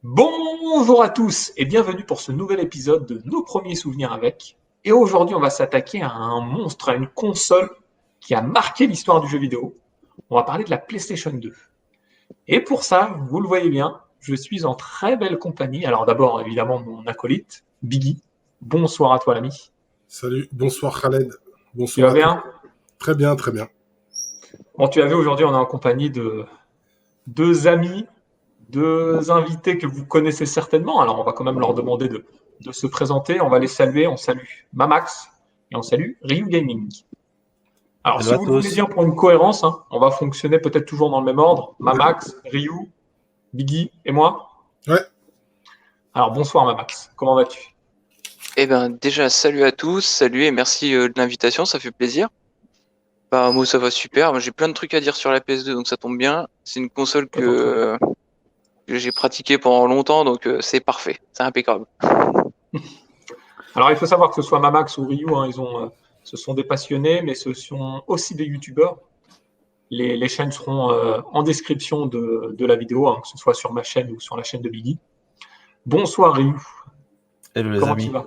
Bonjour à tous et bienvenue pour ce nouvel épisode de Nos premiers souvenirs avec. Et aujourd'hui, on va s'attaquer à un monstre, à une console qui a marqué l'histoire du jeu vidéo. On va parler de la PlayStation 2. Et pour ça, vous le voyez bien, je suis en très belle compagnie. Alors d'abord, évidemment, mon acolyte, Biggie. Bonsoir à toi, l'ami. Salut, bonsoir Khaled. Tu Bonsoir vas à bien? tous. Très bien, très bien. Bon, tu as vu, aujourd'hui, on est en compagnie de deux amis, deux invités que vous connaissez certainement. Alors, on va quand même leur demander de se présenter. On va les saluer. On salue Mamax et on salue Ryu Gaming. Alors, Hello si à vous le voulez tous. bien pour une cohérence, hein, on va fonctionner peut-être toujours dans le même ordre. Mamax, Ryu, Biggie et moi. Ouais, Alors, bonsoir Mamax. Comment vas-tu? Eh ben déjà salut à tous, salut et merci de l'invitation, ça fait plaisir. Bah moi ça va super, moi, j'ai plein de trucs à dire sur la PS2 donc ça tombe bien. C'est une console que j'ai pratiquée pendant longtemps donc c'est parfait, c'est impeccable. Alors, il faut savoir que ce soit Mamax ou Ryu, hein, ce sont des passionnés, mais ce sont aussi des youtubeurs. Les chaînes seront en description de la vidéo, hein, que ce soit sur ma chaîne ou sur la chaîne de Biggie. Bonsoir Ryu, Hello les comment tu amis. vas?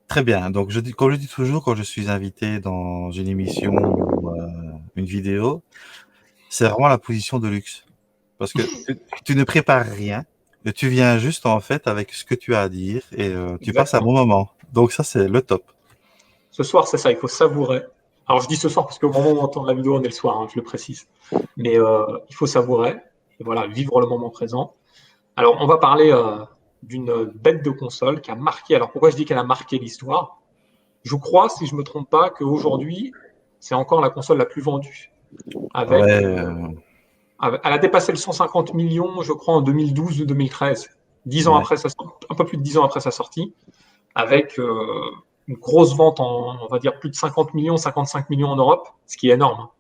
Très bien. Donc, comme je dis toujours, quand je suis invité dans une émission ou une vidéo, c'est vraiment la position de luxe. Parce que tu ne prépares rien, et tu viens juste en fait avec ce que tu as à dire et tu passes un Exactement. bon moment. Donc ça, c'est le top. Ce soir, c'est ça, il faut savourer. Alors, je dis ce soir parce qu'au moment où on entend la vidéo, on est le soir, hein, je le précise. Mais il faut savourer, et voilà, vivre le moment présent. Alors, on va parler d'une bête de console qui a marqué. Alors, pourquoi je dis qu'elle a marqué l'histoire? Je crois, si je me trompe pas, qu'aujourd'hui, c'est encore la console la plus vendue. Avec, Ouais, elle a dépassé le 150 millions, je crois, en 2012 ou 2013. 10 ans ouais. après un peu plus de 10 ans après sa sortie, avec une grosse vente on va dire, plus de 50 millions, 55 millions en Europe, ce qui est énorme, hein.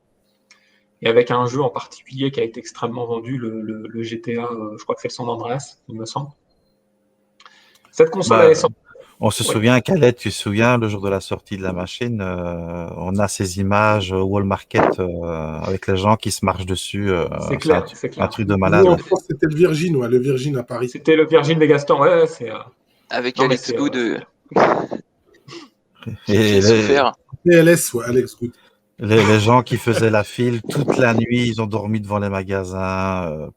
Et avec un jeu en particulier qui a été extrêmement vendu, le GTA, je crois que c'est le San Andreas, il me semble. Cette console, elle est Bah, sortie. on se Oui, souvient, Khaled, tu te souviens, le jour de la sortie de la machine, on a ces images Wall Market avec les gens qui se marchent dessus. c'est C'est clair, c'est un clair. truc de nous en malade. France, c'était le Virgin, ouais, le Virgin à Paris. C'était le Virgin des Gastons, ouais, c'est. Avec Non, mais Alex Good, c'est clair. j'ai Et souffert. PLS, ouais, Alex Good. les gens qui faisaient la file toute la nuit, ils ont dormi devant les magasins.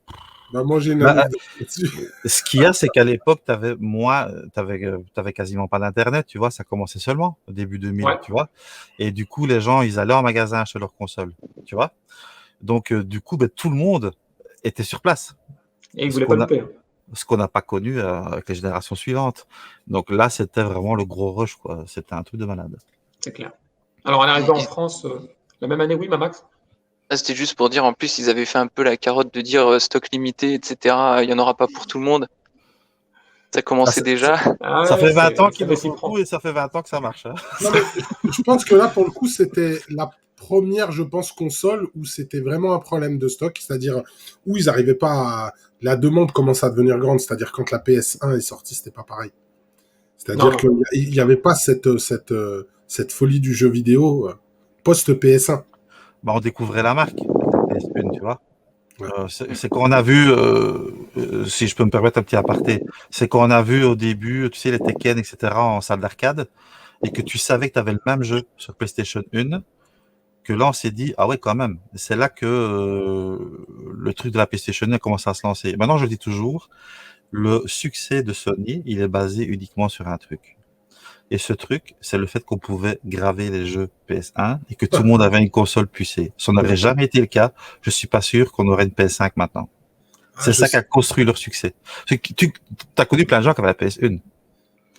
Bah, moi, j'ai une Bah, anecdote là-dessus. ce qu'il y a, c'est qu'à l'époque, t'avais quasiment pas d'internet, tu vois, ça commençait seulement au début 2000, Ouais, tu vois. Et du coup, les gens, ils allaient en magasin acheter leur console, tu vois. Donc, du coup, ben, tout le monde était sur place, et il ce voulait pas qu'on a, louper, hein. ce qu'on n'a pas connu avec les générations suivantes. Donc là, c'était vraiment le gros rush, quoi. C'était un truc de malade. C'est clair. Alors, elle est arrivée en Et- France la même année, oui, Mamax? C'était juste pour dire en plus ils avaient fait un peu la carotte de dire stock limité, etc. Il y en aura pas pour tout le monde. Ça Ah, commençait déjà. Ah ça ouais, fait 20 ans ça qu'ils fait le s'y font tout prendre. et ça fait 20 ans que ça marche, hein. Non, mais je pense que là, pour le coup, c'était la première, je pense, console où c'était vraiment un problème de stock, c'est-à-dire où ils n'arrivaient pas à... La demande commence à devenir grande, c'est-à-dire quand la PS1 est sortie, c'était pas pareil. Non, C'est-à-dire non. qu'il n'y avait pas cette folie du jeu vidéo post-PS1. Bah, on découvrait la marque avec la PS1, tu vois. Ouais. C'est quand on a vu, si je peux me permettre un petit aparté, c'est quand on a vu au début, tu sais, les Tekken, etc., en salle d'arcade, et que tu savais que tu avais le même jeu sur PlayStation 1, que là, on s'est dit, ah ouais, quand même. C'est là que le truc de la PlayStation 1 a commencé à se lancer. Maintenant, je dis toujours, le succès de Sony, il est basé uniquement sur un truc. Et ce truc, c'est le fait qu'on pouvait graver les jeux PS1 et que tout le monde avait une console pucée. Ça n'aurait jamais été le cas. Je suis pas sûr qu'on aurait une PS5 maintenant. Ah, C'est ça qui a construit leur succès. Tu as connu plein de gens qui avaient la PS1,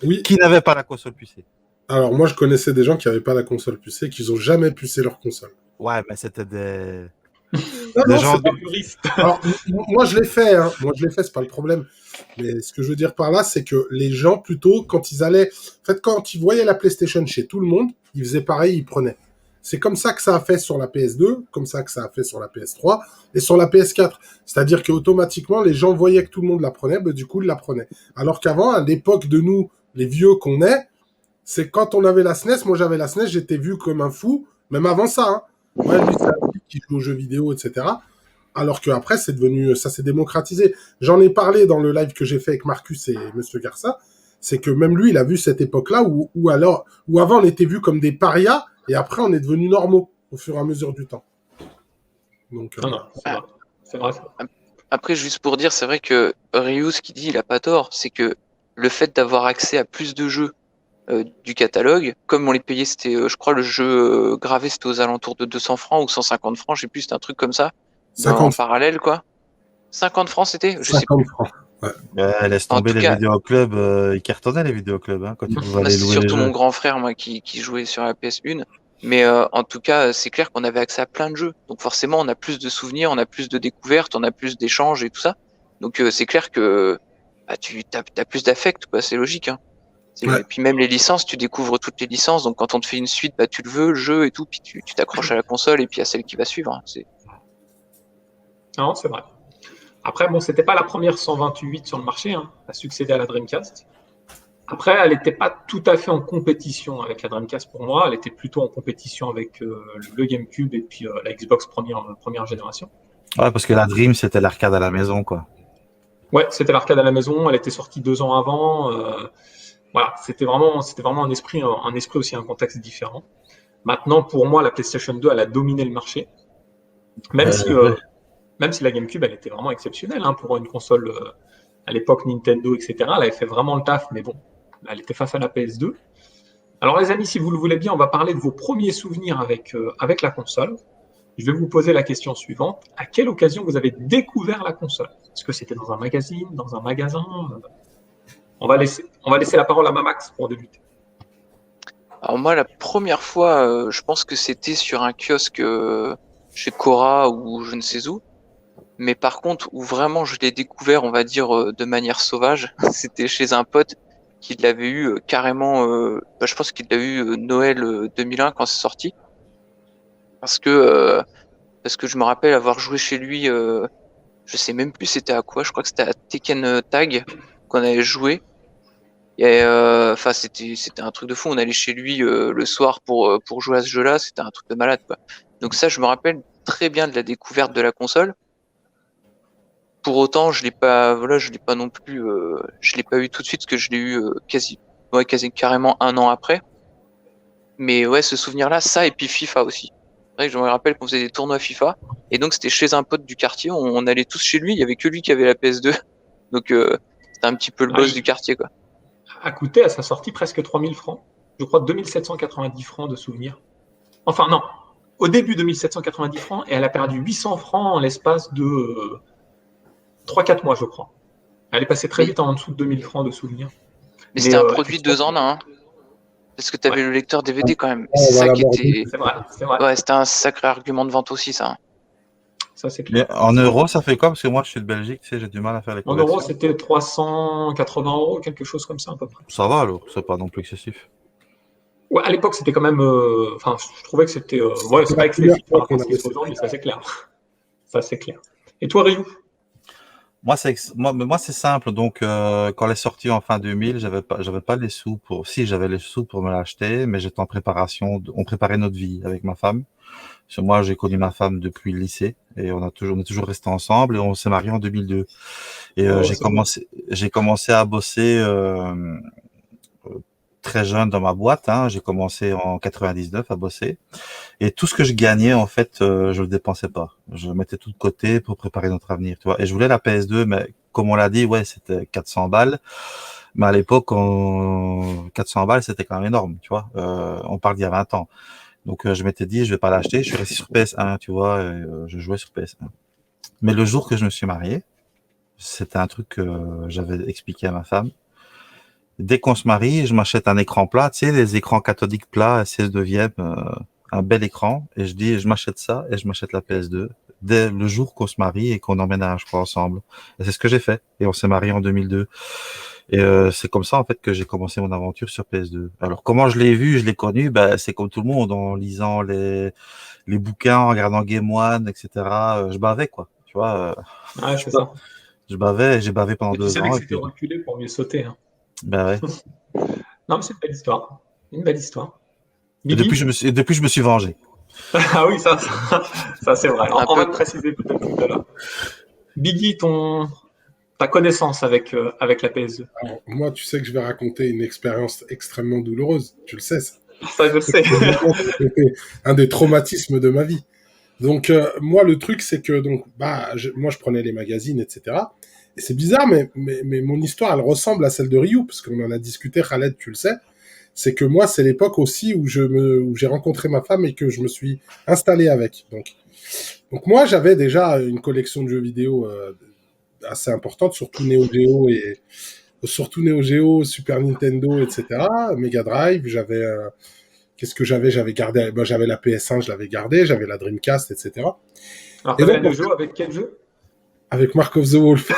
Oui, qui n'avaient pas la console pucée. alors moi je connaissais des gens qui n'avaient pas la console pucée, qui n'ont jamais pucé leur console. Ouais, mais c'était des... Non, Les non, gens, c'est pas. Des puristes. Alors, moi, je l'ai fait, hein. Moi, je l'ai fait, c'est pas le problème. Mais ce que je veux dire par là, c'est que les gens, plutôt, quand ils allaient. En fait, quand ils voyaient la PlayStation chez tout le monde, ils faisaient pareil, ils prenaient. C'est comme ça que ça a fait sur la PS2, comme ça que ça a fait sur la PS3 et sur la PS4. C'est-à-dire qu'automatiquement, les gens voyaient que tout le monde la prenait, bah, du coup, ils la prenaient. Alors qu'avant, à l'époque de nous, les vieux qu'on est, c'est quand on avait la SNES, moi j'avais la SNES, j'étais vu comme un fou, même avant ça. Hein. Ouais, lui, c'est un fou qui joue aux jeux vidéo, etc. Alors qu'après, c'est devenu, ça s'est démocratisé. J'en ai parlé dans le live que j'ai fait avec Marcus et Monsieur Garça. C'est que même lui, il a vu cette époque-là où avant on était vus comme des parias et après on est devenus normaux au fur et à mesure du temps. Donc, Non, non, c'est vrai. C'est vrai. Après, juste pour dire, c'est vrai que Ryu, ce qu'il dit, il a pas tort. C'est que le fait d'avoir accès à plus de jeux du catalogue, comme on les payait, c'était, je crois, le jeu gravé, c'était aux alentours de 200 francs ou 150 francs, je sais plus, c'était un truc comme ça, en 50, parallèle, quoi. 50 francs, c'était? Je sais 50 plus. francs. Ouais. laisse En tomber tout les cas, vidéoclubs. Ils cartonnaient les vidéoclubs hein, quand tu pouvais moi, aller c'était louer les surtout mon jeux. grand frère, moi, qui jouait sur la PS1. Mais en tout cas, c'est clair qu'on avait accès à plein de jeux. Donc forcément, on a plus de souvenirs, on a plus de découvertes, on a plus d'échanges et tout ça. Donc c'est clair que bah, tu as plus d'affect, quoi. C'est logique, hein. Ouais. Et puis même les licences, tu découvres toutes les licences. Donc quand on te fait une suite, bah tu le veux, le jeu et tout, puis tu t'accroches à la console et puis à celle qui va suivre, hein. Non, c'est vrai. Après, bon, c'était pas la première 128 sur le marché, hein, à succéder à la Dreamcast. Après, elle n'était pas tout à fait en compétition avec la Dreamcast pour moi. Elle était plutôt en compétition avec le GameCube et puis la Xbox première génération. Ouais, parce que la Dream, c'était l'arcade à la maison, quoi. Ouais, c'était l'arcade à la maison. Elle était sortie 2 ans avant. Voilà, c'était vraiment un esprit aussi, un contexte différent. Maintenant, pour moi, la PlayStation 2, elle a dominé le marché. Même si, Ouais. même si la GameCube, elle était vraiment exceptionnelle hein, pour une console à l'époque Nintendo, etc. Elle avait fait vraiment le taf, mais bon, elle était face à la PS2. Alors les amis, si vous le voulez bien, on va parler de vos premiers souvenirs avec la console. Je vais vous poser la question suivante. À quelle occasion vous avez découvert la console? Est-ce que c'était dans un magazine, dans un magasin? On va laisser la parole à Mamax pour débuter. Alors moi, la première fois, je pense que c'était sur un kiosque chez Cora ou je ne sais où. Mais par contre, où vraiment je l'ai découvert, on va dire, de manière sauvage, c'était chez un pote qui l'avait eu carrément, bah, je pense qu'il l'a eu Noël 2001 quand c'est sorti. Parce que, euh, parce que je me rappelle avoir joué chez lui, je sais même plus c'était à quoi, je crois que c'était à Tekken Tag qu'on avait joué. Et enfin, c'était un truc de fou. On allait chez lui le soir pour jouer à ce jeu-là. C'était un truc de malade, quoi. Donc ça, je me rappelle très bien de la découverte de la console. Pour autant, je l'ai pas, voilà, je l'ai pas non plus, je l'ai pas eu tout de suite parce que je l'ai eu quasi carrément un an après. Mais ouais, ce souvenir-là, ça et puis FIFA aussi. C'est vrai que je me rappelle qu'on faisait des tournois FIFA et donc c'était chez un pote du quartier. On allait tous chez lui. Il y avait que lui qui avait la PS2. Donc c'était un petit peu le Ah, boss il du quartier, quoi. a coûté à sa sortie presque 3000 francs. Je crois 2790 francs de souvenirs. Enfin non, au début 2790 francs et elle a perdu 800 francs en l'espace de 3-4 mois, je crois. Elle est passée très Mais, vite en dessous de 2000 francs de souvenirs. mais Mais c'était un produit effectivement, 2 en 1, hein. Parce que tu avais ouais, le lecteur DVD quand même. Et On c'est va ça la qui mort. était. c'est vrai, c'est vrai. Ouais, c'était un sacré argument de vente aussi, ça, hein. Ça, c'est Mais clair. en euros, ça fait quoi? Parce que moi, je suis de Belgique, tu sais, j'ai du mal à faire les En euros, conversions. c'était 380 euros, quelque chose comme ça à peu près. Ça va alors, c'est pas non plus excessif. Ouais, à l'époque, c'était quand même. Enfin, je trouvais que c'était. Ouais, C'est c'est la pas première excessif par fois rapport qu'on à ce qui avait se fait cette aujourd'hui, ça débat. c'est clair. Ça c'est clair. Et toi, Ryu? Moi, c'est simple. Donc, quand elle est sortie en fin 2000, j'avais pas les sous pour. Si, j'avais les sous pour me l'acheter, mais j'étais en préparation. On préparait notre vie avec ma femme. Parce que moi, j'ai connu ma femme depuis le lycée et on est toujours restés ensemble et on s'est mariés en 2002. Et Oh, c'est beau. j'ai commencé à bosser très jeune dans ma boîte. Hein. J'ai commencé en 99 à bosser. Et tout ce que je gagnais, en fait, je le dépensais pas. Je mettais tout de côté pour préparer notre avenir, tu vois. Et je voulais la PS2, mais comme on l'a dit, ouais, c'était 400 balles. Mais à l'époque, 400 balles, c'était quand même énorme, tu vois. On parle d'il y a 20 ans. Donc, je m'étais dit, je vais pas l'acheter. Je suis resté sur PS1, tu vois. Et, je jouais sur PS1. Mais le jour que je me suis marié, c'était un truc que j'avais expliqué à ma femme. Dès qu'on se marie, je m'achète un écran plat, tu sais, les écrans cathodiques plats, 16 neuvième, un bel écran, et je dis, je m'achète ça, et je m'achète la PS2. dès le jour qu'on se marie et qu'on emménage quoi, ensemble. Et c'est ce que j'ai fait. Et on s'est marié en 2002. Et c'est comme ça en fait que j'ai commencé mon aventure sur PS2. Alors comment je l'ai vu, je l'ai connu, ben, c'est comme tout le monde en lisant les bouquins, en regardant Game One, etc. Je bavais quoi, tu vois. Ouais, c'est ça. Je bavais, j'ai bavé pendant Mais tu 2 savais que ans et c'était puis reculé pour mieux sauter. Hein. ben ouais. Non, mais c'est une belle histoire. Une belle histoire. Et depuis Biggie? je me suis vengé. Ah oui, ça c'est vrai. Un On va peu. le préciser peut-être tout à l'heure. Biggie, ta connaissance avec la PS2. Alors, moi, tu sais que je vais raconter une expérience extrêmement douloureuse. Tu le sais, ça. Ça, je le sais. C'était un des traumatismes de ma vie. Donc, moi, le truc, c'est que moi, je prenais les magazines, etc. Et c'est bizarre, mais mon histoire, elle ressemble à celle de Ryu, parce qu'on en a discuté, Khaled, tu le sais. C'est que moi, c'est l'époque aussi où j'ai rencontré ma femme et que je me suis installé avec. Donc moi, j'avais déjà une collection de jeux vidéo assez importante, surtout Neo Geo, Super Nintendo, etc. Mega Drive, qu'est-ce que j'avais? J'avais gardé, j'avais la PS1, je l'avais gardée, j'avais la Dreamcast, etc. Alors, Et t'avais donc, la Neo Geo avec quel jeu? avec Mark of the Wolf,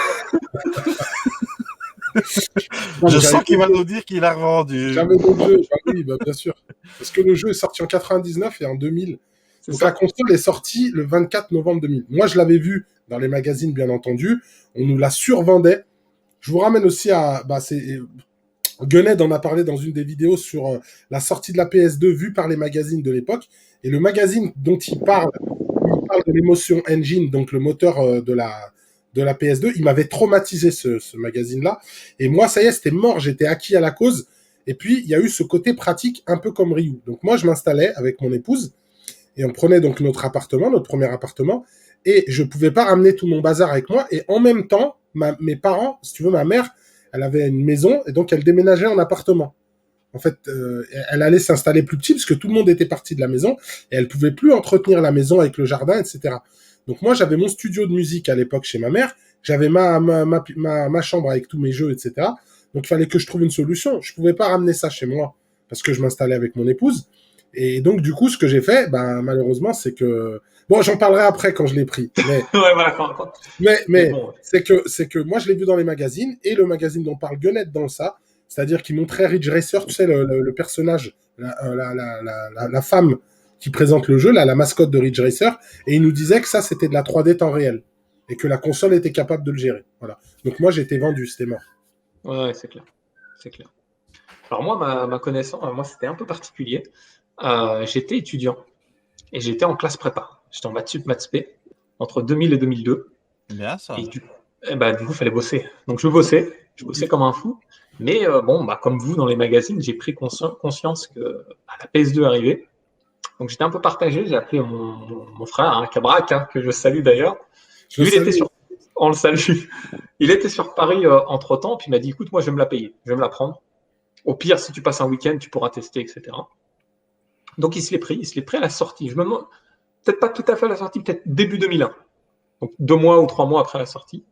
non, Je mais sens qu'il va nous dire qu'il a revendu. j'avais d'autres jeux. Bah oui, bah, bien sûr. Parce que le jeu est sorti en 99 et en 2000. C'est Donc la ça? console est sortie le 24 novembre 2000. Moi, je l'avais vu dans les magazines, bien entendu. On nous la survendait. Je vous ramène aussi Gunhead en a parlé dans une des vidéos sur la sortie de la PS2 vue par les magazines de l'époque. Et le magazine dont il parle de l'Emotion Engine, donc le moteur de la PS2. Il m'avait traumatisé ce magazine-là. Et moi, ça y est, c'était mort. J'étais acquis à la cause. Et puis, il y a eu ce côté pratique, un peu comme Ryu. Donc moi, je m'installais avec mon épouse et on prenait donc notre premier appartement. Et je pouvais pas ramener tout mon bazar avec moi. Et en même temps, mes parents, si tu veux, ma mère, elle avait une maison et donc elle déménageait en appartement. En fait, elle allait s'installer plus petit parce que tout le monde était parti de la maison et elle pouvait plus entretenir la maison avec le jardin, etc. Donc moi, j'avais mon studio de musique à l'époque chez ma mère. J'avais ma chambre avec tous mes jeux, etc. Donc il fallait que je trouve une solution. Je pouvais pas ramener ça chez moi parce que je m'installais avec mon épouse. Et donc du coup, ce que j'ai fait, malheureusement, c'est que bon, j'en parlerai après quand je l'ai pris. Mais Ouais, voilà. mais, Mais mais bon, c'est que moi, je l'ai vu dans les magazines, et le magazine dont parle Gunhead dans ça, c'est-à-dire qu'il montrait Ridge Racer, tu sais, le personnage, la femme qui présente le jeu, là, la mascotte de Ridge Racer, et il nous disait que ça, c'était de la 3D temps réel, et que la console était capable de le gérer. Voilà. Donc moi, j'étais vendu, c'était mort. ouais, c'est clair. C'est clair. Alors moi, ma connaissance, moi, c'était un peu particulier. J'étais étudiant et j'étais en classe prépa. J'étais en maths sup, maths spé entre 2000 et 2002. Bien ça. Et du coup, il fallait bosser. Donc, je bossais comme un fou. Mais bon, comme vous, dans les magazines, j'ai pris conscience que la PS2 arrivait. Donc, j'étais un peu partagé. J'ai appelé mon frère, Cabrak, que je salue d'ailleurs. Je Lui, salue. on le salue. Il était sur Paris entre-temps, puis il m'a dit, écoute, moi, je vais me la payer. Je vais me la prendre. Au pire, si tu passes un week-end, tu pourras tester, etc. Donc, il se l'est pris à la sortie. Je me demande, peut-être pas tout à fait à la sortie, peut-être début 2001. Donc, 2 mois ou 3 mois après la sortie.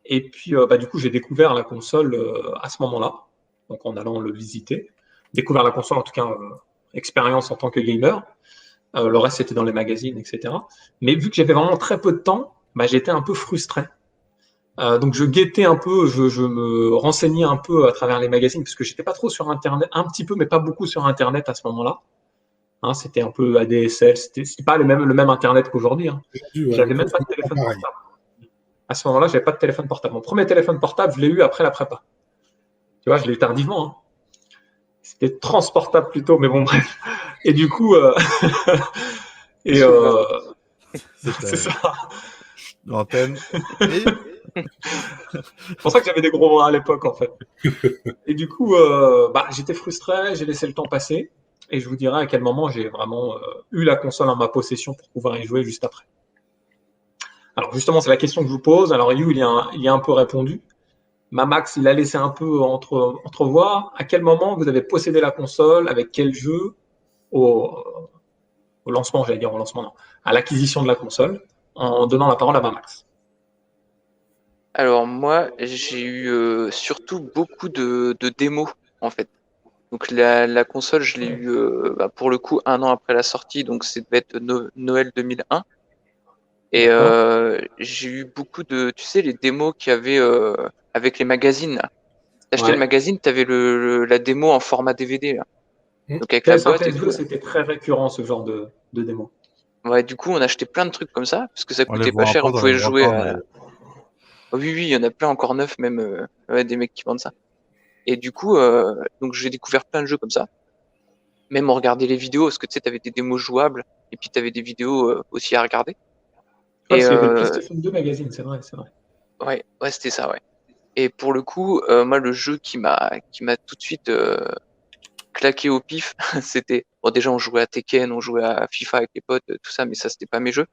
Et puis, du coup, j'ai découvert la console à ce moment-là, donc en allant le visiter. Découvert la console, en tout cas, expérience en tant que gamer. Le reste, c'était dans les magazines, etc. Mais vu que j'avais vraiment très peu de temps, j'étais un peu frustré. Donc, je guettais un peu, je me renseignais un peu à travers les magazines, parce que j'étais pas trop sur Internet, un petit peu, mais pas beaucoup sur Internet à ce moment-là. Hein, c'était un peu ADSL, c'était pas le même Internet qu'aujourd'hui. Hein. Ouais, J'avais même pas de téléphone pareil. portable. À ce moment-là, j'avais pas de téléphone portable. Mon premier téléphone portable, je l'ai eu après la prépa. Tu vois, je l'ai eu tardivement. Hein. C'était transportable plutôt, mais bon, bref. Et du coup, et c'est ça. L'antenne. C'est pour ça que j'avais des gros bras à l'époque, en fait. Et du coup, j'étais frustré, j'ai laissé le temps passer. Et je vous dirai à quel moment j'ai vraiment eu la console en ma possession pour pouvoir y jouer juste après. Alors justement, c'est la question que je vous pose. Alors You, il y a un peu répondu. Mamax, il a laissé un peu entrevoir à quel moment vous avez possédé la console, avec quel jeu, au lancement, j'allais dire au lancement, non, à l'acquisition de la console, en donnant la parole à Mamax. Alors moi, j'ai eu surtout beaucoup de démos en fait. Donc la console, je l'ai eu pour le coup 1 an après la sortie, donc ça devait être Noël 2001. Et D'accord. j'ai eu beaucoup de, tu sais, les démos qu'il y avait avec les magazines. Là. T'achetais le Ouais. magazine, t'avais la démo en format DVD là. Hmm. Donc avec la PS1, boîte et tout PS2, là. c'était très récurrent ce genre de démo. Ouais, du coup, on achetait plein de trucs comme ça parce que ça On les coûtait pas voit un cher. peu On dans les pouvait jouer brocantes, à. d'ailleurs. Oh, oui, oui, il y en a plein encore neufs même. Ouais, des mecs qui vendent ça. Et du coup, donc j'ai découvert plein de jeux comme ça. Même en regardant les vidéos, parce que tu sais, t'avais des démos jouables et puis t'avais des vidéos aussi à regarder. Ouais, Et parce qu'il y avait le PlayStation 2 Magazine, c'est vrai, c'est vrai. ouais, ouais, c'était ça, ouais. Et pour le coup, moi, le jeu qui m'a tout de suite claqué au pif, c'était bon, déjà on jouait à Tekken, on jouait à FIFA avec les potes, tout ça, mais ça c'était pas mes jeux.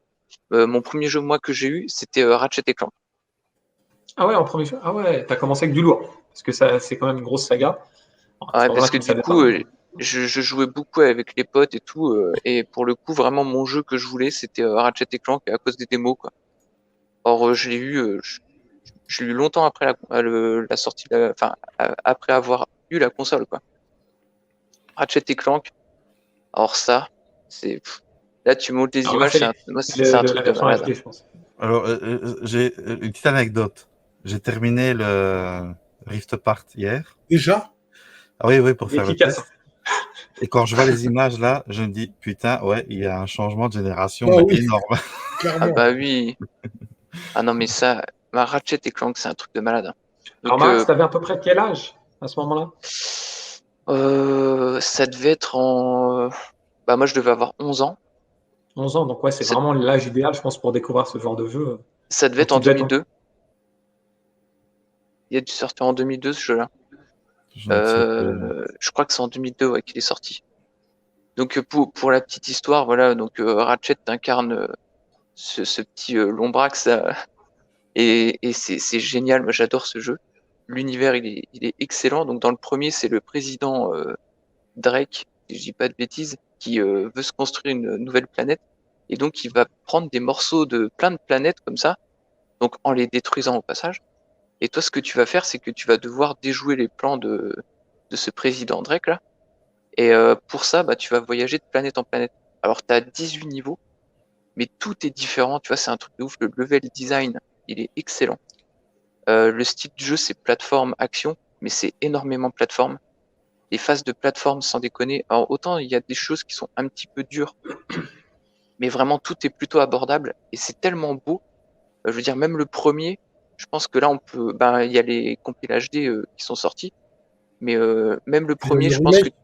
Mon premier jeu moi que j'ai eu, c'était Ratchet et Clank. Ah ouais, en premier jeu. Ah ouais, t'as commencé avec du lourd. Parce que ça, c'est quand même une grosse saga. À ce Ouais, moment-là, parce tu que ne du savais coup, pas. je jouais beaucoup avec les potes et tout, et pour le coup, vraiment mon jeu que je voulais, c'était Ratchet et Clank à cause des démos, quoi. Or, je l'ai eu longtemps après la sortie, enfin, après avoir eu la console, quoi. Ratchet et Clank. Or ça, c'est là tu montes les Alors là, images, c'est moi c'est un truc la de version malade. HD, je pense. Alors, j'ai une petite anecdote. J'ai terminé le Rift Apart hier. Déjà, Ah oui, oui, pour Il est faire le efficace. test. Et quand je vois les images là, je me dis, putain, ouais, il y a un changement de génération, ah mais oui, énorme. Ah clairement. bah oui. Ah non mais ça, Ratchet et Clank c'est un truc de malade, hein. Alors Donc Max, t'avais à peu près quel âge à ce moment-là? ça devait être bah moi je devais avoir 11 ans. 11 ans, donc ouais, c'est Ça, vraiment l'âge idéal, je pense, pour découvrir ce genre de jeu. ça devait Donc être en tu devais être 2002. Il a dû sortir en 2002 ce jeu-là. Je ne sais plus. Je crois que c'est en 2002 ouais, qu'il est sorti. Donc pour la petite histoire, voilà, donc Ratchet incarne ce petit Lombrax et c'est génial. Moi j'adore ce jeu. L'univers il est excellent. Donc dans le premier c'est le président Drake, si je dis pas de bêtises, qui veut se construire une nouvelle planète et donc il va prendre des morceaux de plein de planètes comme ça, donc en les détruisant au passage. Et toi ce que tu vas faire c'est que tu vas devoir déjouer les plans de ce président Drake là. Et pour ça, bah, tu vas voyager de planète en planète. Alors, tu as 18 niveaux, mais tout est différent. Tu vois, c'est un truc de ouf. Le level design, il est excellent. Le style de jeu, c'est plateforme action, mais c'est énormément plateforme. Les phases de plateforme, sans déconner. Alors, autant il y a des choses qui sont un petit peu dures, mais vraiment tout est plutôt abordable et c'est tellement beau. Je veux dire, même le premier, je pense que là, on peut. Ben, il y a les compiles HD qui sont sortis, mais même le Il y a eu premier, le je pense que. remake.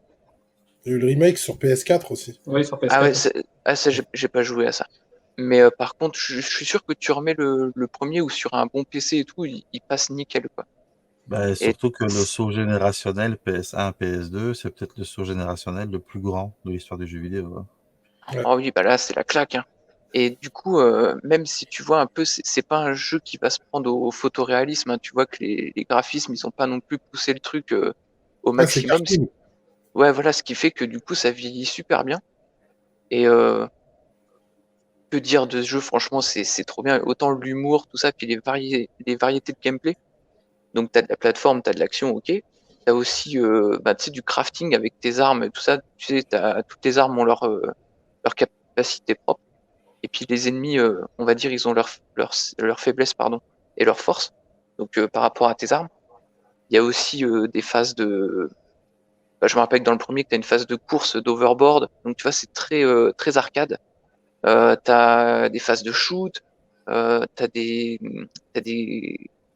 Il y a eu le remake sur PS4 aussi. Oui, sur Ah ouais, PS4 aussi. ça, j'ai pas joué à ça. Mais par contre, je suis sûr que tu remets le premier ou sur un bon PC et tout, il passe nickel, quoi. Ben, Et surtout que le saut générationnel PS1, PS2, c'est peut-être le saut générationnel le plus grand de l'histoire du jeu vidéo, hein. Ouais. oh oui, bah là, c'est la claque, hein. Et du coup, même si tu vois un peu, c'est pas un jeu qui va se prendre au photoréalisme, hein. Tu vois que les graphismes, ils ont pas non plus poussé le truc au Ah, c'est maximum. cartoon. Ouais, voilà, ce qui fait que du coup, ça vieillit super bien. Et que dire de ce jeu, franchement, c'est trop bien. Autant l'humour, tout ça, puis les variétés de gameplay. Donc, tu as de la plateforme, tu as de l'action, ok. Tu as aussi bah, tu sais, du crafting avec tes armes, tout ça. Tu sais, toutes les armes ont leur capacité propre. Et puis les ennemis, on va dire, ils ont leur faiblesse, pardon, et leur force. Donc, par rapport à tes armes. Il y a aussi des phases de. Bah, je me rappelle que dans le premier, tu as une phase de course d'overboard. Donc, tu vois, c'est très arcade. T'as des phases de shoot, t'as des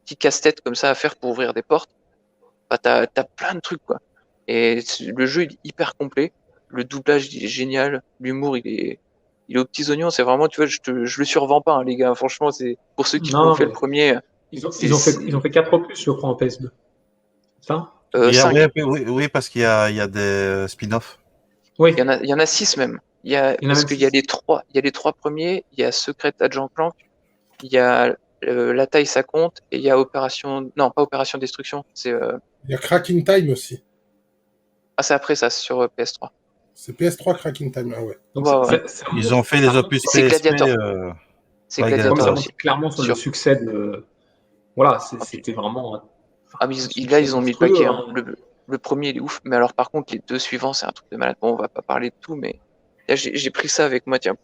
petits casse-têtes comme ça à faire pour ouvrir des portes. Enfin, t'as plein de trucs, quoi. Et le jeu il est hyper complet. Le doublage il est génial. L'humour il est aux petits oignons. C'est vraiment, tu vois, je le survends pas, hein, les gars. Franchement, c'est pour ceux qui Non, l'ont non, fait le mais premier, ils ont fait, ils ont fait 4 opus, je crois, en PS2. C'est ça? Oui, 5. oui, oui, parce qu'il y a des spin-offs. Oui, Il y en a 6 même. il y en a Parce même qu'il y a 6. les trois premiers. Il y a Secret Agent Clank. Il y a La taille ça compte et il y a Opération. Non, pas Opération Destruction. Il y a Cracking Time aussi. C'est après ça, c'est sur PS3. C'est PS3 Cracking Time. Ah ouais. Donc Ouais, ouais, ouais. Ils ont fait ça les montre opus sur C'est le, PSP. Gladiator. C'est Ouais, ouais, mais Gladiator ça Gladiator. aussi. montre clairement sur le Sur. succès de. Voilà, Ah, puis- c'était vraiment enfin, ah, mais un là, succès ils ont mis le monstrueux, paquet, hein. hein. Le premier, il est ouf. Mais alors, par contre, les deux suivants, c'est un truc de malade. Bon, on va pas parler de tout, mais là, j'ai pris ça avec moi, tiens,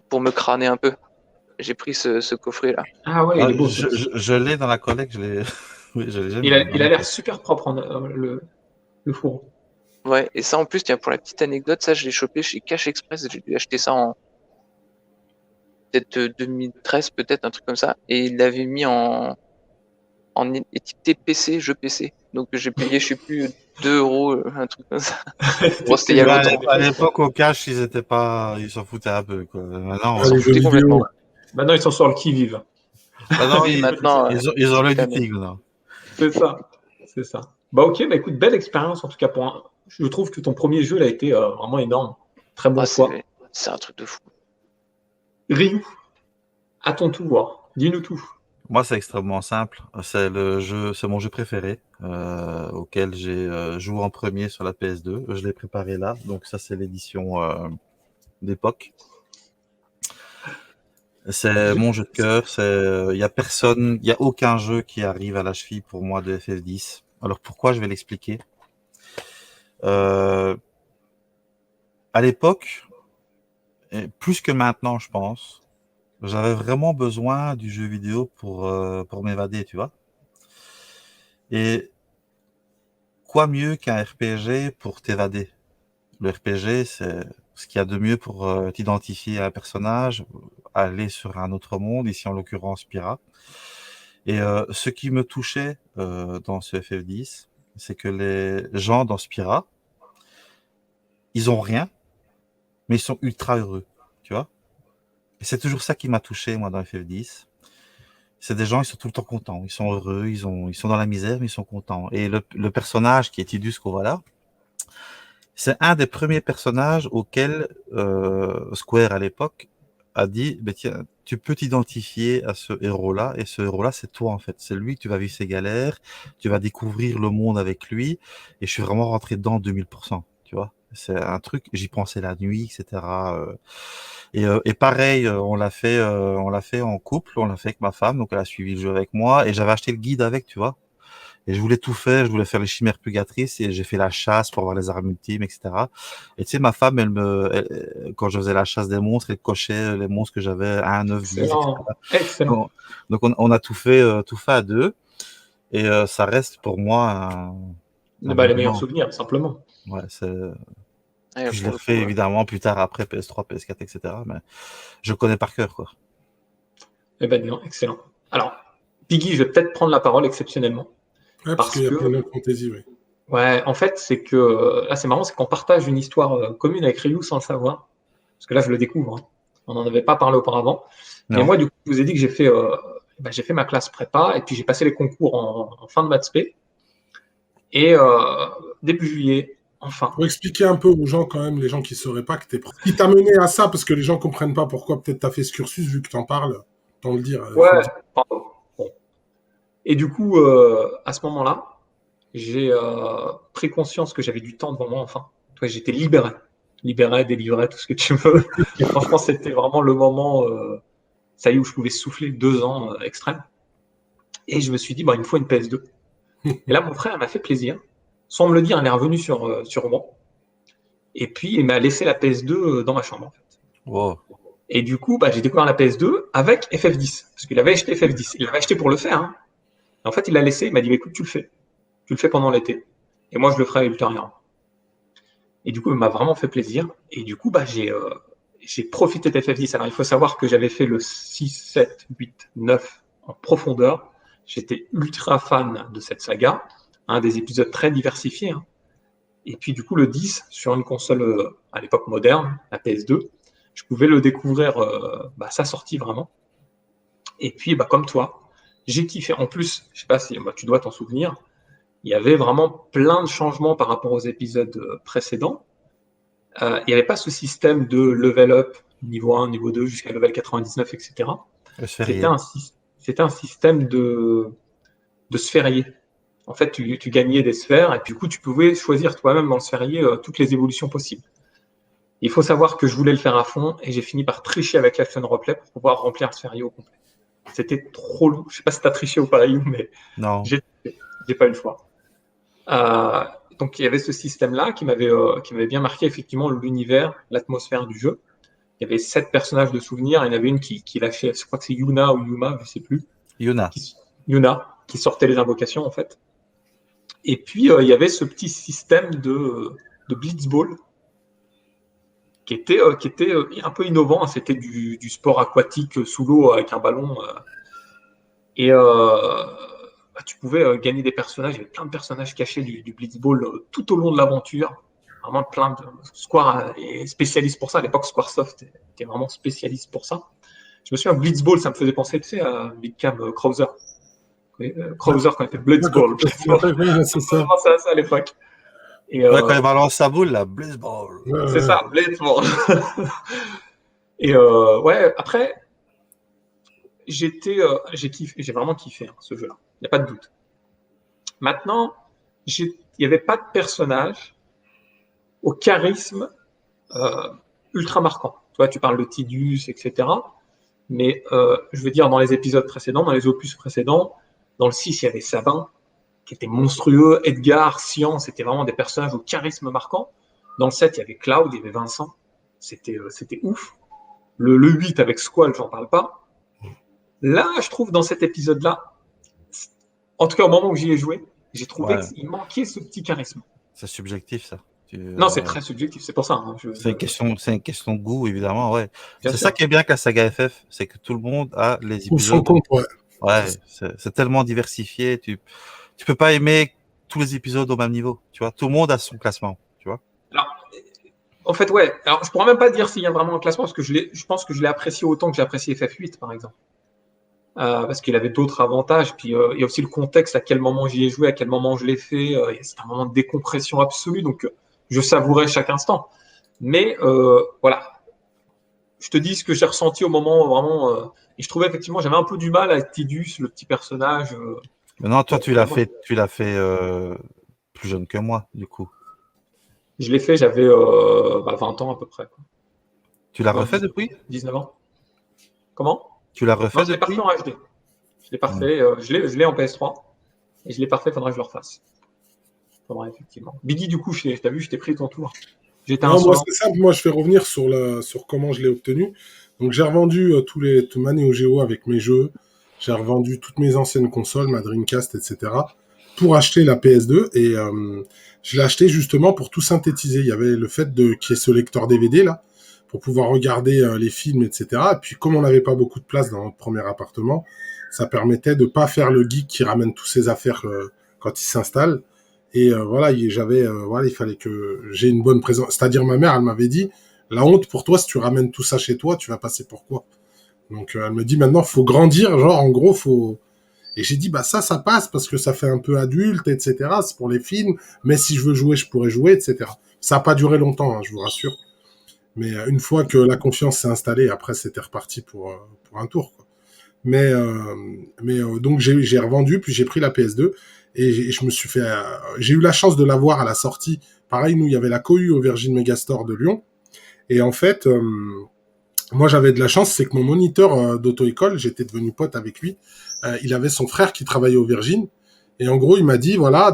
pour me crâner un peu. J'ai pris ce coffret-là. Ah ouais, il Ah, est beau. je l'ai dans la collecte, je l'ai. Oui, je l'ai jamais Il a mis. l'air super propre, le fourreau. Ouais, et ça en plus, tiens, pour la petite anecdote, ça je l'ai chopé chez Cash Express. J'ai dû acheter ça en peut-être 2013, peut-être un truc comme ça. Et il l'avait mis en étiqueté PC, jeu PC. Donc j'ai payé, je sais plus, 2 euros, un truc comme ça. Bon, c'était il y a Ouais, longtemps. à l'époque, au cash, ils s'en foutaient un peu, quoi. Maintenant, Ils s'en les jeux foutaient vidéo. complètement. Maintenant, ils sont sur le qui-vive. maintenant, Oui, maintenant, ils ont c'est l'œil du terminé. tigre, non. C'est ça. C'est ça. Bah ok, bah écoute, belle expérience en tout cas pour un. Je trouve que ton premier jeu là, a été vraiment énorme. Très bon Ah, choix. c'est un truc de fou. Ryu, à ton tour. Dis-nous tout. Moi, c'est extrêmement simple. C'est mon jeu préféré, auquel j'ai joué en premier sur la PS2. Je l'ai préparé là. Donc ça, c'est l'édition d'époque. C'est mon jeu de cœur. Il y a personne, il y a aucun jeu qui arrive à la cheville pour moi de FF10. Alors pourquoi? Je vais l'expliquer. Euh, à l'époque, et plus que maintenant, je pense, j'avais vraiment besoin du jeu vidéo pour m'évader, tu vois. Et quoi mieux qu'un RPG pour t'évader? Le RPG, c'est ce qu'il y a de mieux pour t'identifier à un personnage, aller sur un autre monde, ici en l'occurrence Spira. Et ce qui me touchait dans ce FF10, c'est que les gens dans Spira, ils ont rien, mais ils sont ultra heureux, tu vois. Et c'est toujours ça qui m'a touché, moi, dans FF10. C'est des gens, ils sont tout le temps contents, ils sont heureux, ils sont dans la misère, mais ils sont contents. Et le personnage qui est Tidus Kovala, c'est un des premiers personnages auxquels Square à l'époque a dit, bah, tiens, tu peux t'identifier à ce héros-là, et ce héros-là, c'est toi en fait. C'est lui que tu vas vivre ses galères, tu vas découvrir le monde avec lui, et je suis vraiment rentré dedans 2000%, tu vois. C'est un truc, j'y pensais la nuit, etc. Et pareil, on l'a fait en couple, on l'a fait avec ma femme, donc elle a suivi le jeu avec moi, et j'avais acheté le guide avec, tu vois. Et je voulais tout faire, je voulais faire les chimères purgatrices et j'ai fait la chasse pour avoir les armes ultimes, etc. Et tu sais, ma femme, quand je faisais la chasse des monstres, elle cochait les monstres que j'avais 1, 9, 10, Excellent. etc. Excellent. Donc on a tout fait à deux. Et ça reste pour moi un Bah, bon les meilleurs moment. souvenirs, simplement. Ouais, Ouais, puis je pour l'ai le refait coup, évidemment plus tard après PS3, PS4, etc. Mais je connais par cœur, quoi. Eh ben non, excellent. Alors, Piggy, je vais peut-être prendre la parole exceptionnellement. Ouais, parce Parce qu'il y a que, Final Fantasy, oui. ouais, en fait, c'est que là, c'est marrant, c'est qu'on partage une histoire commune avec Ryu sans le savoir. Parce que là, je le découvre, hein. On n'en avait pas parlé auparavant. Mais Non. moi, du coup, je vous ai dit que j'ai fait ma classe prépa et puis j'ai passé les concours en fin de maths spé. Et début juillet, enfin. Pour expliquer un peu aux gens, quand même, les gens qui ne sauraient pas que t'es qui t'a mené à ça, parce que les gens ne comprennent pas pourquoi peut-être tu as fait ce cursus, vu que tu en parles, tant le dire. Ouais, Faut le dire. pardon. Bon. Et du coup, à ce moment-là, j'ai pris conscience que j'avais du temps devant moi, enfin. Ouais, j'étais libéré. Libéré, délivré, tout ce que tu veux. Franchement, c'était vraiment le moment, ça y est, où je pouvais souffler 2 ans extrêmes. Et je me suis dit, bah, il me faut une PS2. Et là, mon frère m'a fait plaisir. Sans me le dire, il est revenu sur moi. Et puis, il m'a laissé la PS2 dans ma chambre. En fait. Wow. Et du coup, bah, j'ai découvert la PS2 avec FF10. Parce qu'il avait acheté FF10. Il l'avait acheté pour le faire. Hein. Et en fait, il l'a laissé. Il m'a dit, bah, écoute, tu le fais. Tu le fais pendant l'été. Et moi, je le ferai ultérieurement. Et du coup, il m'a vraiment fait plaisir. Et du coup, bah, j'ai profité de FF10. Alors, il faut savoir que j'avais fait le 6, 7, 8, 9 en profondeur. J'étais ultra fan de cette saga. Un des épisodes très diversifiés. Hein. Et puis, du coup, le 10, sur une console à l'époque moderne, la PS2, je pouvais le découvrir sa sortie vraiment. Et puis, bah, comme toi, j'ai kiffé. En plus, je sais pas si tu dois t'en souvenir, il y avait vraiment plein de changements par rapport aux épisodes précédents. Il n'y avait pas ce système de level up, niveau 1, niveau 2, jusqu'à level 99, etc. Je fais C'était rien. un système de sphérié. En fait, tu gagnais des sphères et puis du coup, tu pouvais choisir toi-même dans le sphérié toutes les évolutions possibles. Il faut savoir que je voulais le faire à fond et j'ai fini par tricher avec l'Action Replay pour pouvoir remplir le sphérié au complet. C'était trop long. Je sais pas si tu as triché ou pas, mais Non. j'ai pas eu le choix. Donc il y avait ce système-là qui m'avait bien marqué effectivement l'univers, l'atmosphère du jeu. Il y avait 7 personnages de souvenirs. Il y en avait une qui lâchait, je crois que c'est Yuna ou Yuma, je sais plus. Yuna. Yuna, qui sortait les invocations, en fait. Et puis, il y avait ce petit système de blitzball qui était un peu innovant. C'était du sport aquatique sous l'eau avec un ballon. Et tu pouvais gagner des personnages. Il y avait plein de personnages cachés du blitzball tout au long de l'aventure. Vraiment plein de Square est spécialiste pour ça. À l'époque, Squaresoft était vraiment spécialiste pour ça. Je me souviens, blitzball, ça me faisait penser, tu sais, à Big Cam Krauser. Krauser quand il fait blitzball. C'est ça. Ça à l'époque. Et, quand il balance sa boule, la blitzball. C'est ça, blitzball. Et après, j'ai vraiment kiffé ce jeu-là. Il n'y a pas de doute. Maintenant, il n'y avait pas de personnage au charisme ultra marquant. Tu vois, tu parles de Tidus, etc. Mais je veux dire, dans les épisodes précédents, dans les opus précédents, dans le 6, il y avait Sabin, qui était monstrueux, Edgar, Sian, c'était vraiment des personnages au charisme marquant. Dans le 7, il y avait Cloud, il y avait Vincent. C'était ouf. Le 8 avec Squall, j'en parle pas. Là, je trouve, dans cet épisode-là, en tout cas au moment où j'y ai joué, j'ai trouvé qu'il manquait ce petit charisme. C'est subjectif, ça. Non, c'est très subjectif, c'est pour ça. C'est une question de goût, évidemment, ouais. Bien c'est sûr. ça qui est bien avec la saga FF, c'est que tout le monde a les Pour son épisodes. compte, Ouais, c'est tellement diversifié, tu peux pas aimer tous les épisodes au même niveau, tu vois. Tout le monde a son classement, tu vois. Alors, en fait, ouais. Alors, je pourrais même pas dire s'il y a vraiment un classement, parce que je pense que je l'ai apprécié autant que j'ai apprécié FF8, par exemple. Parce qu'il avait d'autres avantages. Puis il y a aussi le contexte, à quel moment j'y ai joué, à quel moment je l'ai fait. C'est un moment de décompression absolue, donc je savourais chaque instant. Mais voilà, je te dis ce que j'ai ressenti au moment vraiment. Et je trouvais effectivement, j'avais un peu du mal avec Tidus, le petit personnage. Maintenant, toi, tu l'as fait plus jeune que moi, du coup. Je l'ai fait, j'avais 20 ans à peu près. Quoi. Tu l'as refait depuis 19 ans. Comment? Tu l'as refait Non, je l'ai pas depuis fait en HD. Je l'ai pas refait, je l'ai en PS3 et je l'ai pas fait, faudrait que je le refasse. Faudrait effectivement. Biggie, du coup, t'as vu, je t'ai pris ton tour. J'étais Non, moi insolent. c'est simple, moi je vais revenir sur comment je l'ai obtenu. Donc j'ai revendu tout ma Neo Geo avec mes jeux, j'ai revendu toutes mes anciennes consoles, ma Dreamcast, etc. pour acheter la PS2 et je l'ai acheté justement pour tout synthétiser. Il y avait le fait qu'il y ait ce lecteur DVD là pour pouvoir regarder les films, etc. Et puis comme on n'avait pas beaucoup de place dans notre premier appartement, ça permettait de pas faire le geek qui ramène toutes ses affaires quand il s'installe. Et voilà, il fallait que j'ai une bonne présence. C'est-à-dire, ma mère, elle m'avait dit, la honte pour toi, si tu ramènes tout ça chez toi, tu vas passer pour quoi? Donc, elle me dit, maintenant, faut grandir, genre, en gros, faut... Et j'ai dit, bah ça passe, parce que ça fait un peu adulte, etc. C'est pour les films, mais si je veux jouer, je pourrais jouer, etc. Ça n'a pas duré longtemps, hein, je vous rassure. Mais une fois que la confiance s'est installée, après, c'était reparti pour un tour, quoi. Mais donc, j'ai revendu, puis j'ai pris la PS2, et je me suis fait... j'ai eu la chance de l'avoir à la sortie. Pareil, nous, il y avait la cohue au Virgin Megastore de Lyon. Et en fait, moi, j'avais de la chance, c'est que mon moniteur d'auto-école, j'étais devenu pote avec lui, il avait son frère qui travaillait au Virgin. Et en gros, il m'a dit, voilà,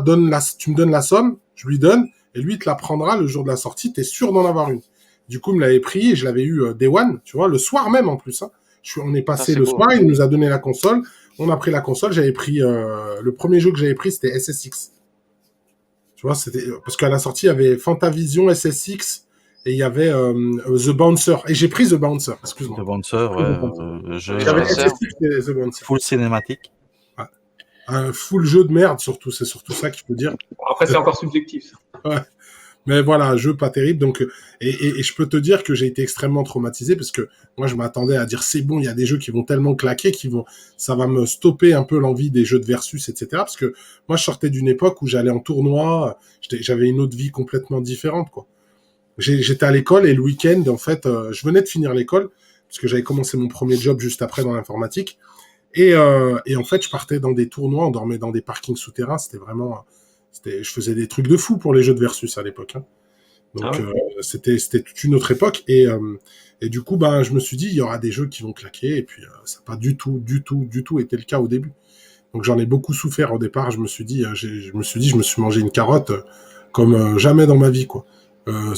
tu me donnes la somme, je lui donne, et lui, il te la prendra le jour de la sortie, t'es sûr d'en avoir une. Du coup, il me l'avait pris, et je l'avais eu Day One, tu vois, le soir même en plus. Hein. On est passé le soir, il nous a donné la console, on a pris la console, j'avais pris... le premier jeu que j'avais pris, c'était SSX. Tu vois, c'était... Parce qu'à la sortie, il y avait Fantavision, SSX, et il y un The Bouncer. Et j'ai pris The Bouncer, excuse-moi. The Bouncer, ouais. J'avais SSX et The Bouncer. Full cinématique. Ouais. Un full jeu de merde, surtout. C'est surtout ça qu'il faut dire. Après, c'est encore subjectif. Ouais. Mais voilà, un jeu pas terrible. Donc, et je peux te dire que j'ai été extrêmement traumatisé parce que moi, je m'attendais à dire c'est bon, il y a des jeux qui vont tellement claquer ça va me stopper un peu l'envie des jeux de versus, etc. Parce que moi, je sortais d'une époque où j'allais en tournoi, j'avais une autre vie complètement différente, quoi. J'étais à l'école et le week-end, en fait, je venais de finir l'école parce que j'avais commencé mon premier job juste après dans l'informatique. Et en fait, je partais dans des tournois, on dormait dans des parkings souterrains. C'était vraiment, je faisais des trucs de fou pour les jeux de versus à l'époque. Hein. Donc c'était toute une autre époque. Et du coup, ben, je me suis dit, il y aura des jeux qui vont claquer. Et puis ça n'a pas du tout été le cas au début. Donc j'en ai beaucoup souffert au départ. Je me suis mangé une carotte comme jamais dans ma vie, quoi.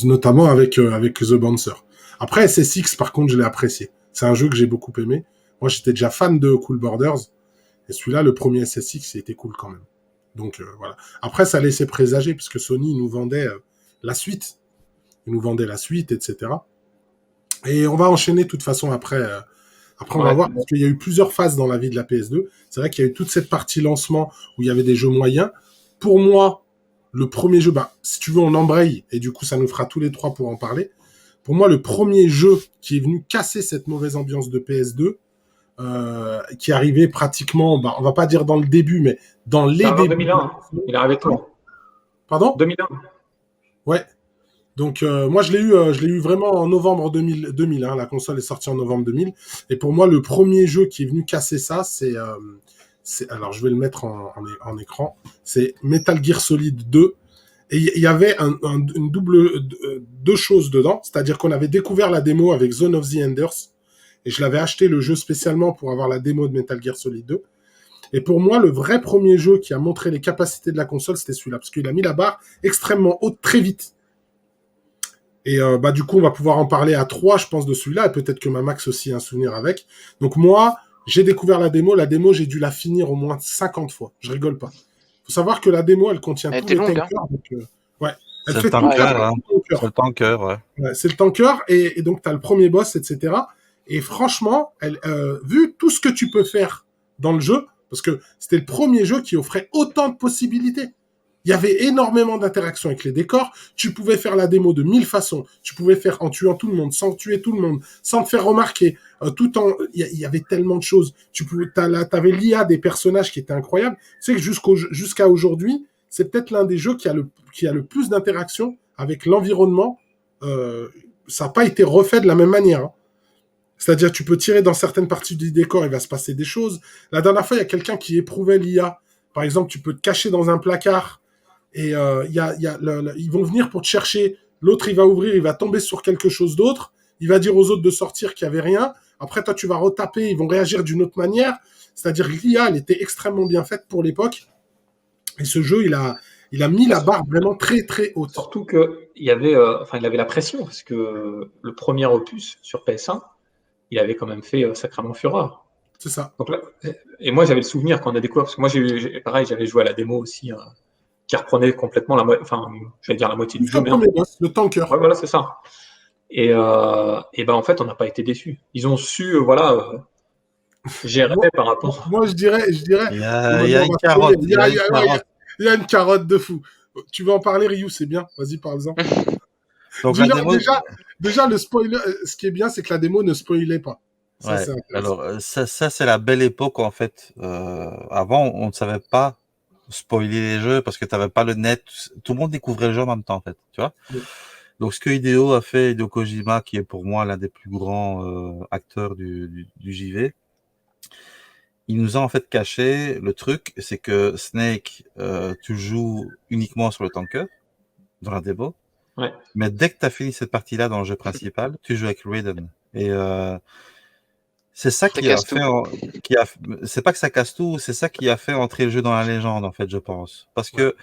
Notamment avec The Bouncer. Après, SSX, par contre, je l'ai apprécié. C'est un jeu que j'ai beaucoup aimé. Moi, j'étais déjà fan de Cool Borders. Et celui-là, le premier SSX, il était cool quand même. Donc, voilà. Après, ça laissait présager, puisque Sony nous vendait la suite. Ils nous vendaient la suite, etc. Et on va enchaîner de toute façon après. Après, on va voir, parce qu'il y a eu plusieurs phases dans la vie de la PS2. C'est vrai qu'il y a eu toute cette partie lancement où il y avait des jeux moyens. Pour moi, le premier jeu, si tu veux, on embraye, et du coup, ça nous fera tous les trois pour en parler. Pour moi, le premier jeu qui est venu casser cette mauvaise ambiance de PS2, qui arrivait pratiquement, on va pas dire dans le début, mais dans les débuts. 2001, hein. Il est arrivé tôt. Pardon ? 2001. Ouais. Donc moi je l'ai eu vraiment en novembre 2000 hein, la console est sortie en novembre 2000 et pour moi le premier jeu qui est venu casser ça c'est alors je vais le mettre en écran, c'est Metal Gear Solid 2 et il y avait une deux choses dedans, c'est-à-dire qu'on avait découvert la démo avec Zone of the Enders et je l'avais acheté le jeu spécialement pour avoir la démo de Metal Gear Solid 2. Et pour moi, le vrai premier jeu qui a montré les capacités de la console, c'était celui-là, parce qu'il a mis la barre extrêmement haute très vite. Et du coup, on va pouvoir en parler à 3, je pense, de celui-là, et peut-être que ma Max aussi a un souvenir avec. Donc moi, j'ai découvert la démo, j'ai dû la finir au moins 50 fois, je rigole pas. Faut savoir que la démo, elle contient tous les tankers. Hein. Donc, ouais. Elle c'est fait le tanker, hein. C'est le tanker, ouais. C'est le tanker, et donc tu as le premier boss, etc. Et franchement, vu tout ce que tu peux faire dans le jeu, parce que c'était le premier jeu qui offrait autant de possibilités. Il y avait énormément d'interactions avec les décors. Tu pouvais faire la démo de 1000 façons. Tu pouvais faire en tuant tout le monde, sans tuer tout le monde, sans te faire remarquer. Il y avait tellement de choses. T'avais l'IA des personnages qui était incroyable. Tu sais que jusqu'à aujourd'hui, c'est peut-être l'un des jeux qui a le plus d'interactions avec l'environnement. Ça n'a pas été refait de la même manière. Hein. C'est-à-dire, tu peux tirer dans certaines parties du décor, il va se passer des choses. La dernière fois, il y a quelqu'un qui éprouvait l'IA. Par exemple, tu peux te cacher dans un placard et ils vont venir pour te chercher. L'autre, il va ouvrir, il va tomber sur quelque chose d'autre. Il va dire aux autres de sortir qu'il n'y avait rien. Après, toi, tu vas retaper, ils vont réagir d'une autre manière. C'est-à-dire que l'IA, elle était extrêmement bien faite pour l'époque. Et ce jeu, il a mis la barre vraiment très, très haute. Surtout qu'il avait la pression, parce que le premier opus sur PS1, il avait quand même fait sacrément fureur. C'est ça. Donc là, et moi, j'avais le souvenir quand on a découvert, parce que moi, pareil, j'avais joué à la démo aussi, qui reprenait complètement la moitié du jeu. Le tanker. Ouais, voilà, c'est ça. Et en fait, on n'a pas été déçus. Ils ont su, gérer par rapport. Moi, je dirais. Il y a une carotte. Il y a une carotte de fou. Tu veux en parler, Ryu? C'est bien. Vas-y, parle-en. Donc, déjà, le spoiler, ce qui est bien, c'est que la démo ne spoilait pas. Ça, alors, ça, c'est la belle époque, en fait. Avant, on ne savait pas spoiler les jeux parce que tu n'avais pas le net. Tout le monde découvrait le jeu en même temps, en fait. Tu vois? Oui. Donc, ce que Hideo Kojima, qui est pour moi l'un des plus grands acteurs du JV, il nous a en fait caché le truc, c'est que Snake, tu joues uniquement sur le tanker, dans la démo. Ouais. Mais dès que tu as fini cette partie-là dans le jeu principal, tu joues avec Raiden. Et c'est ça qui a fait... c'est pas que ça casse tout, c'est ça qui a fait entrer le jeu dans la légende, en fait, je pense. Parce que,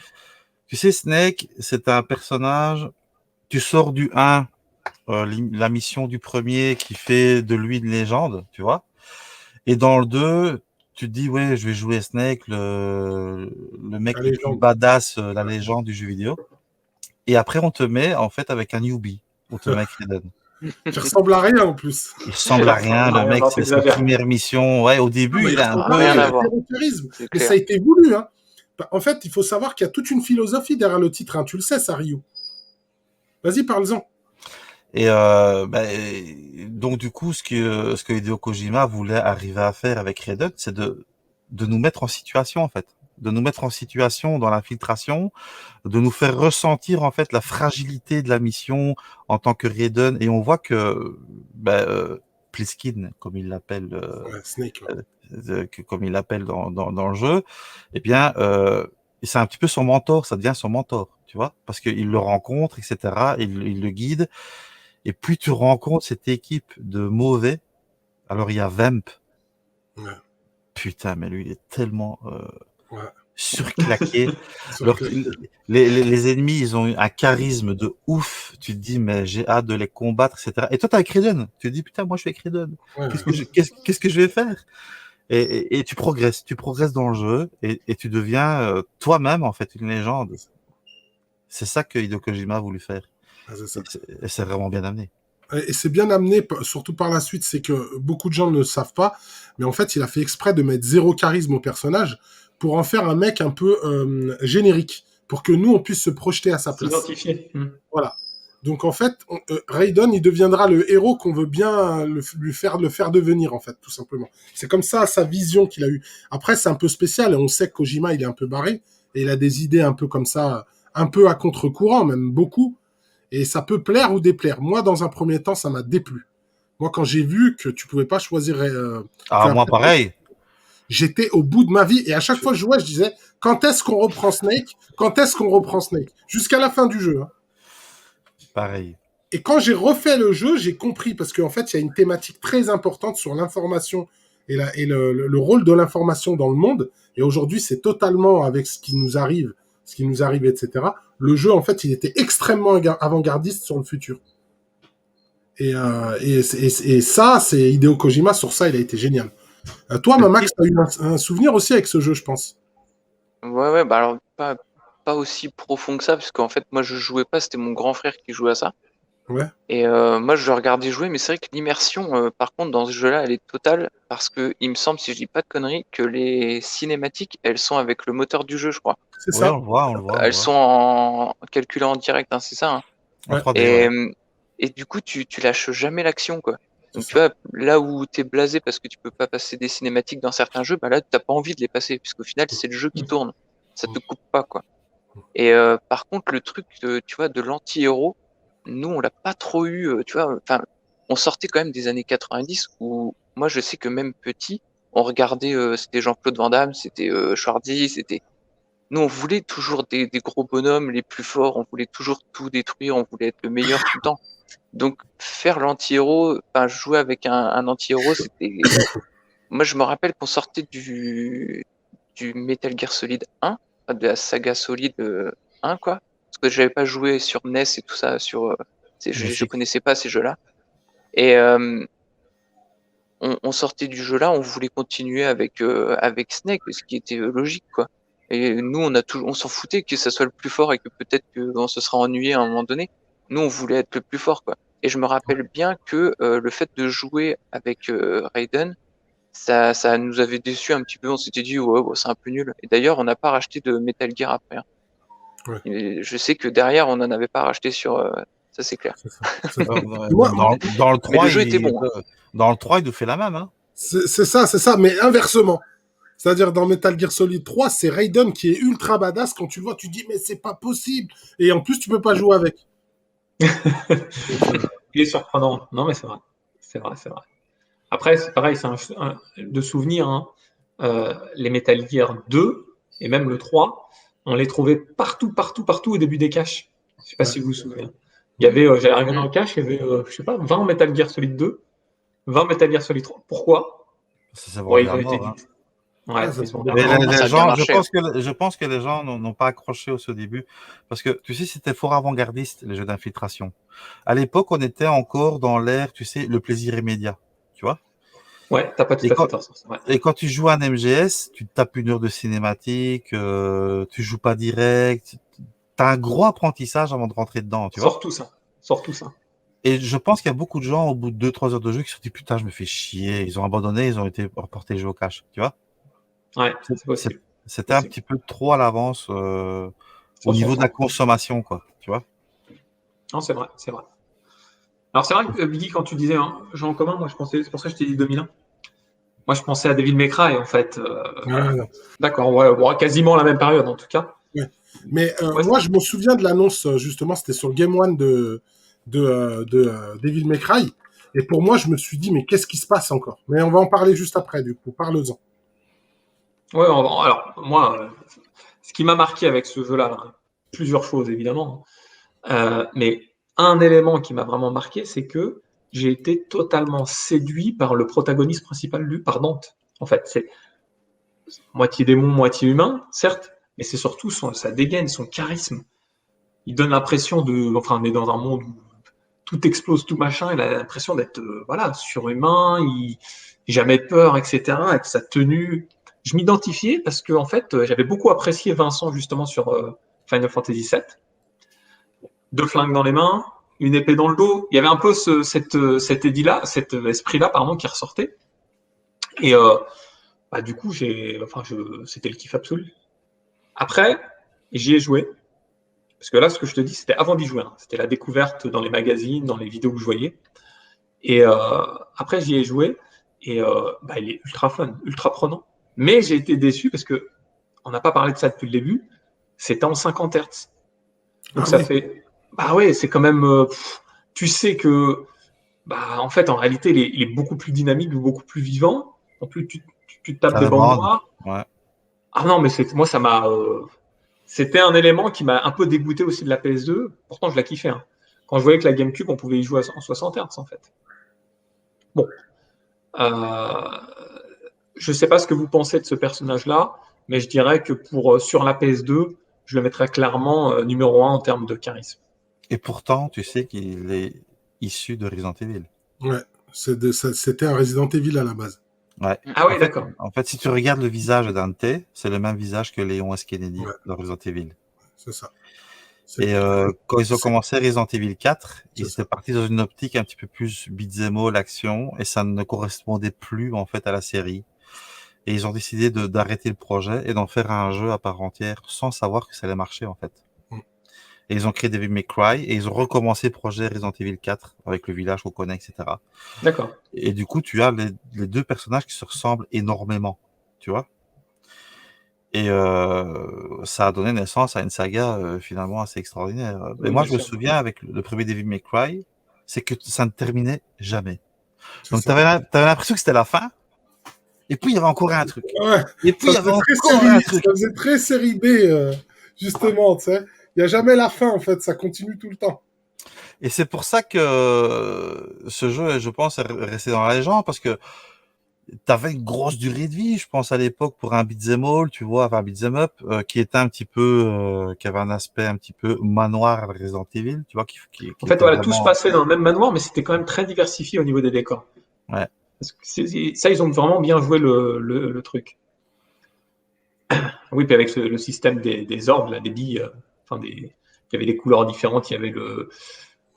tu sais, Snake, c'est un personnage... Tu sors du 1, la mission du premier qui fait de lui une légende, tu vois. Et dans le 2, tu te dis, ouais, je vais jouer Snake, le mec le plus badass, la légende du jeu vidéo. Et après, on te met, en fait, avec un newbie. On te met avec Raiden. Il ressemble à rien, en plus. Il ressemble à rien, le mec, c'est sa première mission. Ouais, au début, il a un peu... rien à voir. Mais ça a été voulu, hein. En fait, il faut savoir qu'il y a toute une philosophie derrière le titre, hein. Tu le sais, ça, Ryu. Vas-y, parle-en. Et donc, du coup, ce que Hideo Kojima voulait arriver à faire avec Raiden, c'est de nous mettre en situation, en fait. De nous mettre en situation dans l'infiltration, de nous faire ressentir, en fait, la fragilité de la mission en tant que Raiden. Et on voit que Pliskin, comme il l'appelle, Snake, comme il l'appelle dans le jeu, eh bien, c'est un petit peu son mentor, ça devient son mentor, tu vois, parce qu'il le rencontre, etc., il le guide. Et puis tu rencontres cette équipe de mauvais. Alors il y a Vamp. Ouais. Putain, mais lui il est tellement surclaqués. Sur Leur- que- les ennemis, ils ont un charisme de ouf. Tu te dis, mais j'ai hâte de les combattre, etc. Et toi, t'as avec Raiden. Tu te dis, putain, moi, je suis avec Raiden. ouais, Qu'est-ce que je vais faire? Et tu progresses dans le jeu et tu deviens toi-même, en fait, une légende. C'est ça que Hideo Kojima a voulu faire. ouais, c'est ça. Et c'est vraiment bien amené. Et c'est bien amené, surtout par la suite, c'est que beaucoup de gens ne le savent pas, mais en fait, il a fait exprès de mettre zéro charisme au personnage pour en faire un mec un peu générique, pour que nous, on puisse se projeter à sa place. S'identifier. Voilà. Donc en fait, Raiden, il deviendra le héros qu'on veut bien le faire devenir, en fait, tout simplement. C'est comme ça sa vision qu'il a eue. Après, c'est un peu spécial, et on sait que Kojima, il est un peu barré, et il a des idées un peu comme ça, un peu à contre-courant, même beaucoup. Et ça peut plaire ou déplaire. Moi, dans un premier temps, ça m'a déplu. Moi, quand j'ai vu que tu pouvais pas choisir... Ah, moi, pareil. J'étais au bout de ma vie. Et à chaque fois que je jouais, je disais, quand est-ce qu'on reprend Snake? Quand est-ce qu'on reprend Snake? Jusqu'à la fin du jeu. Hein. Pareil. Et quand j'ai refait le jeu, j'ai compris, parce qu'en fait, il y a une thématique très importante sur l'information et le rôle de l'information dans le monde. Et aujourd'hui, c'est totalement avec ce qui nous arrive, etc. Le jeu, en fait, il était extrêmement avant-gardiste sur le futur. Et ça, c'est Hideo Kojima, sur ça, il a été génial. Toi, Mamax, tu as eu un souvenir aussi avec ce jeu, je pense. Ouais, bah alors pas aussi profond que ça, parce qu'en fait, moi je jouais pas, c'était mon grand frère qui jouait à ça. Ouais. Et moi je le regardais jouer, mais c'est vrai que l'immersion, par contre, dans ce jeu-là, elle est totale, parce que il me semble, si je dis pas de conneries, que les cinématiques, elles sont avec le moteur du jeu, je crois. C'est Oui, ça. on le voit, on le voit. Elles sont calculées en direct, hein, c'est ça, hein. En Ouais. 3D, Et, ouais. et du coup, tu lâches jamais l'action, quoi. Donc C'est tu vois, là où t'es blasé parce que tu peux pas passer des cinématiques dans certains jeux, bah là t'as pas envie de les passer, puisqu'au final c'est le jeu qui tourne, ça te coupe pas, quoi. Et par contre, le truc, tu vois, de l'anti-héros, nous on l'a pas trop eu, tu vois. Enfin, on sortait quand même des années 90 où moi je sais que même petit, on regardait, c'était Jean-Claude Van Damme, c'était Schwarzy, c'était. Nous on voulait toujours des gros bonhommes les plus forts, on voulait toujours tout détruire, on voulait être le meilleur tout le temps. Donc faire l'anti-héros, enfin jouer avec un anti-héros, c'était. Moi je me rappelle qu'on sortait du Metal Gear Solid 1, de la saga Solid 1 quoi, parce que j'avais pas joué sur NES et tout ça, je Magnifique. connaissais pas ces jeux-là. Et on sortait du jeu-là, on voulait continuer avec Snake, ce qui était logique quoi. Et nous on s'en foutait que ça soit le plus fort et que peut-être qu'on se sera ennuyé à un moment donné. Nous on voulait être le plus fort quoi. Et je me rappelle bien que le fait de jouer avec Raiden, ça nous avait déçus un petit peu. On s'était dit ouais, c'est un peu nul. Et d'ailleurs on n'a pas racheté de Metal Gear après, hein. Ouais. Et je sais que derrière on n'en avait pas racheté sur ça, c'est clair. C'est ça. C'est ça. Dans, Moi, dans le Mais 3, le jeu était bon, hein. Dans le 3, il nous fait la même. Hein. c'est ça, mais inversement. C'est-à-dire, dans Metal Gear Solid 3, c'est Raiden qui est ultra badass. Quand tu le vois, tu dis, mais c'est pas possible. Et en plus, tu peux pas jouer avec. Il est surprenant. Non, mais c'est vrai. C'est vrai, c'est vrai. Après, c'est pareil, c'est de souvenir, hein. Les Metal Gear 2 et même le 3, on les trouvait partout, partout, partout au début des caches. Je sais pas si vous vous souvenez. Il y avait, j'allais arriver dans le cache, il y avait, je sais pas, 20 Metal Gear Solid 2, 20 Metal Gear Solid 3. Pourquoi? Ça Bon, va ils ont à été mort. Hein. vite. Ouais, Ouais, ça ils sont se Mais voit. Ça a bien gens, marché. je pense que les gens n'ont pas accroché au début parce que tu sais, c'était fort avant-gardiste les jeux d'infiltration. À l'époque, on était encore dans l'ère, tu sais, le plaisir immédiat, tu vois. Ouais, t'as pas tout Et à quand, fait tort. Ouais. et quand tu joues à un MGS, tu te tapes une heure de cinématique, tu joues pas direct. T'as un gros apprentissage avant de rentrer dedans, tu vois. Sors tout ça. Sors tout ça. Et je pense qu'il y a beaucoup de gens au bout de 2-3 heures de jeu qui se sont dit putain, je me fais chier. Ils ont abandonné, ils ont été reportés le jeu au cache, tu vois. Ouais, c'est possible. C'était un petit peu trop à l'avance au niveau de la consommation, quoi, tu vois. Non, c'est vrai, c'est vrai. Alors c'est vrai que Biggie, quand tu disais hein, jeu en commun, moi je pensais, c'est pour ça que je t'ai dit 2001. Moi je pensais à Devil May Cry en fait. Non. D'accord, ouais, bon, quasiment la même période en tout cas. Ouais. Mais Ouais, moi, je me souviens de l'annonce, justement, c'était sur le Game One de Devil May Cry. Et pour moi, je me suis dit, mais qu'est-ce qui se passe encore? Mais on va en parler juste après, du coup. Parle-en. ouais, alors moi, ce qui m'a marqué avec ce jeu-là, là, plusieurs choses évidemment, mais un élément qui m'a vraiment marqué, c'est que j'ai été totalement séduit par le protagoniste principal, lui, par Dante. En fait, moitié démon, moitié humain, certes, mais c'est surtout sa dégaine, son charisme. Il donne l'impression de. Enfin, on est dans un monde où tout explose, tout machin, il a l'impression d'être voilà, surhumain, il jamais peur, etc. Avec sa tenue. Je m'identifiais parce que en fait, j'avais beaucoup apprécié Vincent justement sur Final Fantasy VII. 2 flingues dans les mains, une épée dans le dos. Il y avait un peu cet esprit-là, pardon, qui ressortait. Et bah, du coup, c'était le kiff absolu. Après, j'y ai joué. Parce que là, ce que je te dis, c'était avant d'y jouer. Hein. C'était la découverte dans les magazines, dans les vidéos que je voyais. Et après, j'y ai joué. Et bah, il est ultra fun, ultra prenant. Mais j'ai été déçu parce que on n'a pas parlé de ça depuis le début. C'était en 50 Hz. Donc ça fait. Bah ouais, c'est quand même. Tu sais que. Bah, en fait, en réalité, il est beaucoup plus dynamique, beaucoup plus vivant. En plus, tu tapes Ça des bandes demande. noires. Ouais. Ah non, mais moi, ça m'a. C'était un élément qui m'a un peu dégoûté aussi de la PS2. Pourtant, je la kiffais. Hein. Quand je voyais que la GameCube, on pouvait y jouer en 60 Hz, en fait. Bon. Je ne sais pas ce que vous pensez de ce personnage-là, mais je dirais que sur la PS2, je le mettrais clairement numéro 1 en termes de charisme. Et pourtant, tu sais qu'il est issu de Resident Evil. Ouais, c'était un Resident Evil à la base. Ouais. Ah oui, d'accord. En fait, si tu regardes le visage de Dante, c'est le même visage que Léon S. Kennedy dans Resident Evil. C'est ça. Et quand ils ont commencé Resident Evil 4, ils étaient ça. partis dans une optique un petit peu plus beat'em all, l'action, et ça ne correspondait plus en fait à la série. Et ils ont décidé d'arrêter le projet et d'en faire un jeu à part entière, sans savoir que ça allait marcher en fait. Et ils ont créé Devil May Cry et ils ont recommencé le projet Resident Evil 4 avec le village qu'on connaît, etc. D'accord. Et du coup, tu as les deux personnages qui se ressemblent énormément, tu vois. Et ça a donné naissance à une saga finalement assez extraordinaire. Oui, et moi, bien je me sûr. souviens avec le premier Devil May Cry, c'est que ça ne terminait jamais. C'est Donc, ça. t'avais l'impression que c'était la fin, et puis il y avait encore un truc. Ouais, Et puis il y avait encore un truc. ça faisait très série B, justement, tu sais. Il n'y a jamais la fin, en fait, ça continue tout le temps. Et c'est pour ça que ce jeu, je pense, est resté dans la légende, parce que t'avais une grosse durée de vie, je pense, à l'époque, pour un beat'em all, tu vois, enfin, un beat'em up, qui était un petit peu, qui avait un aspect un petit peu manoir à Resident Evil, tu vois, qui En fait, était voilà, tout se vraiment... passait dans le même manoir, mais c'était quand même très diversifié au niveau des décors. Ouais. Parce que ça, ils ont vraiment bien joué le truc. Oui, puis avec le système des orbes, là, des billes, il y avait des couleurs différentes. Il y avait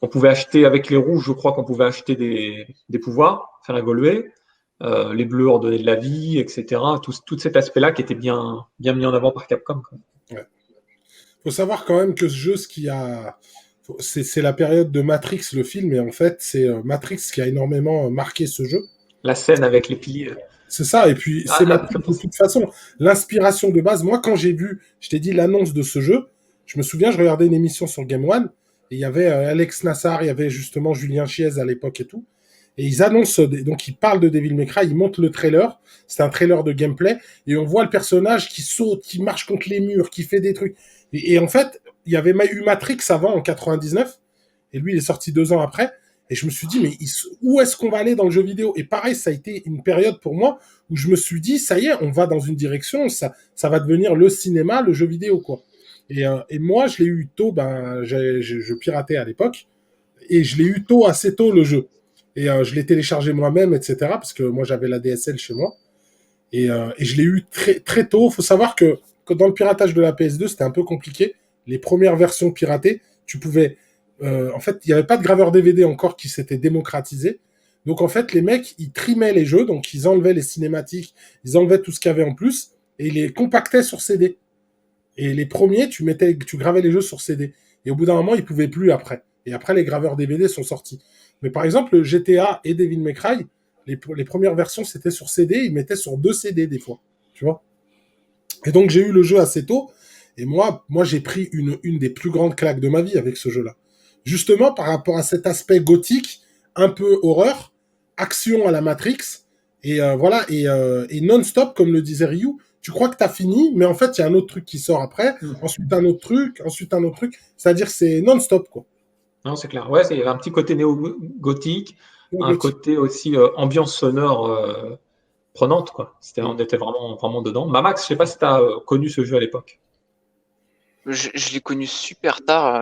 on pouvait acheter avec les rouges, je crois qu'on pouvait acheter des pouvoirs, faire évoluer. Les bleus ordonnaient de la vie, etc. Tout cet aspect-là qui était bien mis en avant par Capcom. Quoi. Ouais. Faut savoir quand même que ce jeu, c'est la période de Matrix, le film, et en fait, c'est Matrix qui a énormément marqué ce jeu. La scène avec les piliers. C'est ça, et puis c'est Matrix de toute façon. L'inspiration de base, moi, quand j'ai vu, je t'ai dit l'annonce de ce jeu, je me souviens, je regardais une émission sur Game One, et il y avait Alex Nassar, il y avait justement Julien Chiez à l'époque et tout. Et ils annoncent, donc ils parlent de Devil May Cry, ils montent le trailer, c'est un trailer de gameplay, et on voit le personnage qui saute, qui marche contre les murs, qui fait des trucs. Et en fait, il y avait eu Matrix avant, en 99, et lui, il est sorti 2 ans après, et je me suis dit, mais où est-ce qu'on va aller dans le jeu vidéo? Et pareil, ça a été une période pour moi où je me suis dit, ça y est, on va dans une direction, ça va devenir le cinéma, le jeu vidéo, quoi. Et moi, je l'ai eu tôt, je piratais à l'époque, et je l'ai eu tôt, assez tôt, le jeu. Et je l'ai téléchargé moi-même, etc., parce que moi, j'avais la DSL chez moi. Et je l'ai eu très, très tôt. Il faut savoir que dans le piratage de la PS2, c'était un peu compliqué. Les premières versions piratées, tu pouvais... en fait, il n'y avait pas de graveur DVD encore qui s'était démocratisé. Donc, en fait, les mecs, ils trimaient les jeux. Donc, ils enlevaient les cinématiques, ils enlevaient tout ce qu'il y avait en plus, et ils les compactaient sur CD. Et les premiers, tu gravais les jeux sur CD. Et au bout d'un moment, ils pouvaient plus après. Et après, les graveurs DVD sont sortis. Mais par exemple, le GTA et Devil May Cry, les premières versions, c'était sur CD. Ils mettaient sur 2 CD des fois. Tu vois. Et donc, j'ai eu le jeu assez tôt. Et moi j'ai pris une des plus grandes claques de ma vie avec ce jeu-là. Justement, par rapport à cet aspect gothique, un peu horreur, action à la Matrix, et voilà, et non-stop, comme le disait Ryu, tu crois que t'as fini, mais en fait, il y a un autre truc qui sort après, ensuite un autre truc, ensuite un autre truc, c'est-à-dire c'est non-stop, quoi. Non, c'est clair. Ouais, il y avait un petit côté néo-gothique, un côté aussi ambiance sonore prenante, quoi. On était vraiment, vraiment dedans. Mamax, je sais pas si tu as connu ce jeu à l'époque. Je l'ai connu super tard,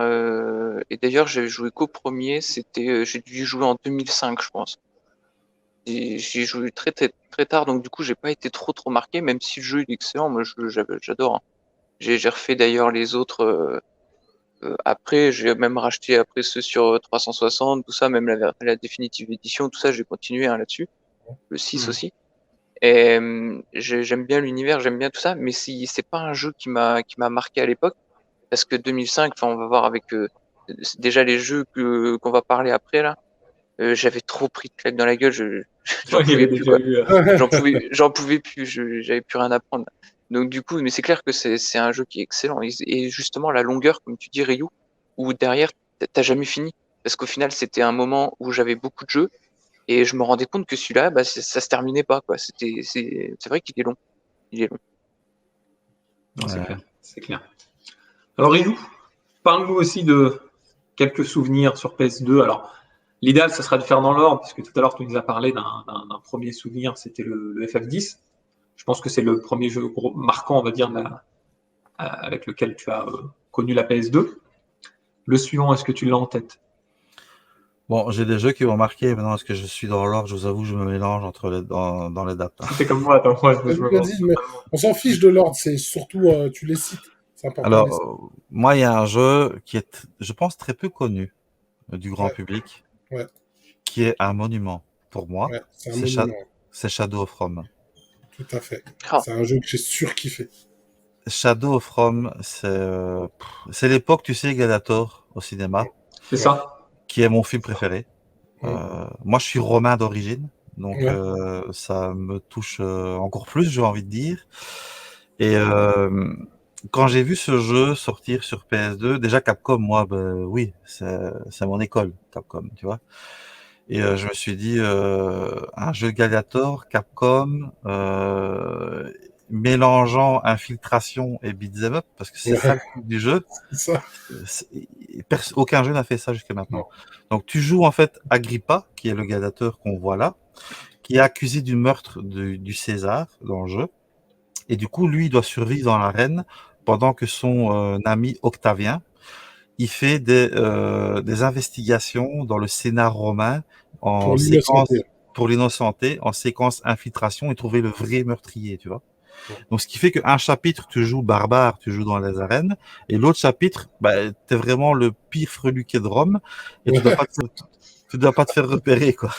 et d'ailleurs j'avais joué qu'au premier, j'ai dû y jouer en 2005, je pense. Et j'y ai joué très, très, très tard, donc du coup j'ai pas été trop marqué, même si le jeu il est excellent, moi j'adore, hein. J'ai refait d'ailleurs les autres après, j'ai même racheté après ceux sur 360, tout ça, même la définitive édition, tout ça, j'ai continué hein, là-dessus, le 6 aussi. Et j'aime bien l'univers, j'aime bien tout ça, mais c'est pas un jeu qui m'a marqué à l'époque. Parce que 2005, enfin, on va voir avec déjà les jeux qu'on va parler après là. J'avais trop pris de claques dans la gueule, j'en Il y avait pouvais plus déjà quoi. eu. J'en pouvais plus, j'avais plus rien à prendre. Donc du coup, mais c'est clair que c'est un jeu qui est excellent. Et justement la longueur, comme tu dis, Ryu, où derrière t'as jamais fini. Parce qu'au final, c'était un moment où j'avais beaucoup de jeux et je me rendais compte que celui-là, bah, ça se terminait pas quoi. C'est vrai qu'il est long. Il est long. Non, c'est clair, c'est clair. Alors, Ryu, parle-nous aussi de quelques souvenirs sur PS2. Alors, l'idéal, ça sera de faire dans l'ordre, puisque tout à l'heure, tu nous as parlé d'un premier souvenir, c'était le FF10. Je pense que c'est le premier jeu marquant, on va dire, avec lequel tu as connu la PS2. Le suivant, est-ce que tu l'as en tête? Bon, j'ai des jeux qui vont marquer. Maintenant, est-ce que je suis dans l'ordre? Je vous avoue, je me mélange dans les dates. C'était comme moi, attends, moi, je me Vas-y, mais on s'en fiche de l'ordre, c'est surtout, tu les cites. C'est important. Alors, moi, il y a un jeu qui est, je pense, très peu connu du grand public, qui est un monument pour moi. Ouais, c'est Shadow of Rome. Tout à fait. Ah. C'est un jeu que j'ai surkiffé. Shadow of Rome, c'est l'époque, tu sais, Gladiator au cinéma. C'est ça. Qui est mon film préféré. Moi, je suis romain d'origine, donc ça me touche encore plus, j'ai envie de dire. Et quand j'ai vu ce jeu sortir sur PS2, déjà Capcom, moi, oui, c'est mon école, Capcom, tu vois. Et je me suis dit, un jeu Gladiator, Capcom, mélangeant infiltration et beat'em up, parce que c'est ça le truc du jeu. C'est ça. Aucun jeu n'a fait ça jusqu'à maintenant. Donc tu joues en fait Agrippa, qui est le gladiateur qu'on voit là, qui est accusé du meurtre du César dans le jeu. Et du coup, lui, il doit survivre dans l'arène pendant que son ami Octavien, il fait des investigations dans le Sénat romain pour l'innocenter, en séquence infiltration et trouver le vrai meurtrier, tu vois. Donc, ce qui fait qu'un chapitre, tu joues barbare, tu joues dans les arènes, et l'autre chapitre, t'es vraiment le pire freluquet de Rome, et tu dois pas te faire repérer, quoi.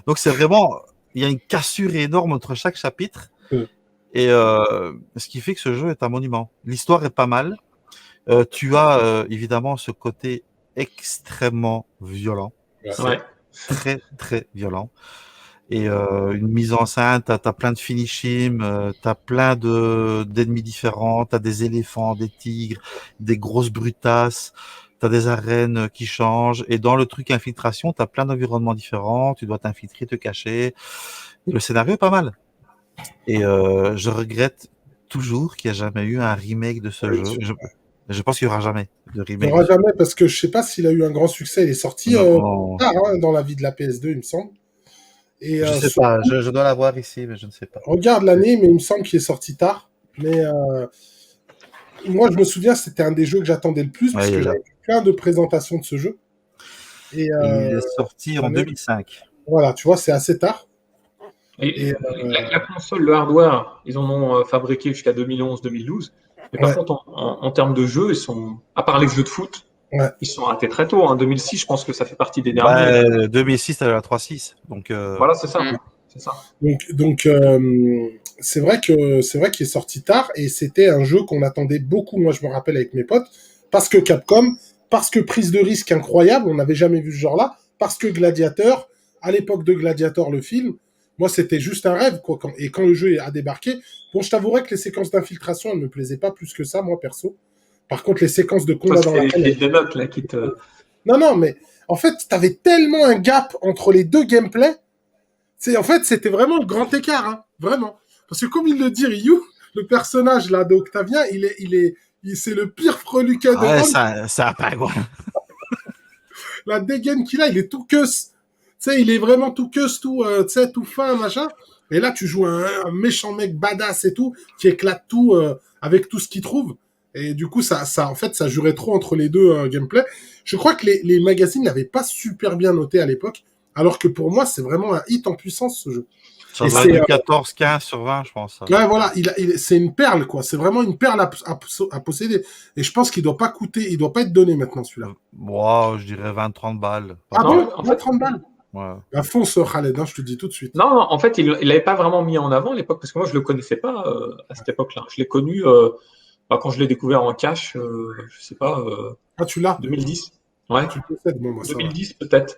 Donc, c'est vraiment, il y a une cassure énorme entre chaque chapitre, et ce qui fait que ce jeu est un monument. L'histoire est pas mal. Tu as évidemment ce côté extrêmement violent. Ouais. Très, très violent. Et une mise en scène, t'as plein de finishing, t'as plein d'ennemis différents, t'as des éléphants, des tigres, des grosses brutasses, t'as des arènes qui changent, et dans le truc infiltration, t'as plein d'environnements différents, tu dois t'infiltrer, te cacher, et le scénario est pas mal. Et je regrette toujours qu'il n'y a jamais eu un remake de ce jeu. Je pense qu'il n'y aura jamais de remake. Il n'y aura jamais, parce que je sais pas s'il a eu un grand succès, il est sorti tard dans la vie de la PS2, il me semble. Et, je sais pas, je dois l'avoir ici, mais je ne sais pas. Regarde l'année, mais il me semble qu'il est sorti tard. Mais moi, je me souviens, c'était un des jeux que j'attendais le plus, parce que j'avais plein de présentations de ce jeu. Et, il est sorti en 2005. Voilà, tu vois, c'est assez tard. La console, le hardware, ils en ont fabriqué jusqu'à 2011-2012. Mais par contre, en termes de jeux, ils sont, à part les jeux de foot, ils sont arrêtés très tôt. En 2006, je pense que ça fait partie des derniers. 2006, t'avais la 3.6. Donc, voilà, c'est ça. C'est ça. Donc c'est vrai qu'il est sorti tard, et c'était un jeu qu'on attendait beaucoup, moi je me rappelle, avec mes potes, parce que Capcom, parce que prise de risque incroyable, on n'avait jamais vu ce genre-là, parce que Gladiator, à l'époque de Gladiator, le film, moi c'était juste un rêve, quoi. Et quand le jeu a débarqué, bon, je t'avouerais que les séquences d'infiltration, elles me plaisaient pas plus que ça, moi perso. Par contre, les séquences de combat dans la l'arène... Non, mais en fait, t'avais tellement un gap entre les deux gameplays. En fait, c'était vraiment le grand écart, hein, vraiment. Parce que comme il le dit Ryu, le personnage là d'Octavien, c'est le pire freluquet de Rome. Ça a pas quoi. La dégaine qu'il a, il est tout queuse. Tu sais, il est vraiment tout queuse, tout fin, machin. Et là, tu joues un méchant mec badass et tout, qui éclate tout avec tout ce qu'il trouve. Et du coup, en fait, ça jurait trop entre les deux gameplay. Je crois que les magazines l'avaient pas super bien noté à l'époque, alors que pour moi, c'est vraiment un hit en puissance, ce jeu. Ça Et doit être c'est, du 14, 15 sur 20, je pense. Ça. ouais, voilà, c'est une perle, quoi. C'est vraiment une perle à posséder. Et je pense qu'il doit pas coûter, il doit pas être donné maintenant, celui-là. Moi, je dirais 20-30 balles. Pas Ah plus. bon? Non, en Ouais, fait, 30 balles. Ouais. Bah, fonce, Khaled, hein, je te dis tout de suite. non, en fait, il l'avait pas vraiment mis en avant à l'époque, parce que moi, je le connaissais pas à cette époque-là. Je l'ai connu quand je l'ai découvert en cash, je sais pas, Ah, tu l'as? 2010. Ouais, Tu le possèdes? Bon, moi, ça va. 2010 peut-être.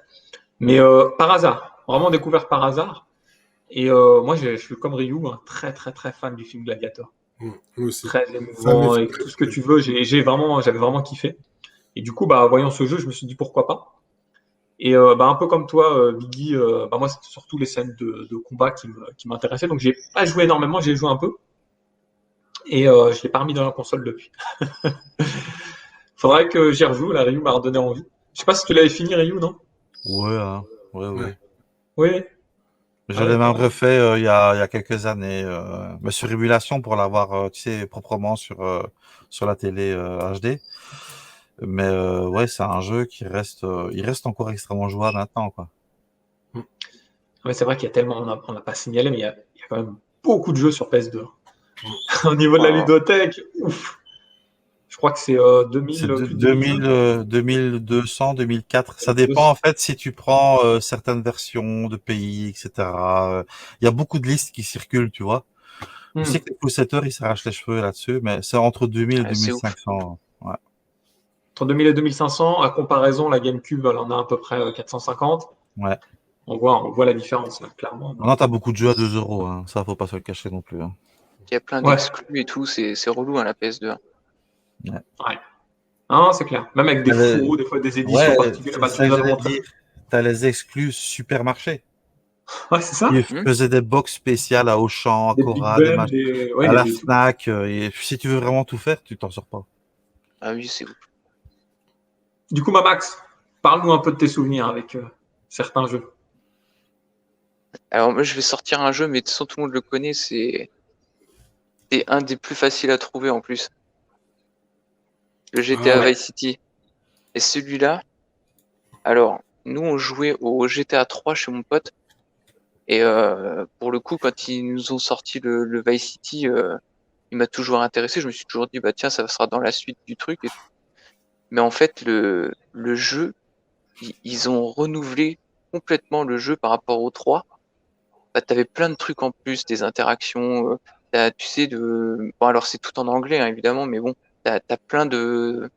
Mais par hasard, vraiment découvert par hasard. Et moi, je suis comme Ryu, un très très très fan du film Gladiator. Moi aussi. Très Ça m'est émouvant fait et très tout ce que tu plaisir. veux. J'avais vraiment kiffé. Et du coup, bah, voyant ce jeu, je me suis dit pourquoi pas. Et bah, un peu comme toi, Biggie, bah, moi, c'était surtout les scènes de combat qui m'intéressaient. Donc, j'ai pas joué énormément, j'ai joué un peu. Et je l'ai pas remis dans la console depuis. Faudrait que j'y rejoue. La Ryu m'a redonné envie. Je sais pas si tu l'avais fini, Ryu, non? Ouais, hein. Ouais, Ouais. ouais. Oui. Je Ah l'ai ouais, même pareil. refait il y a quelques années, mais sur émulation pour l'avoir, tu sais, proprement sur la télé HD. Mais ouais, c'est un jeu il reste encore extrêmement jouable maintenant, quoi. Ouais, c'est vrai qu'il y a tellement, on n'a pas signalé, mais il y a quand même beaucoup de jeux sur PS2. Au niveau de la Enfin, ludothèque, ouf. Je crois que c'est 2000, C'est plus de 2000 jeux. 2200, 2004. Ça dépend en 2200. fait si tu prends certaines versions de pays, etc. Il y a beaucoup de listes qui circulent, tu vois. Je sais Hmm. que les poussetteurs, ils s'arrachent les cheveux là-dessus, mais c'est entre 2000 et c'est ouf. 2500. Ouais. Entre 2000 et 2500, à comparaison, la GameCube, elle en a à peu près 450. Ouais. On voit la différence, là, clairement. Maintenant, t'as beaucoup de jeux à 2 euros, hein. Ça, faut pas se le cacher non plus, hein. Il y a plein Ouais, d'exclus et tout, c'est relou hein, la PS2. Ouais. ouais. Non, c'est clair. Même avec des T'as les- fous, des fois des éditions Ouais, particulières. c'est Bah, tu ça nous que as j'allais montré. dire. T'as les exclus supermarchés. Ouais, c'est Ils ça. Hmm. faisaient des box spéciales à Auchan, à Des Big Cora, Ben, ouais, à il y la avait tout. Fnac. Et si tu veux vraiment tout faire, tu t'en sors pas. Ah oui, c'est ouf. Du coup, Max, parle-nous un peu de tes souvenirs avec certains jeux. Alors moi je vais sortir un jeu, mais de toute façon tout le monde le connaît, c'est un des plus faciles à trouver en plus. Le Ah GTA ouais. Ouais. Vice City. Et celui-là, alors, nous on jouait au GTA 3 chez mon pote. Et pour le coup, quand ils nous ont sorti le Vice City, il m'a toujours intéressé. Je me suis toujours dit, bah tiens, ça sera dans la suite du truc et tout. Mais en fait, le jeu, ils ont renouvelé complètement le jeu par rapport au 3. Bah, t'avais plein de trucs en plus, des interactions, tu sais, bon, alors c'est tout en anglais, hein, évidemment, mais bon, t'as plein de,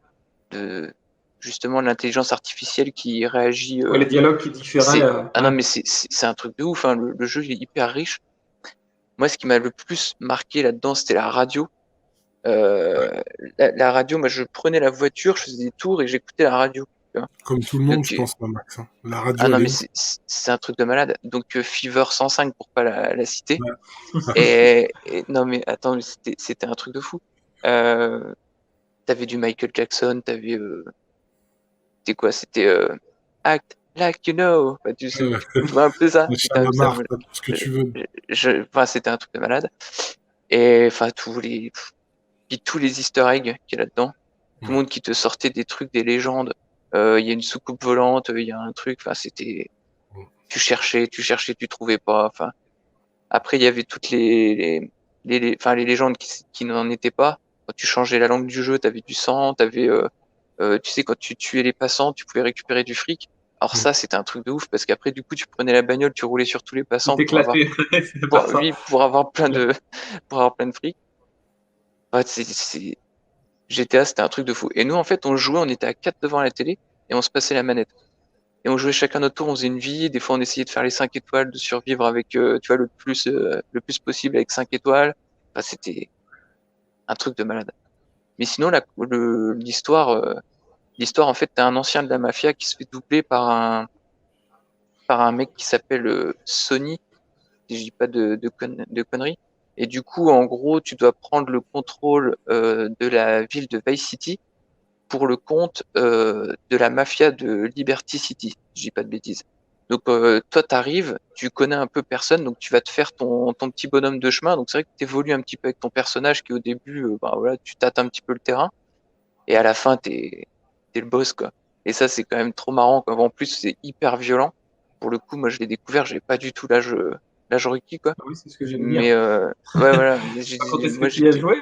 justement, de l'intelligence artificielle qui réagit, Ouais, les dialogues qui différaient. ah non, Ouais. mais c'est un truc de ouf, hein, le jeu, il est hyper riche. Moi, ce qui m'a le plus marqué là-dedans, c'était la radio. Euh, la radio, moi, je prenais la voiture, je faisais des tours et j'écoutais la radio. Tu vois. Comme tout le monde, Donc, je pense, Max, hein. La ah radio, non, elle est mais ouf. c'est un truc de malade. Donc, Fever 105 pour pas la citer. Ouais. Et non, mais attends, mais c'était un truc de fou. Euh, T'avais du Michael Jackson, c'était quoi? C'était Act Like You Know. Bah, tu vois un peu ça. Le Chalamar, t'as tout ce que tu veux. Enfin, c'était un truc de malade. Et enfin, puis tous les Easter eggs qu'il y a là-dedans. Tout le Ouais. monde qui te sortait des trucs, des légendes. Il y a une soucoupe volante, il y a un truc. Enfin, c'était. Tu cherchais, tu trouvais pas. Enfin, après, il y avait toutes enfin, les légendes qui n'en étaient pas. Quand tu changeais la langue du jeu, tu avais du sang, tu sais, quand tu tuais les passants, tu pouvais récupérer du fric. Alors Mm. ça, c'était un truc de ouf parce qu'après, du coup, tu prenais la bagnole, tu roulais sur tous les Tout passants éclaté. C'est par ça. oui, pour avoir plein de fric. Ouais, GTA, c'était un truc de fou. Et nous, en fait, on jouait, on était à 4 devant la télé et on se passait la manette. Et on jouait chacun notre tour, on faisait une vie. Des fois, on essayait de faire les 5 étoiles, de survivre avec, tu vois, le plus possible avec 5 étoiles. Enfin, c'était un truc de malade. Mais sinon, l'histoire, en fait, t'as un ancien de la mafia qui se fait doubler par un mec qui s'appelle Sonny, si je dis pas de conneries. Et du coup, en gros, tu dois prendre le contrôle de la ville de Vice City pour le compte de la mafia de Liberty City, si je dis pas de bêtises. Donc toi, tu arrives, tu connais un peu personne, donc tu vas te faire ton petit bonhomme de chemin. Donc c'est vrai que tu évolues un petit peu avec ton personnage qui au début, bah, voilà, tu tâtes un petit peu le terrain, et à la fin, t'es le boss, quoi. Et ça, c'est quand même trop marrant, quoi. En plus, c'est hyper violent. Pour le coup, moi, je l'ai découvert, j'ai pas du tout l'âge requis, quoi. Ah oui, c'est ce que j'allais dire. Mais ouais, voilà. Quand est-ce que Moi, tu y as joué?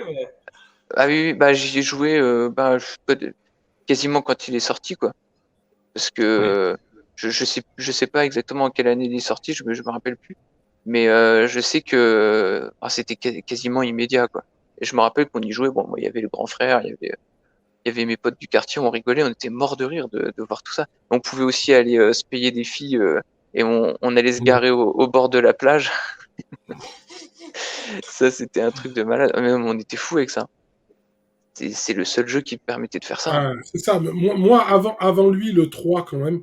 ah oui, oui, bah j'y ai joué bah, quasiment quand il est sorti, quoi. Parce que Ouais. je sais pas exactement en quelle année il est sorti, je me rappelle plus. Mais je sais que c'était quasiment immédiat, quoi. Et je me rappelle qu'on y jouait. Bon, moi, il y avait le grand frère, il y avait mes potes du quartier, on rigolait, on était morts de rire de voir tout ça. On pouvait aussi aller se payer des filles et on allait se garer au bord de la plage. Ça, c'était un truc de malade. Même on était fous avec ça. C'est le seul jeu qui me permettait de faire ça, hein. C'est ça. Mais moi, avant lui, le 3 quand même,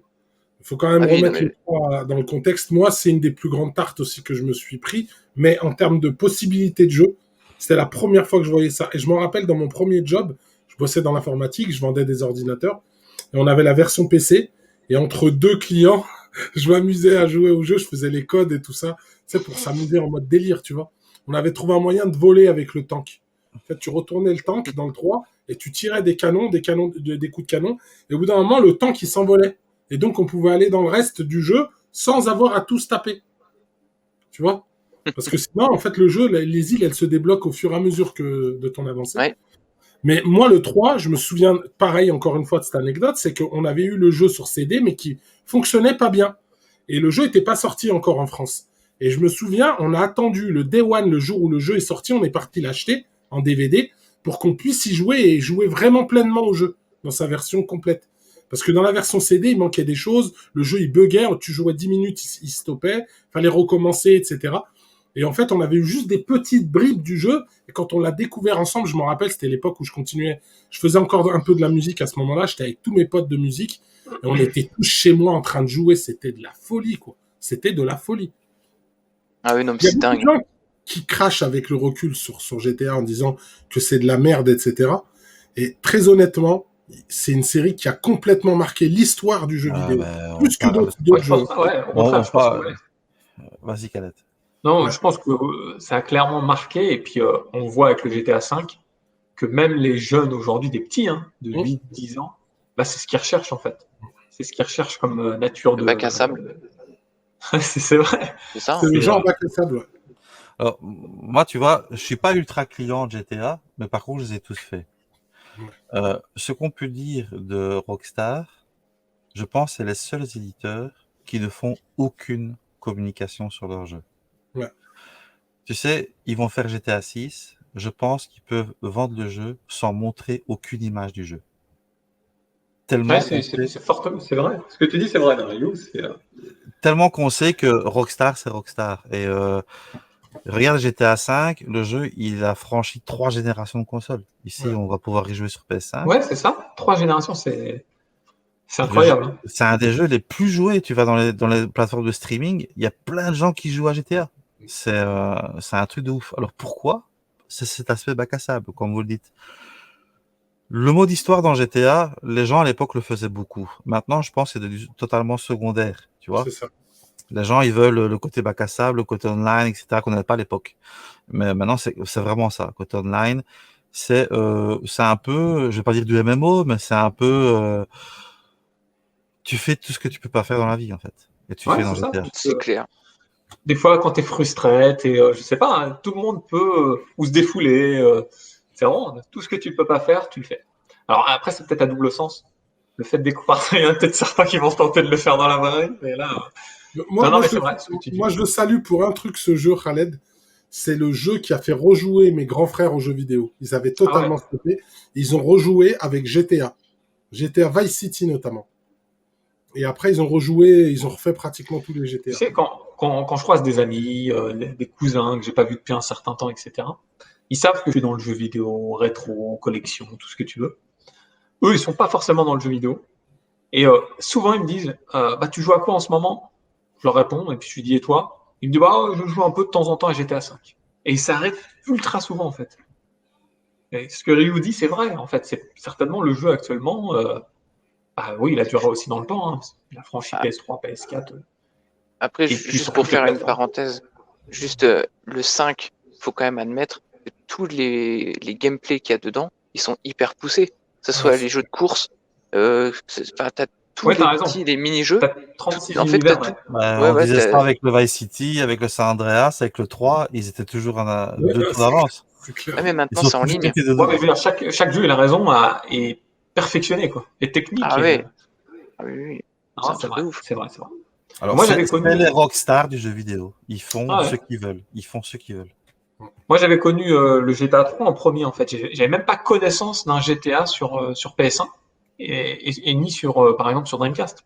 il faut quand même Ah oui, non remettre mais le 3 dans le contexte. Moi, c'est une des plus grandes tartes aussi que je me suis pris. Mais en termes de possibilités de jeu, c'était la première fois que je voyais ça. Et je me rappelle, dans mon premier job, je bossais dans l'informatique, je vendais des ordinateurs. Et on avait la version PC. Et entre deux clients, je m'amusais à jouer au jeu, je faisais les codes et tout ça. C'est pour s'amuser en mode délire, tu vois. On avait trouvé un moyen de voler avec le tank. En fait, tu retournais le tank dans le 3 et tu tirais des canons, des coups de canon. Et au bout d'un moment, le tank, il s'envolait. Et donc, on pouvait aller dans le reste du jeu sans avoir à tous taper. Tu vois? Parce que sinon, en fait, le jeu, les îles, elles se débloquent au fur et à mesure que de ton avancée. ouais. Mais moi, le 3, je me souviens, pareil, encore une fois, de cette anecdote, c'est qu'on avait eu le jeu sur CD, mais qui fonctionnait pas bien. Et le jeu n'était pas sorti encore en France. Et je me souviens, on a attendu le Day One, le jour où le jeu est sorti, on est parti l'acheter en DVD pour qu'on puisse y jouer et jouer vraiment pleinement au jeu, dans sa version complète. Parce que dans la version CD, il manquait des choses, le jeu il buguait, tu jouais 10 minutes, il stoppait, fallait recommencer, etc. Et en fait, on avait eu juste des petites bribes du jeu. Et quand on l'a découvert ensemble, je me rappelle, c'était l'époque où je continuais. Je faisais encore un peu de la musique à ce moment-là. J'étais avec tous mes potes de musique. Et on était tous chez moi en train de jouer. C'était de la folie, quoi. C'était de la folie. Ah oui, non mais Il y a c'est beaucoup de dingue. gens qui crachent avec le recul sur GTA en disant que c'est de la merde, etc. Et très honnêtement, c'est une série qui a complètement marqué l'histoire du jeu Ah, vidéo. ben, on Plus que parle. Ouais, d'autres je jeux. pense, ouais, au On contraire, je pense que parle. ouais. Vas-y, Khaled. Non, Ouais. je pense que ça a clairement marqué. Et puis, on voit avec le GTA V que même les jeunes aujourd'hui, des petits, hein, de 8, 10 ans, bah, c'est ce qu'ils recherchent en fait. C'est ce qu'ils recherchent comme nature Le de. bac à sable, C'est vrai. c'est ça, C'est hein. le C'est, genre bac à sable. Ouais. Alors, moi, tu vois, je suis pas ultra client de GTA, mais par contre, je les ai tous faits. Ce qu'on peut dire de Rockstar, je pense, c'est les seuls éditeurs qui ne font aucune communication sur leur jeu. Ouais. Tu sais, ils vont faire GTA 6. Je pense qu'ils peuvent vendre le jeu sans montrer aucune image du jeu. ouais, Tellement qu'on sait, c'est fort, c'est vrai. Ce que tu dis, c'est vrai, Dario. tellement qu'on sait que Rockstar, c'est Rockstar. Et regarde GTA 5, le jeu, il a franchi 3 générations de consoles. Ici, Ouais. on va pouvoir y jouer sur PS5. Ouais, c'est ça. 3 générations, c'est Le jeu- incroyable, hein. C'est un des jeux les plus joués. Tu vas dans les plateformes de streaming, il y a plein de gens qui jouent à GTA. C'est un truc de ouf. Alors pourquoi? C'est cet aspect bac à sable, comme vous le dites. Le mode histoire dans GTA, les gens à l'époque le faisaient beaucoup. Maintenant, je pense que c'est devenu totalement secondaire. Tu vois? C'est ça. Les gens, ils veulent le côté bac à sable, le côté online, etc., qu'on n'avait pas à l'époque. Mais maintenant, c'est vraiment ça. Côté online, c'est un peu, je vais pas dire du MMO, mais c'est un peu, tu fais tout ce que tu peux pas faire dans la vie, en fait. Et tu Ouais, fais dans c'est ça. GTA. C'est clair. Des fois, quand tu es frustré, je sais pas, hein, tout le monde peut ou se défouler. C'est vraiment tout ce que tu peux pas faire, tu le fais. Alors après, c'est peut-être à double sens. Le fait de découvrir ça, il y en a peut-être certains qui vont tenter de le faire dans la vraie vie, mais là, non, Moi, non, moi, mais je c'est le, vrai ce que tu dis. moi, je le salue pour un truc, ce jeu, Khaled. C'est le jeu qui a fait rejouer mes grands frères aux jeux vidéo. Ils avaient Ah ouais. totalement stoppé. Ils ont rejoué avec GTA. GTA Vice City, notamment. Et après, ils ont rejoué, ils ont refait pratiquement tous les Tu GTA. sais, quand je croise des amis, des cousins que j'ai pas vus depuis un certain temps, etc., ils savent que je suis dans le jeu vidéo, rétro, collection, tout ce que tu veux. Eux, ils sont pas forcément dans le jeu vidéo. Et souvent, ils me disent, bah, tu joues à quoi en ce moment? Je leur réponds, et puis je lui dis, et toi? Ils me disent, bah, je joue un peu de temps en temps à GTA V. Et ils s'arrêtent ultra souvent, en fait. Et ce que Ryu dit, c'est vrai, en fait. C'est certainement le jeu actuellement. Bah oui, il a duré aussi dans le temps, hein. Il a franchi Ah, PS3, PS4. Après, Et puis, juste sur pour toutes les faire une plateformes. parenthèse, juste le 5, faut quand même admettre que tous les gameplays qu'il y a dedans, ils sont hyper poussés. Que ce soit les jeux de course, t'as tous Ouais, les t'as raison. petits, les mini-jeux. T'as 36 En fait, t'as univers, ouais. tout. Ouais, On ouais, disait ça avec le Vice City, avec le San Andreas, avec le 3, ils étaient toujours deux tours d'avance. C'est clair. Ah, mais Ils maintenant, ont c'est en toujours ligne. été Ouais, dedans. mais je veux dire, chaque jeu, il a raison, est perfectionné, quoi. Et technique. Ah ouais. Ah oui, oui. C'est un C'est truc vrai, de ouf. c'est vrai, c'est vrai. Alors, Moi, c'est j'avais connu. les rockstars du jeu vidéo. Ils font Ah ouais. ce qu'ils veulent. Ils font ce qu'ils veulent. Moi, j'avais connu le GTA 3 en premier, en fait. J'avais même pas connaissance d'un GTA sur PS1 et ni par exemple, sur Dreamcast.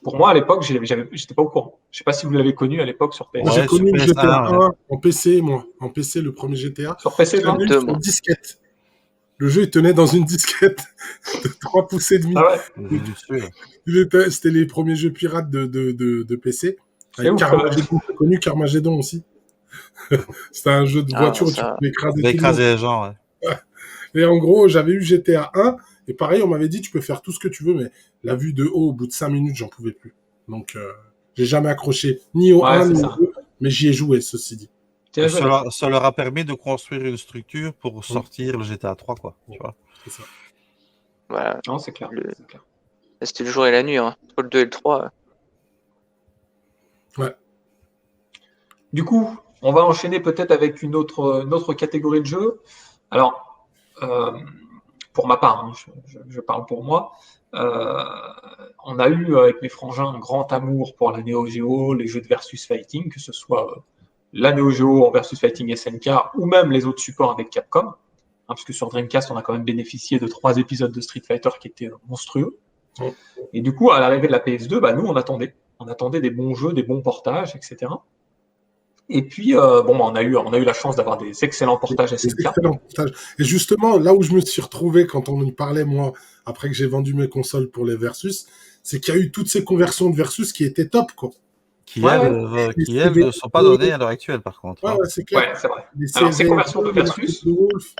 Pour moi, à l'époque, j'étais pas au courant. Je sais pas si vous l'avez connu à l'époque sur Moi, PS1. j'ai Ouais, sur connu le GTA PS1, ouais. 1 en PC, moi. En PC, le premier GTA. Sur PC, Je l'avais eu Deux, sur moi. disquette. Le jeu, il tenait dans une disquette de 3 pouces et demi. Ah ouais, J'ai dû dessus. C'était les premiers jeux pirates de PC. c'est Avec ouf. Carmageddon, j'ai connu Carmageddon aussi. C'était un jeu de Ah, voiture où tu ça. pouvais écraser Avec tout le monde. écraser les gens, ouais. Et en gros, j'avais eu GTA 1, et pareil, on m'avait dit, tu peux faire tout ce que tu veux, mais la vue de haut, au bout de 5 minutes, j'en pouvais plus. Donc, j'ai jamais accroché, ni au Ouais, 1, c'est ni ça. au 2, mais j'y ai joué, ceci dit. Tiens, je vais- Ça leur a permis de construire une structure pour sortir le GTA 3, quoi. Tu vois. C'est ça. Voilà. Non, c'est clair. Le- c'est clair. C'était le jour et la nuit, hein. Entre le 2 et le 3. Ouais. Du coup, on va enchaîner peut-être avec une autre catégorie de jeux. Alors, pour ma part, hein, je parle pour moi. On a eu avec mes frangins un grand amour pour la Neo Geo, les jeux de versus fighting, que ce soit la Neo Geo en versus fighting SNK ou même les autres supports avec Capcom. Parce que sur Dreamcast, on a quand même bénéficié de 3 épisodes de Street Fighter qui étaient monstrueux. Ouais. Et du coup, à l'arrivée de la PS2, nous, on attendait des bons jeux, des bons portages, etc. Et puis, on a eu la chance d'avoir des excellents portages C'est SNK. excellent portage. Et justement, là où je me suis retrouvé quand on y parlait, moi, après que j'ai vendu mes consoles pour les Versus, c'est qu'il y a eu toutes ces conversions de Versus qui étaient top, quoi. Qui, Ouais, elles ne sont pas données à l'heure actuelle, par contre. Ouais, hein. ouais, c'est clair. Ouais, c'est vrai. Les Alors, ces CV, conversions de les Market versus, de Wolf.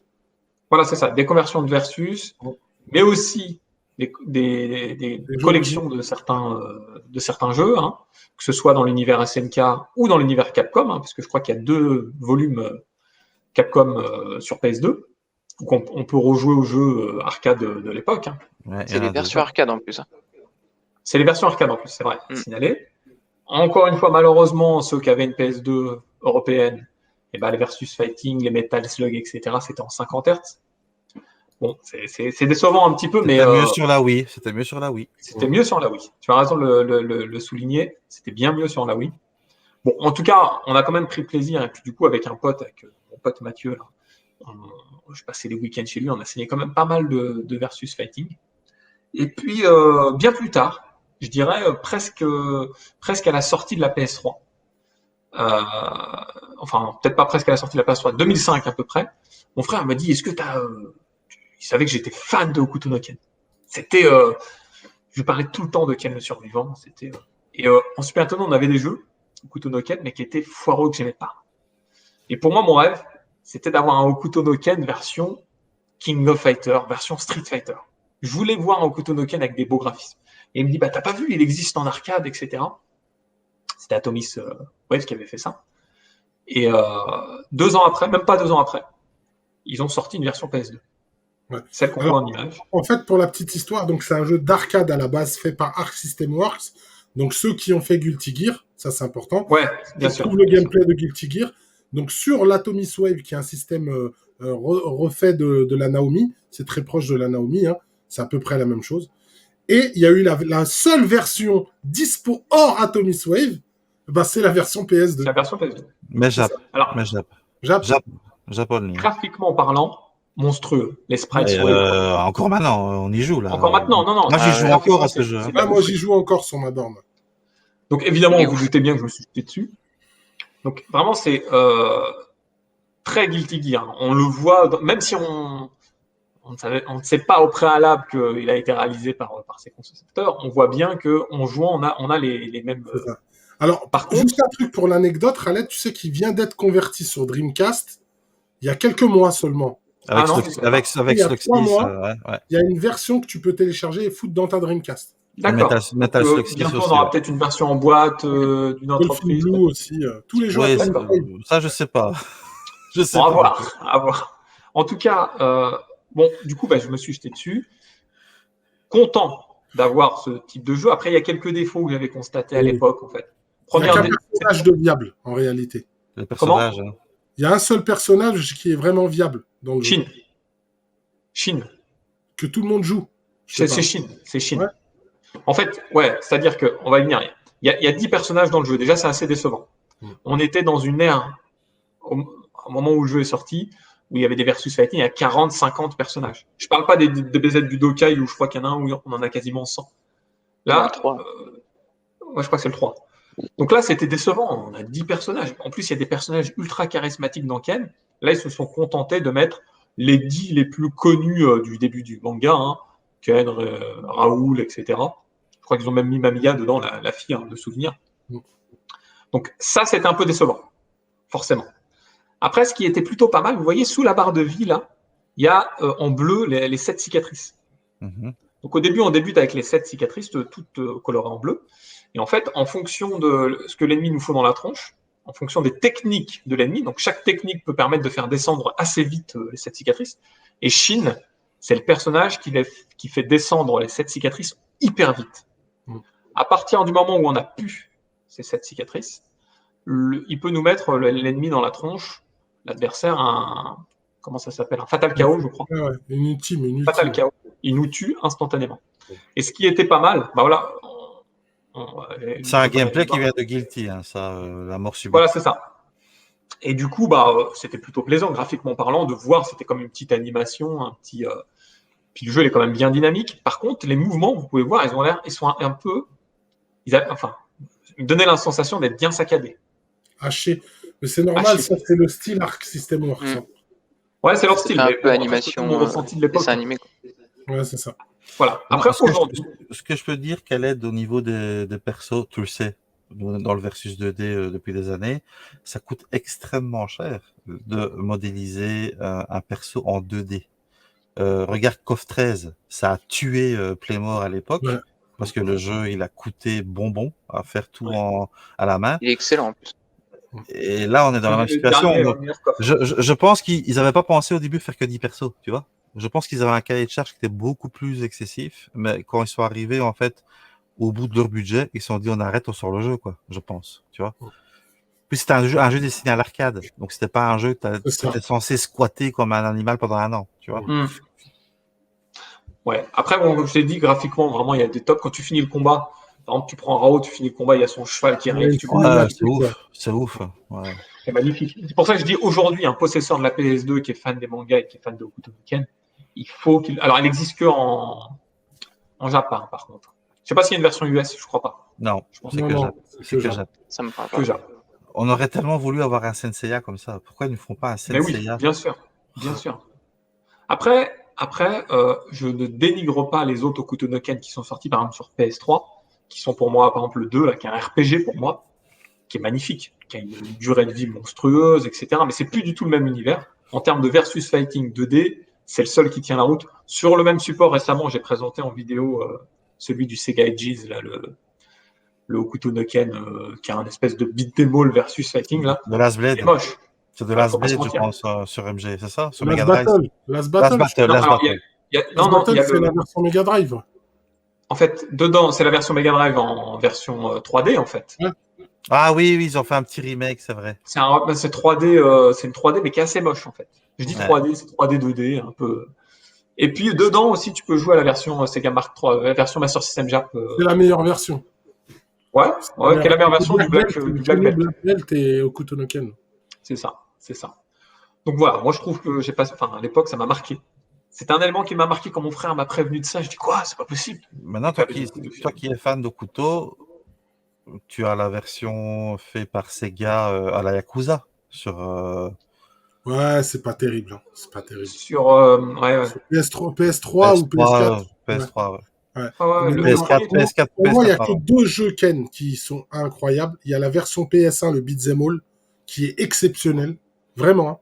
voilà, c'est ça, des conversions de versus, mais aussi des jeux collections de certains jeux, hein, que ce soit dans l'univers SNK ou dans l'univers Capcom, parce que je crois qu'il y a 2 volumes Capcom sur PS2, donc on peut rejouer aux jeux arcade de l'époque. Hein. Ouais, il y C'est en les a deux. versions arcade en plus. Hein. C'est les versions arcade en plus, c'est vrai, Mm. signalé. Encore une fois, malheureusement, ceux qui avaient une PS2 européenne, les versus fighting, les Metal Slug, etc., c'était en 50 Hz. Bon, c'est décevant un petit peu, mais C'était mieux sur la Wii. C'était mieux sur la Wii. c'était mieux sur la Wii. Tu as raison de le souligner, c'était bien mieux sur la Wii. Bon, en tout cas, on a quand même pris plaisir, et puis du coup, avec mon pote Mathieu, là, je passais les week-ends chez lui, on a signé quand même pas mal de versus fighting. Et puis, bien plus tard, je dirais presque à la sortie de la PS3, enfin, peut-être pas presque à la sortie de la PS3, 2005 à peu près, mon frère m'a dit, est-ce que il savait que j'étais fan de Hokuto no Ken. C'était, je parlais tout le temps de Ken le survivant. Et en Super Nintendo, on avait des jeux, Hokuto no Ken, mais qui étaient foireux, que j'aimais pas. Et pour moi, mon rêve, c'était d'avoir un Hokuto no Ken version King of Fighter, version Street Fighter. Je voulais voir un Hokuto no Ken avec des beaux graphismes. Et il me dit, t'as pas vu, il existe en arcade, etc. C'était Atomis Wave qui avait fait ça. Et 2 ans après, même pas 2 ans après, ils ont sorti une version PS2. Ouais. Celle qu'on voit en image. En fait, pour la petite histoire, donc c'est un jeu d'arcade à la base fait par Arc System Works. Donc ceux qui ont fait Guilty Gear, ça c'est important. Ouais, bien sûr. Trouve le gameplay de Guilty Gear. Donc sur l'Atomis Wave, qui est un système refait de la Naomi, c'est très proche de la Naomi, hein, c'est à peu près la même chose. Et il y a eu la seule version dispo hors Atomis Wave, c'est la version PS2. C'est la version PS2. Mais Jap. Alors, Mais Jap. Jap. Japonais. graphiquement parlant, monstrueux. Les sprites sont encore maintenant, on y joue là. Encore maintenant, non. Moi j'y joue encore à ce jeu. c'est Ah, moi j'y joue encore sur ma borne. Donc évidemment, Il est vous ouf. doutez bien que je me suis jeté dessus. Donc vraiment, c'est très Guilty Gear. On le voit, même si on ne sait pas au préalable qu'il a été réalisé par ses concepteurs, on voit bien qu'en jouant, on a les mêmes. C'est ça. Alors, Par contre, juste un truc pour l'anecdote, Khaled, tu sais qu'il vient d'être converti sur Dreamcast il y a quelques mois seulement. Avec Ah non, Sluxis, il y a 3 mois. ouais. Il y a une version que tu peux télécharger et foutre dans ta Dreamcast. D'accord. Metal Donc, Slug 6 bientôt, on aussi. aura peut-être une version en boîte d'une Dolphin entreprise. Blue aussi. Tous les jeux Ouais, Apple, D'accord. ça, je sais pas. Je sais Bon, à pas. voir, à voir. En tout cas, bon, du coup, je me suis jeté dessus. Content d'avoir ce type de jeu. Après, il y a quelques défauts que j'avais constatés à Oui. l'époque, en fait. Il n'y a Première qu'un personnage de viable, en réalité. Le personnage. Hein. Il y a un seul personnage qui est vraiment viable dans le jeu. Shin. Que tout le monde joue. C'est Shin. C'est Shin. Ouais. En fait, c'est-à-dire qu'on va y venir. Il y a 10 personnages dans le jeu. Déjà, c'est assez décevant. On était dans une ère, au moment où le jeu est sorti, où il y avait des versus fighting, il y a 40, 50 personnages. Je ne parle pas des BZ Budokai où je crois qu'il y en a un où on en a quasiment 100. Là, le 3. Je crois que c'est le 3. Donc là, c'était décevant. On a 10 personnages. En plus, il y a des personnages ultra charismatiques dans Ken. Là, ils se sont contentés de mettre les 10 les plus connus du début du manga. Hein. Ken, Raoul, etc. Je crois qu'ils ont même mis Mamiya dedans, la fille de souvenir. Donc ça, c'était un peu décevant, forcément. Après, ce qui était plutôt pas mal, vous voyez, sous la barre de vie, là, il y a en bleu les 7 cicatrices. Mm-hmm. Donc au début, on débute avec les 7 cicatrices, toutes colorées en bleu. Et en fait, en fonction de ce que l'ennemi nous faut dans la tronche, en fonction des techniques de l'ennemi, donc chaque technique peut permettre de faire descendre assez vite les 7 cicatrices. Et Shin, c'est le personnage qui fait descendre les 7 cicatrices hyper vite. À partir du moment où on a pu ces 7 cicatrices, il peut nous mettre l'ennemi dans la tronche, l'adversaire, comment ça s'appelle, un Fatal KO, je crois. Ouais, une ultime. Fatal KO. Il nous tue instantanément. Et ce qui était pas mal, voilà. C'est un gameplay qui vient de Guilty, hein, ça, la mort subite. Voilà, c'est ça. Et du coup, c'était plutôt plaisant, graphiquement parlant, de voir, c'était comme une petite animation, Puis le jeu, il est quand même bien dynamique. Par contre, les mouvements, vous pouvez voir, ils sont un peu... Ils me donnaient la sensation d'être bien saccadés. Haché. Mais c'est normal, ça, c'est le style Arc System Works. Ouais, c'est leur style. Un peu animation, mon ressenti de l'époque. dessin animé. Ouais, c'est ça. Voilà. Après, aujourd'hui... Ce que je peux dire qu'elle aide au niveau des persos, tu le sais, dans le versus 2D depuis des années, ça coûte extrêmement cher de modéliser un perso en 2D. Regarde KOF 13, ça a tué Playmore à l'époque, parce que le jeu, il a coûté bonbon à faire tout à la main. Il est excellent en plus. Et là, on est dans la même situation. Je pense qu'ils n'avaient pas pensé au début faire que 10 persos, tu vois. Je pense qu'ils avaient un cahier de charge qui était beaucoup plus excessif, mais quand ils sont arrivés, en fait, au bout de leur budget, ils se sont dit, on arrête, on sort le jeu, quoi, je pense, tu vois. Puis c'était un jeu destiné à l'arcade, donc c'était pas un jeu que tu étais censé squatter comme un animal pendant un an, tu vois. Ouais. Après, bon, comme je t'ai dit, graphiquement, vraiment, il y a des tops. Quand tu finis le combat, par exemple, tu prends Rao, tu finis le combat, il y a son cheval qui arrive. C'est ouf. Ouais. C'est magnifique. C'est pour ça que je dis aujourd'hui, un possesseur de la PS2 qui est fan des mangas et qui est fan de Hokuto no Ken, il faut qu'il. Alors, il n'existe que en Japon, par contre. Je sais pas s'il y a une version US, je crois pas. Non, je pense c'est que Japon. Ça me parle pas. On aurait tellement voulu avoir un Senseiya comme ça. Pourquoi ils ne font pas un Senseiya? Mais oui, bien sûr. Après, je ne dénigre pas les autres Hokuto no Ken qui sont sortis, par exemple, sur PS3, qui sont pour moi, par exemple, le 2, là, qui est un RPG pour moi, qui est magnifique, qui a une durée de vie monstrueuse, etc. Mais c'est plus du tout le même univers. En termes de versus fighting 2D, c'est le seul qui tient la route. Sur le même support, récemment, j'ai présenté en vidéo celui du Sega Ages, là, le Hokuto no Ken, qui a un espèce de beat'em all versus fighting, là. De Last Blade. C'est moche. C'est de Last Blade, je pense, sur MG, c'est ça? Sur Last Mega Drive. Last Battle. Last Battle. C'est la version Mega Drive. En fait, dedans, c'est la version Mega Drive en version 3D, en fait. Ouais. Ah oui, ils ont fait un petit remake, c'est vrai. C'est 3D, c'est une 3D, mais qui est assez moche, en fait. Je dis 3D, c'est 3D, 2D, un peu. Et puis, dedans aussi, tu peux jouer à la version Sega Mark III, la version Master System Jap. C'est la meilleure version. Ouais, qui est la meilleure version du Black Belt. Black Belt et Hokuto no Ken. C'est ça. Donc voilà, moi je trouve que à l'époque, ça m'a marqué. C'est un élément qui m'a marqué quand mon frère m'a prévenu de ça. Je dis quoi, c'est pas possible. Maintenant, toi qui es fan d'Hokuto, tu as la version faite par Sega à la Yakuza sur. Ouais, c'est pas terrible. Hein. C'est pas terrible. Sur PS3 ou PS4. PS3, ouais. PS4. Pour moi, il n'y a que deux jeux Ken qui sont incroyables. Il y a la version PS1, le Beat'em All, qui est exceptionnel. Vraiment. Hein.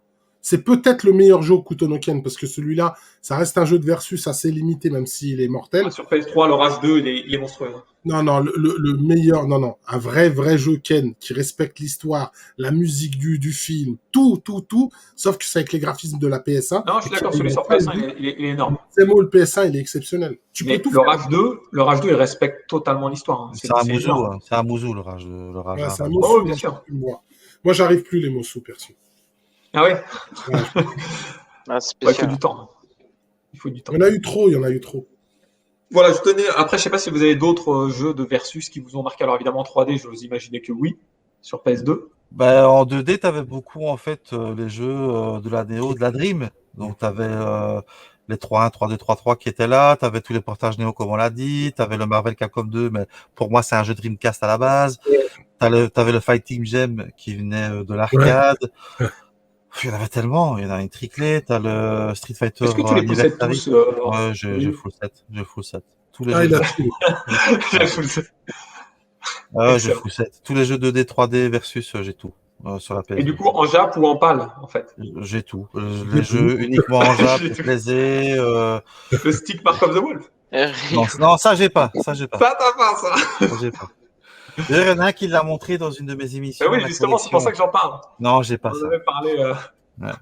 c'est peut-être le meilleur jeu au Hokuto no Ken, parce que celui-là, ça reste un jeu de versus assez limité, même s'il est mortel. Sur PS3, le Rage 2, il est monstrueux. Non, le meilleur, non, un vrai jeu Ken qui respecte l'histoire, la musique du film, tout, sauf que c'est avec les graphismes de la PS1. Non, je suis d'accord, celui sur PS1, il est énorme. C'est moi, le PS1, il est exceptionnel. Mais le Rage 2, il respecte totalement l'histoire. Hein. C'est un Mouzou, le Rage. Ouais, c'est un Mouzou, oh, bien sûr. Moi, j'arrive plus les Mouzou, perso. Ah ouais, Ah, il faut du temps. Il faut du temps. Il y en a eu trop. Voilà, je tenais. Après, je sais pas si vous avez d'autres jeux de versus qui vous ont marqué. Alors évidemment, en 3D, je vous imaginais que oui, sur PS2. Ben, en 2D, tu avais beaucoup, en fait, les jeux de la Neo, de la Dream. Donc, tu avais les 3-1, 3D, 3-3 qui étaient là. Tu avais tous les portages Neo, comme on l'a dit. Tu avais le Marvel Capcom 2, mais pour moi, c'est un jeu Dreamcast à la base. Tu avais le Fighting Gem qui venait de l'arcade. Ouais. Il y en avait tellement. Il y en a une triclée. Tu as le Street Fighter. Est-ce que tu les possèdes tous Ouais, j'ai full set. Tous les jeux. J'ai full set. Ah, j'ai full set. Tous les jeux 2D, 3D versus, j'ai tout sur la PS2. Et du coup, en Jap ou en PAL, en fait? J'ai tout. Les jeux uniquement en Jap, je plaisais. Le stick Mark of the Wolf? Non, ça, j'ai pas. Ça, t'as pas, ça? Ça, j'ai pas. Il y en a un qui l'a montré dans une de mes émissions. Ben oui, justement, c'est pour ça que j'en parle. Non, j'ai pas ça. On avait parlé. Ouais.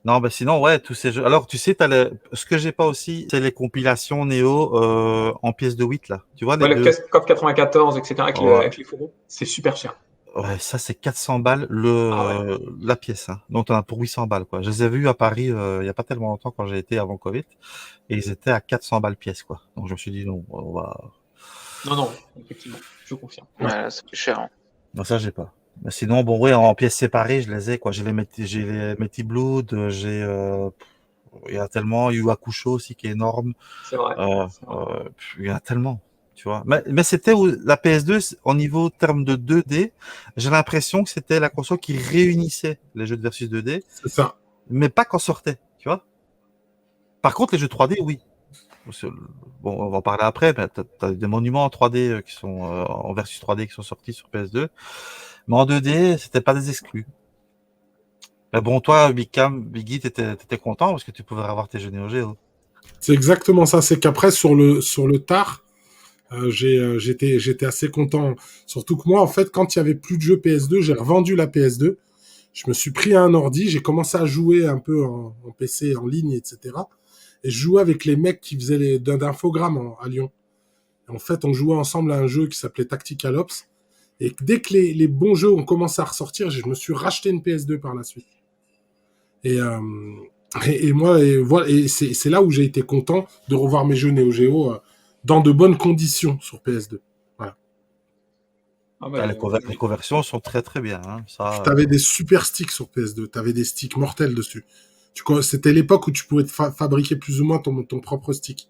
Non, ben sinon, ouais, tous ces jeux. Alors, tu sais, ce que j'ai pas aussi, c'est les compilations Néo en pièces de 8, là. Tu vois, le COF 94, etc., avec les fourreaux. C'est super cher. Ouais, ça, c'est 400 balles la pièce. Hein. Donc, t'en as pour 800 balles, quoi. Je les ai vus à Paris il y a pas tellement longtemps quand j'ai été avant Covid. Et ils étaient à 400 balles pièce, quoi. Donc, je me suis dit, non, on va... Non, effectivement, je confirme. Ouais, c'est plus cher. Hein. Non, ça, j'ai pas. Mais sinon, bon, ouais, en pièces séparées, je les ai, quoi. J'ai les Mighty Blood, il y a tellement, Yu Hakusho aussi qui est énorme. C'est vrai. Il y en a tellement, tu vois. Mais c'était la PS2, au niveau terme de 2D, j'ai l'impression que c'était la console qui réunissait les jeux de versus 2D. C'est ça. Mais pas qu'en sortait, tu vois. Par contre, les jeux 3D, oui. Bon, on va en parler après, mais t'as des monuments en 3D qui sont en versus 3D qui sont sortis sur PS2. Mais en 2D, c'était pas des exclus. Mais bon, toi, Biggie, t'étais content parce que tu pouvais avoir tes jeux Neo Geo. C'est exactement ça. C'est qu'après, sur le tard, j'étais assez content. Surtout que moi, en fait, quand il y avait plus de jeux PS2, j'ai revendu la PS2. Je me suis pris un ordi, j'ai commencé à jouer un peu en PC, en ligne, etc. Et je jouais avec les mecs qui faisaient d'infogrammes à Lyon. Et en fait, on jouait ensemble à un jeu qui s'appelait Tactical Ops. Et dès que les bons jeux ont commencé à ressortir, je me suis racheté une PS2 par la suite. Et c'est là où j'ai été content de revoir mes jeux Neo Geo dans de bonnes conditions sur PS2. Voilà. Les conversions sont très très bien. Hein. T'avais des super sticks sur PS2, t'avais des sticks mortels dessus. C'était l'époque où tu pouvais fabriquer plus ou moins ton propre stick.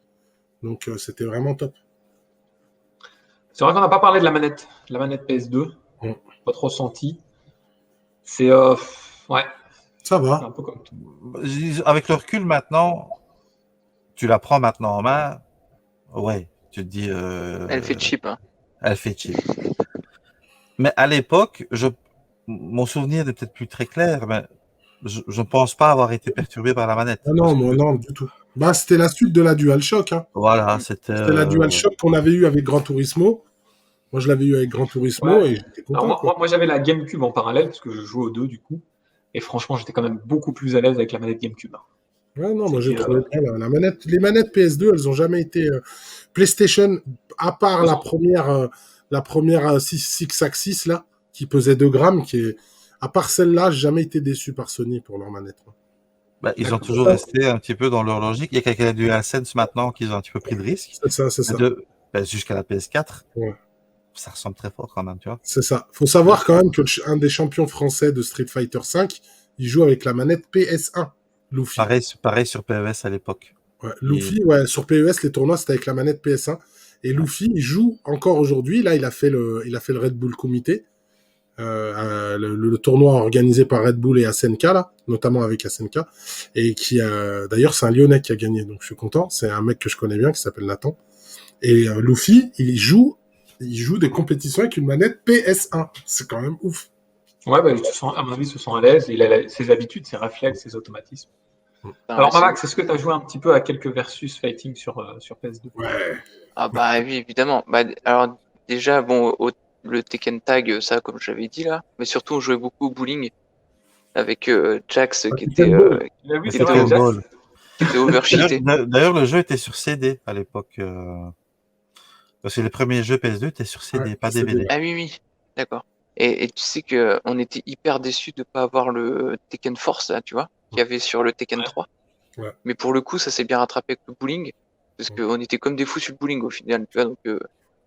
Donc c'était vraiment top. C'est vrai qu'on n'a pas parlé de la manette PS2. Pas trop senti. C'est ouais. Ça va. C'est un peu comme tout. Avec le recul maintenant, tu la prends maintenant en main. Ouais, tu te dis. Elle fait cheap. Hein. Elle fait cheap. Mais à l'époque, mon souvenir n'est peut-être plus très clair, mais je ne pense pas avoir été perturbé par la manette. Ah non, moi non, du tout. Bah, c'était la suite de la DualShock. Hein. Voilà, c'était la DualShock qu'on avait eu avec Gran Turismo. Moi, je l'avais eu avec Gran Turismo et j'étais content. Alors, moi, j'avais la GameCube en parallèle parce que je jouais aux deux du coup. Et franchement, j'étais quand même beaucoup plus à l'aise avec la manette GameCube. Ouais, non, moi j'ai trouvé la manette. Les manettes PS2, elles n'ont jamais été PlayStation, à part la première Six Axis là, qui pesait 2 grammes, à part celle-là, j'ai jamais été déçu par Sony pour leur manette. Bah, ils ont toujours resté un petit peu dans leur logique. Il y a quelqu'un du DualSense maintenant qu'ils ont un petit peu pris de risque. C'est ça. Jusqu'à la PS4. Ouais. Ça ressemble très fort quand même, tu vois. C'est ça. Faut savoir quand même que un des champions français de Street Fighter V, il joue avec la manette PS1, Luffy. Pareil sur PES à l'époque. Ouais, Luffy, sur PES, les tournois, c'était avec la manette PS1. Et Luffy, il joue encore aujourd'hui. Là, il a fait le Red Bull Comité. Le tournoi organisé par Red Bull et SNK, là, notamment avec SNK. Et d'ailleurs, c'est un Lyonnais qui a gagné. Donc, je suis content. C'est un mec que je connais bien qui s'appelle Nathan. Et Luffy, il joue des compétitions avec une manette PS1. C'est quand même ouf. Ouais, bah, à mon avis, ils se sent à l'aise. Il a ses habitudes, ses réflexes, ses automatismes. Enfin, Alors, c'est Mamax, est-ce que tu as joué un petit peu à quelques versus fighting sur PS2? Ouais. Ah bah oui, évidemment. Bah, alors déjà, bon, le Tekken Tag, ça, comme j'avais dit là, mais surtout on jouait beaucoup au bowling avec Jax Tekken Ball. Tu l'as vu, qui c'est était, vrai, Tekken Jax? Ball. qui était overcheaté. D'ailleurs, le jeu était sur CD à l'époque. Parce que les premiers jeux PS2 étaient sur Ouais, CD, pas c'est DVD. des- Ah oui, oui, d'accord. Et tu sais que on était hyper déçus de pas avoir le Tekken Force là, tu vois, qu'il y avait sur le Tekken Ouais. 3. Ouais. Mais pour le coup, ça s'est bien rattrapé avec le bowling, parce Ouais. qu'on était comme des fous sur le bowling au final, tu vois, donc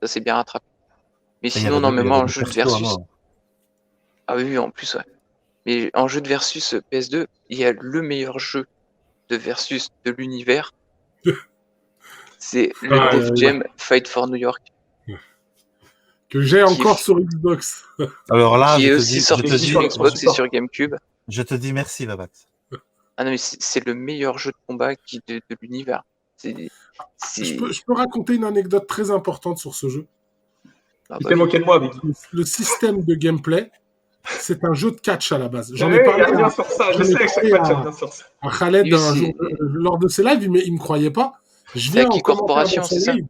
ça s'est bien rattrapé. Mais Et il y sinon, avait, non, il y même avait en des jeu de persos à versus, mort. ah oui, oui, en plus, ouais. Mais en jeu de versus PS2, il y a le meilleur jeu de versus de l'univers, c'est le Ah, Def Jam Fight for New York, que j'ai qui encore est, sur Xbox. Alors là, qui est aussi Et sorti qui sur sur Xbox et support. sur GameCube. je te dis merci, Babax. Ah non, mais c'est le meilleur jeu de combat de l'univers. C'est, Je peux raconter une anecdote très importante sur ce jeu. ah Tu bah t'es oui. moqué de moi, Biggie. Le système de gameplay, c'est un jeu de catch à la base. Eh J'en ai oui, il parlé revient sur ça. Je j'en ai sais, à chaque parlé match, il revient sur ça. à Khaled Oui, un jour lors de ses lives, mais il me croyait pas. Je c'est viens en Aki commentaire dans Corporation, son c'est ça? live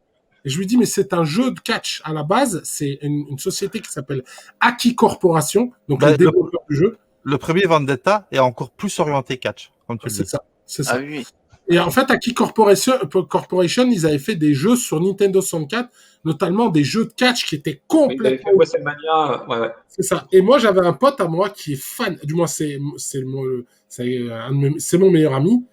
et je lui dis mais c'est un jeu de catch à la base. C'est une société qui s'appelle Aki Corporation, donc les Ben, développeurs du jeu. le premier Vendetta est encore plus orienté catch, comme tu le C'est dis. ça, c'est Ah ça. oui, oui. Et en fait, Aki Corporation, ils avaient fait des jeux sur Nintendo 64, notamment des jeux de catch qui étaient Oui, il avait complètement. fait WrestleMania. Ouais, ouais. C'est ça. Et moi, j'avais un pote à moi qui est fan, du moins, c'est mon meilleur ami,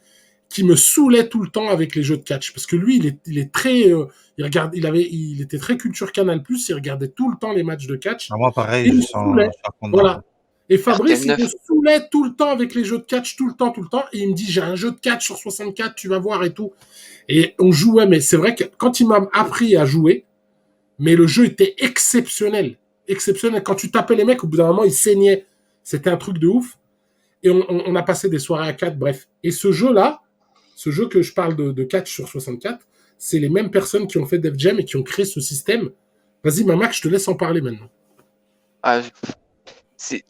qui me saoulait tout le temps avec les jeux de catch. Parce que lui, il est très. Il était très culture Canal, il regardait tout le temps les matchs de catch. Alors moi, Et pareil, il je me suis saoulait. à fond dedans, Voilà. quoi. Et Fabrice, il me RTL9. saoulait tout le temps avec les jeux de catch, tout le temps, tout le temps. Et il me dit, j'ai un jeu de catch sur 64, tu vas voir et tout. Et on jouait, mais c'est vrai que quand il m'a appris à jouer, mais le jeu était exceptionnel. Exceptionnel. Quand tu tapais les mecs, au bout d'un moment, ils saignaient. C'était un truc de ouf. Et on a passé des soirées à 4, bref. Et ce jeu-là, ce jeu que je parle de catch sur 64, c'est les mêmes personnes qui ont fait Def Jam et qui ont créé ce système. Vas-y, Mamac, je te laisse en parler maintenant. Ah,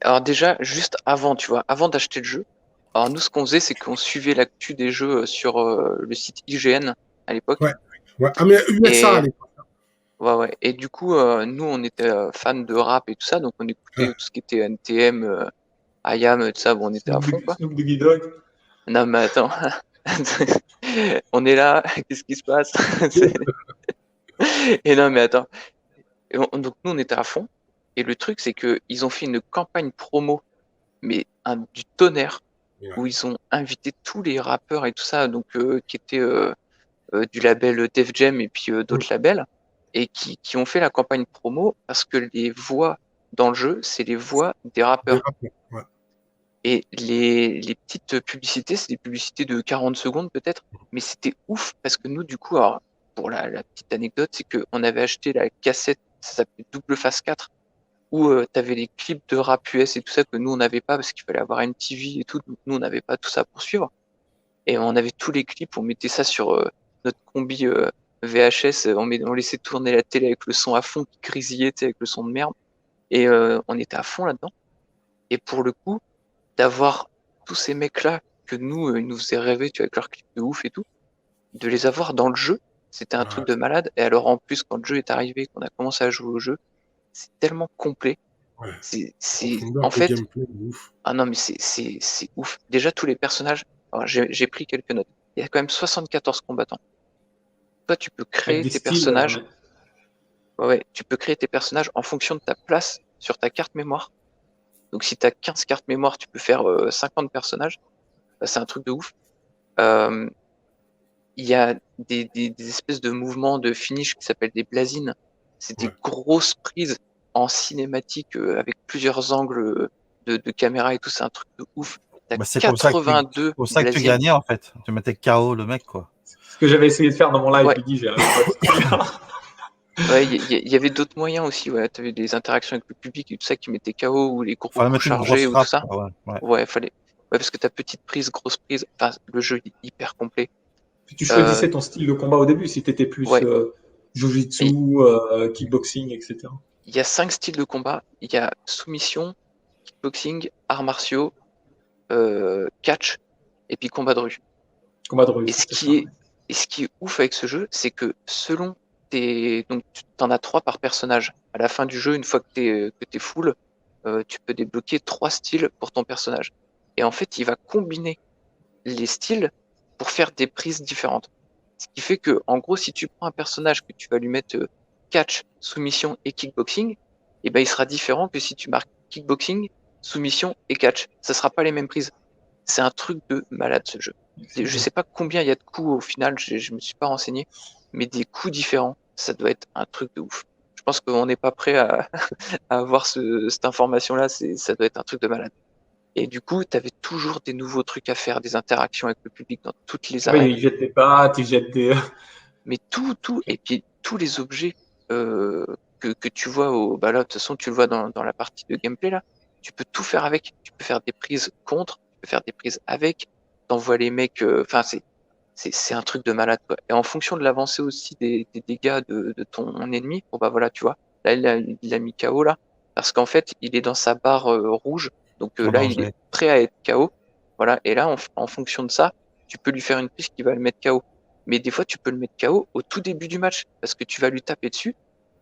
alors déjà, juste avant, tu vois, avant d'acheter le jeu, alors nous, ce qu'on faisait, c'est qu'on suivait l'actu des jeux sur le site IGN à l'époque. Ouais. Ouais. Ah, mais USA, Et, allez. ouais, ouais. Et du coup, nous, on était fans de rap et tout ça, donc on écoutait Ouais. tout ce qui était NTM, IAM, tout ça, bon, on était à fond, quoi. Snoop Doggy Dogg. Non, mais attends. On est là, qu'est-ce qui se passe? Et non, mais attends. Donc nous, on était à fond. Et le truc, c'est que ils ont fait une campagne promo, mais du tonnerre, Ouais. où ils ont invité tous les rappeurs et tout ça, donc qui étaient du label Def Jam et puis d'autres labels, et qui ont fait la campagne promo parce que les voix dans le jeu, c'est les voix des Des rappeurs. rappeurs. Ouais. Et les petites publicités, c'est des publicités de 40 secondes peut-être, mais c'était ouf parce que nous, du coup, alors, pour la petite anecdote, c'est qu'on avait acheté la cassette, ça s'appelait Double Face 4, où tu avais les clips de rap US et tout ça que nous, on n'avait pas parce qu'il fallait avoir une TV et tout. Donc, nous, on n'avait pas tout ça pour suivre. Et on avait tous les clips, on mettait ça sur notre combi VHS, on laissait tourner la télé avec le son à fond qui grésillait, tu sais, avec le son de merde. Et on était à fond là-dedans. Et pour le coup, d'avoir tous ces mecs-là que nous, ils nous faisaient rêver, tu vois, avec leurs clips de ouf et tout, de les avoir dans le jeu, c'était un truc de malade. Et alors en plus, quand le jeu est arrivé, qu'on a commencé à jouer au jeu, c'est tellement complet. Ouais. En fait, gameplay, ouf. ah non, mais c'est ouf. Déjà, tous les personnages, alors j'ai pris quelques notes. Il y a quand même 74 combattants. Toi, tu peux créer Avec des tes styles. personnages. Ouais, tu peux créer tes personnages en fonction de ta place sur ta carte mémoire. Donc si tu as 15 cartes mémoire, tu peux faire 50 personnages. Bah, c'est un truc de ouf. Il y a des espèces de mouvements de finish qui s'appellent des blazines. C'est des grosses prises en cinématique avec plusieurs angles de caméra et tout. C'est un truc de ouf. T'as Bah, c'est comme ça 82 pour ça que tu blazines. gagnais, en fait. Tu mettais KO le mec, quoi. Ce que j'avais essayé de faire dans mon live, Ouais. Biggie, j'ai pas Ouais, il y avait d'autres moyens aussi. Ouais, t'avais des interactions avec le public et tout ça qui mettaient KO ou les coups Fallait mettre une chargés grosse ou tout frappe, ça. quoi, ouais. Ouais, fallait. Ouais, parce que t'as petite prise, grosse prise. Enfin, le jeu est hyper complet. Tu choisissais ton style de combat au début, si tu étais plus Ouais. jiu-jitsu, kickboxing, etc. Il y a 5 styles de combat. Il y a soumission, kickboxing, arts martiaux, catch, et puis combat de rue. Combat de rue. Et ce qui est ouf avec ce jeu, c'est que selon donc tu en as 3 par personnage. À la fin du jeu, une fois que t'es full, tu peux débloquer 3 styles pour ton personnage. Et en fait, il va combiner les styles pour faire des prises différentes. Ce qui fait que, en gros, si tu prends un personnage que tu vas lui mettre catch, soumission et kickboxing, et ben il sera différent que si tu marques kickboxing, soumission et catch. Ça sera pas les mêmes prises. C'est un truc de malade ce jeu. Je sais pas combien il y a de coups au final, je me suis pas renseigné, mais des coups différents, ça doit être un truc de ouf. Je pense qu'on n'est pas prêt à avoir cette information-là, ça doit être un truc de malade. Et du coup, tu avais toujours des nouveaux trucs à faire, des interactions avec le public dans toutes les arènes. Oui, ils jettent des battes, ils jettent des. Mais tout, et puis tous les objets que tu vois bah là, de toute façon, tu le vois dans la partie de gameplay là, tu peux tout faire avec. Tu peux faire des prises contre, tu peux faire des prises avec, t'envoies les mecs, enfin c'est un truc de malade quoi. Et en fonction de l'avancée aussi des dégâts de ton ennemi, bon bah voilà, tu vois, là il a mis KO là, parce qu'en fait il est dans sa barre rouge, donc En là il danger. est prêt à être KO, voilà, et là en fonction de ça, tu peux lui faire une prise qui va le mettre KO. Mais des fois tu peux le mettre KO au tout début du match, parce que tu vas lui taper dessus,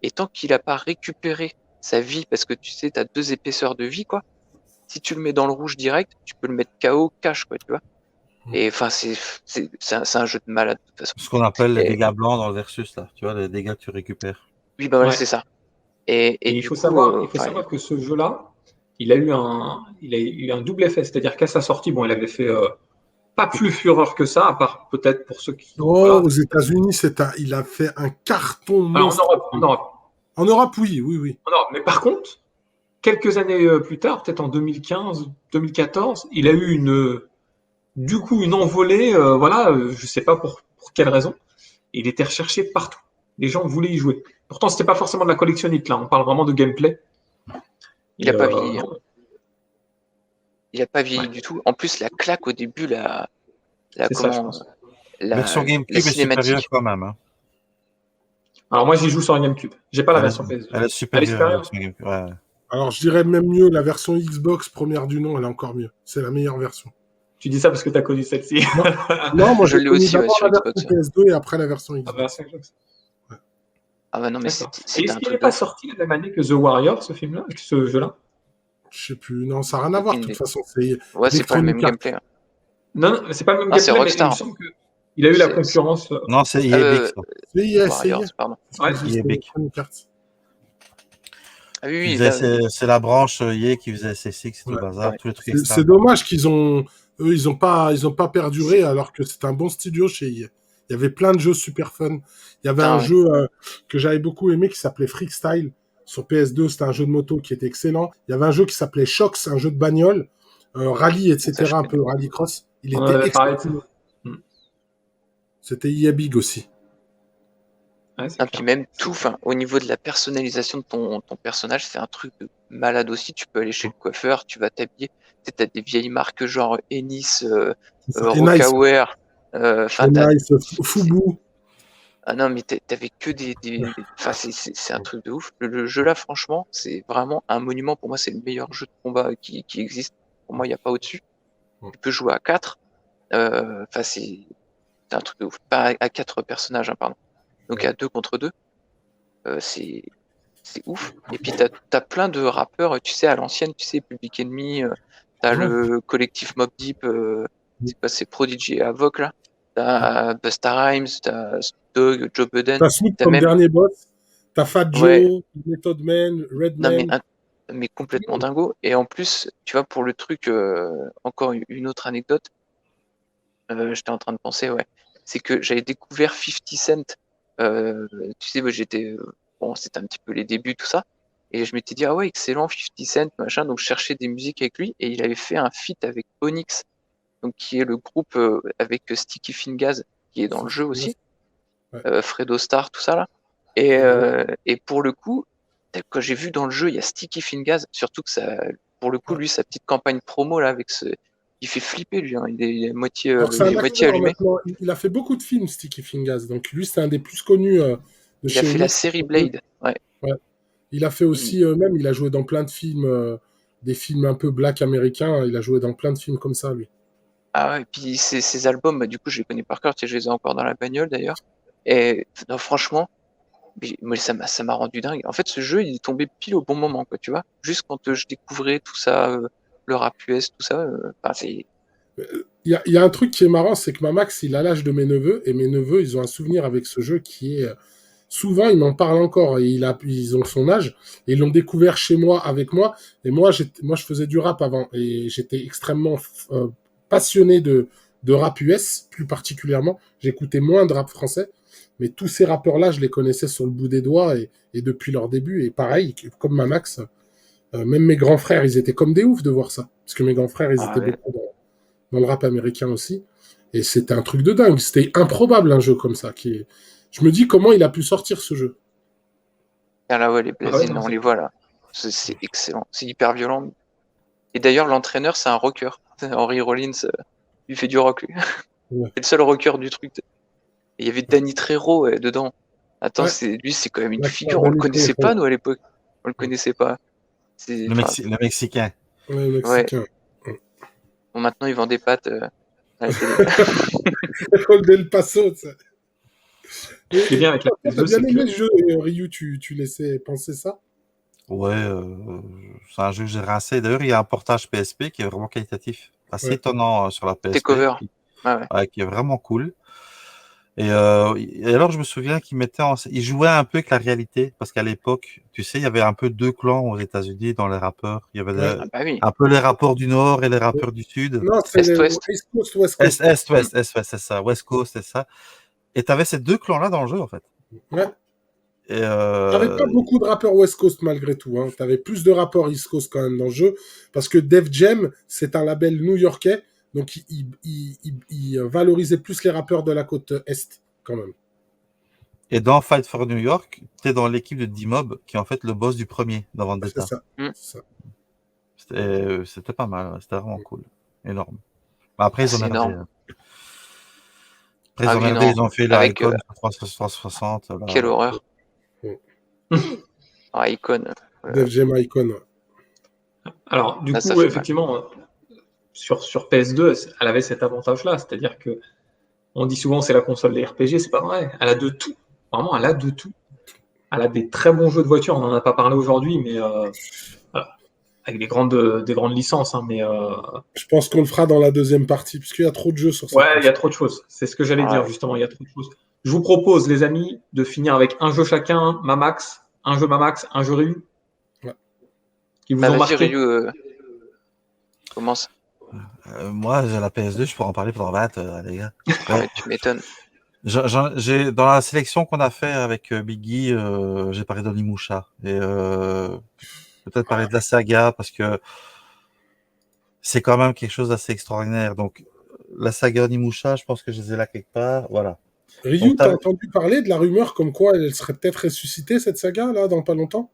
et tant qu'il a pas récupéré sa vie, parce que tu sais, t'as 2 épaisseurs de vie quoi, si tu le mets dans le rouge direct, tu peux le mettre KO cash quoi, tu vois. Et enfin, c'est un jeu de malade de toute façon. Ce qu'on appelle les Et, dégâts blancs dans le versus, là. Tu vois, les dégâts que tu récupères. oui, bah voilà, Ouais. c'est ça. Et Et du coup, il faut savoir que ce jeu-là, il a eu un double effet. C'est-à-dire qu'à sa sortie, bon, il avait fait pas plus fureur que ça, à part peut-être pour ceux qui. Oh, Voilà. aux États-Unis, il a fait un carton Alors, monstre. en Europe. En Europe, oui, oui, oui. En Europe. Mais par contre, quelques années plus tard, peut-être en 2015, 2014, il a eu du coup, une envolée. Voilà, je sais pas pour quelle raison. Il était recherché partout. Les gens voulaient y jouer. Pourtant, c'était pas forcément de la collectionnite là. On parle vraiment de gameplay. il a Et, pas vieilli. Hein. ouais. Il a pas vieilli du tout. En plus, la claque au début, C'est ça, je pense. Version la GameCube est supérieure cinématique. quand même. Hein. Alors moi, j'y joue sur un GameCube. J'ai pas la Elle version est, PS2. elle est supérieure à la version GameCube. Ouais. Alors, je dirais même mieux, la version Xbox première du nom, elle est encore mieux. C'est la meilleure version. Tu dis ça parce que tu as connu celle-ci. Non, moi Je j'ai l'ai connu aussi, ouais, d'abord sur la version Xbox. PS2 et après la version La Xbox. version Xbox. Ah bah non, mais D'accord. Et c'était est-ce un qu'il truc n'est de pas ouf. sorti la même année que The Warrior, ce film-là, ce jeu-là? Je sais plus, non, ça n'a rien à voir de Aucune toute idée. façon. C'est Ouais, c'est pas le même Electronic Arts. gameplay. Hein. Non, non, c'est pas le même Ah, c'est gameplay, mais il me Rockstar. semble qu'il a eu la C'est concurrence. Non, c'est EA Big, ça. C'est EA, c'est Warriors, EA. pardon. Ouais. C'est EA Big. Electronic Arts. Ah oui, oui, là, C'est la branche EA qui faisait SSX et tout le Ouais. bazar, Ouais. tous les trucs C'est externes. dommage qu'ils ont, eux, ils ont pas perduré alors que c'était un bon studio chez EA. Il y avait plein de jeux super fun. Il y avait Ah un ouais. jeu que j'avais beaucoup aimé qui s'appelait Freestyle sur PS2. C'était un jeu de moto qui était excellent. Il y avait un jeu qui s'appelait Shox, un jeu de bagnole, rallye, etc. Ça, je Un connais. peu rallycross. Il On en était avait parlé. exceptionnel. Hmm. C'était EA Big aussi. Ouais, c'est Ah, clair. puis même tout, enfin, au niveau de la personnalisation de ton personnage, c'est un truc de malade aussi. Tu peux aller chez le coiffeur, tu vas t'habiller. Tu sais, t'as des vieilles marques genre Ennis, C'est ça. Et Nice. Rockaware. Enfin, Nice, Fubu. ah non, mais t'avais que enfin, c'est un truc de ouf. Le jeu là, franchement, c'est vraiment un monument. Pour moi, c'est le meilleur jeu de combat qui existe. Pour moi, il n'y a pas au-dessus. Tu peux jouer à 4. Enfin, c'est un truc de ouf. Pas à 4 personnages, hein, pardon. Donc à 2 contre 2. C'est ouf. Et puis t'as plein de rappeurs, tu sais, à l'ancienne, tu sais, Public Enemy, t'as le collectif Mobb Deep, c'est quoi, c'est Prodigy et Avoc là. T'as Busta Rhymes, t'as Snoop Dogg, Joe Budden. T'as Snoop T'as comme même, dernier boss. T'as Fat ouais, Joe, Method Man, non Redman. mais complètement dingo. Et en plus, tu vois, pour le truc, encore une autre anecdote, j'étais en train de penser, ouais, c'est que j'avais découvert 50 Cent. Tu sais, moi, bon, c'était un petit peu les débuts, tout ça. Et je m'étais dit, ah ouais, excellent, 50 Cent, machin. Donc, je cherchais des musiques avec lui. Et il avait fait un feat avec Onyx, donc, qui est le groupe avec Sticky Fingaz, qui est dans le jeu aussi. Ouais. Fredo Star, tout ça, là. Et pour le coup, quand j'ai vu dans le jeu, il y a Sticky Fingaz, surtout que ça, pour le coup, lui, sa petite campagne promo, là, il fait flipper, lui. Hein. Il est moitié, Alors, c'est un moitié acteur allumé. maintenant. Il a fait beaucoup de films, Sticky Fingers. Donc, lui, c'est un des plus connus de Il a chez fait la Onyx. série Blade. Ouais. Ouais. Il a fait aussi, même, il a joué dans plein de films des films un peu black américains. Il a joué dans plein de films comme ça, lui. Ah ouais, et puis ces albums, bah, du coup, je les connais par cœur, tu sais, je les ai encore dans la bagnole d'ailleurs. Et non, franchement, moi, ça m'a rendu dingue. En fait, ce jeu, il est tombé pile au bon moment, quoi, tu vois. Juste quand je découvrais tout ça, le rap US, tout ça, enfin, c'est. Il y a un truc qui est marrant, c'est que Mamax, il a l'âge de mes neveux, et mes neveux, ils ont un souvenir avec ce jeu qui est... Souvent, ils m'en parlent encore, et ils ont son âge, et ils l'ont découvert chez moi, avec moi, et moi, je faisais du rap avant, et j'étais extrêmement passionné de rap US, plus particulièrement. J'écoutais moins de rap français, mais tous ces rappeurs-là, je les connaissais sur le bout des doigts, et depuis leur début, et pareil, comme Mamax, même mes grands frères, ils étaient comme des oufs de voir ça, parce que mes grands frères, ils Ah étaient ouais. beaucoup dans le rap américain aussi. Et c'était un truc de dingue. C'était improbable un jeu comme ça. Je me dis comment il a pu sortir ce jeu. Ah là, ouais, les Ah ouais, Blazing, non, on c'est- les voit là. C'est excellent. C'est hyper violent. Et d'ailleurs, l'entraîneur, c'est un rocker. Henry Rollins, il fait du rock, lui. Ouais. C'est le seul rocker du truc. Et il y avait Danny Trejo dedans. Attends, Ouais, lui, c'est quand même une l'acteur figure. On le Danny connaissait pas, Trejo. nous, à l'époque. On le connaissait pas. C'est, enfin, Le Mexicain. Ouais, ouais. mexicain. Bon, maintenant, il vend des pâtes à la télé. Paul Del Paso. Ça. Ce qui est bien avec la Toi, t'as PS2, bien c'est aimé que le jeu, Ryu, tu laissais penser ça. Ouais, c'est un jeu que j'ai rincé. D'ailleurs, il y a un portage PSP qui est vraiment qualitatif, assez Ouais. étonnant sur la PSP, Takeover. Ah ouais. ouais, qui est vraiment cool. Et alors, je me souviens il jouait un peu avec la réalité, parce qu'à l'époque, tu sais, il y avait un peu deux clans aux États-Unis dans les rappeurs. Il y avait Ouais. Ah bah oui. un peu les rappeurs du Nord et les rappeurs du Sud. Non, c'est le Est-Ouest. East Coast, West Coast. Est-Ouest, c'est ça. West Coast, c'est ça. Et tu avais ces deux clans-là dans le jeu, en fait. Ouais. Et T'avais pas beaucoup de rappeurs West Coast malgré tout. Hein. T'avais plus de rappeurs East Coast quand même dans le jeu. Parce que Def Jam, c'est un label new-yorkais. Donc, il valorisait plus les rappeurs de la côte Est, quand même. Et dans Fight for New York, tu es dans l'équipe de D-Mob, qui est en fait le boss du premier dans C'est Vendetta. ça. Mm. C'est ça. C'était pas mal, c'était vraiment cool. Énorme. Bah, après, Ah, ils ont c'est merdé. énorme. Après, Ah ils ont oui, merdé, non. ils ont fait la Avec Icon 360. Là. quelle horreur. Mm. Ah, Icon. Def Jam Icon. Ouais. Alors, du Là, ça coup, fait mal. effectivement, sur PS2, elle avait cet avantage-là, c'est-à-dire que on dit souvent c'est la console des RPG, c'est pas vrai. Elle a de tout. Vraiment, elle a de tout. Elle a des très bons jeux de voiture, on n'en a pas parlé aujourd'hui, mais voilà, avec des grandes licences. Hein, mais Je pense qu'on le fera dans la deuxième partie, parce qu'il y a trop de jeux sur cette ouais, il y a console. trop de choses. C'est ce que j'allais Ah dire, ouais. justement, il y a trop de choses. Je vous propose, les amis, de finir avec un jeu chacun, Mamax, un jeu Ryu, Ouais. qui vous Bah ont vas-y, marqué. Ryu, commence. Moi, j'ai la PS2, je pourrais en parler pendant 20 heures, les gars. Ah ouais, tu m'étonnes. Dans la sélection qu'on a fait avec Biggie, j'ai parlé d'Onimusha. Et peut-être parler de la saga, parce que c'est quand même quelque chose d'assez extraordinaire. Donc, la saga Onimusha, je pense que je les ai là quelque part. Voilà. Ryu, Donc, t'as entendu parler de la rumeur comme quoi elle serait peut-être ressuscitée, cette saga, là, dans pas longtemps?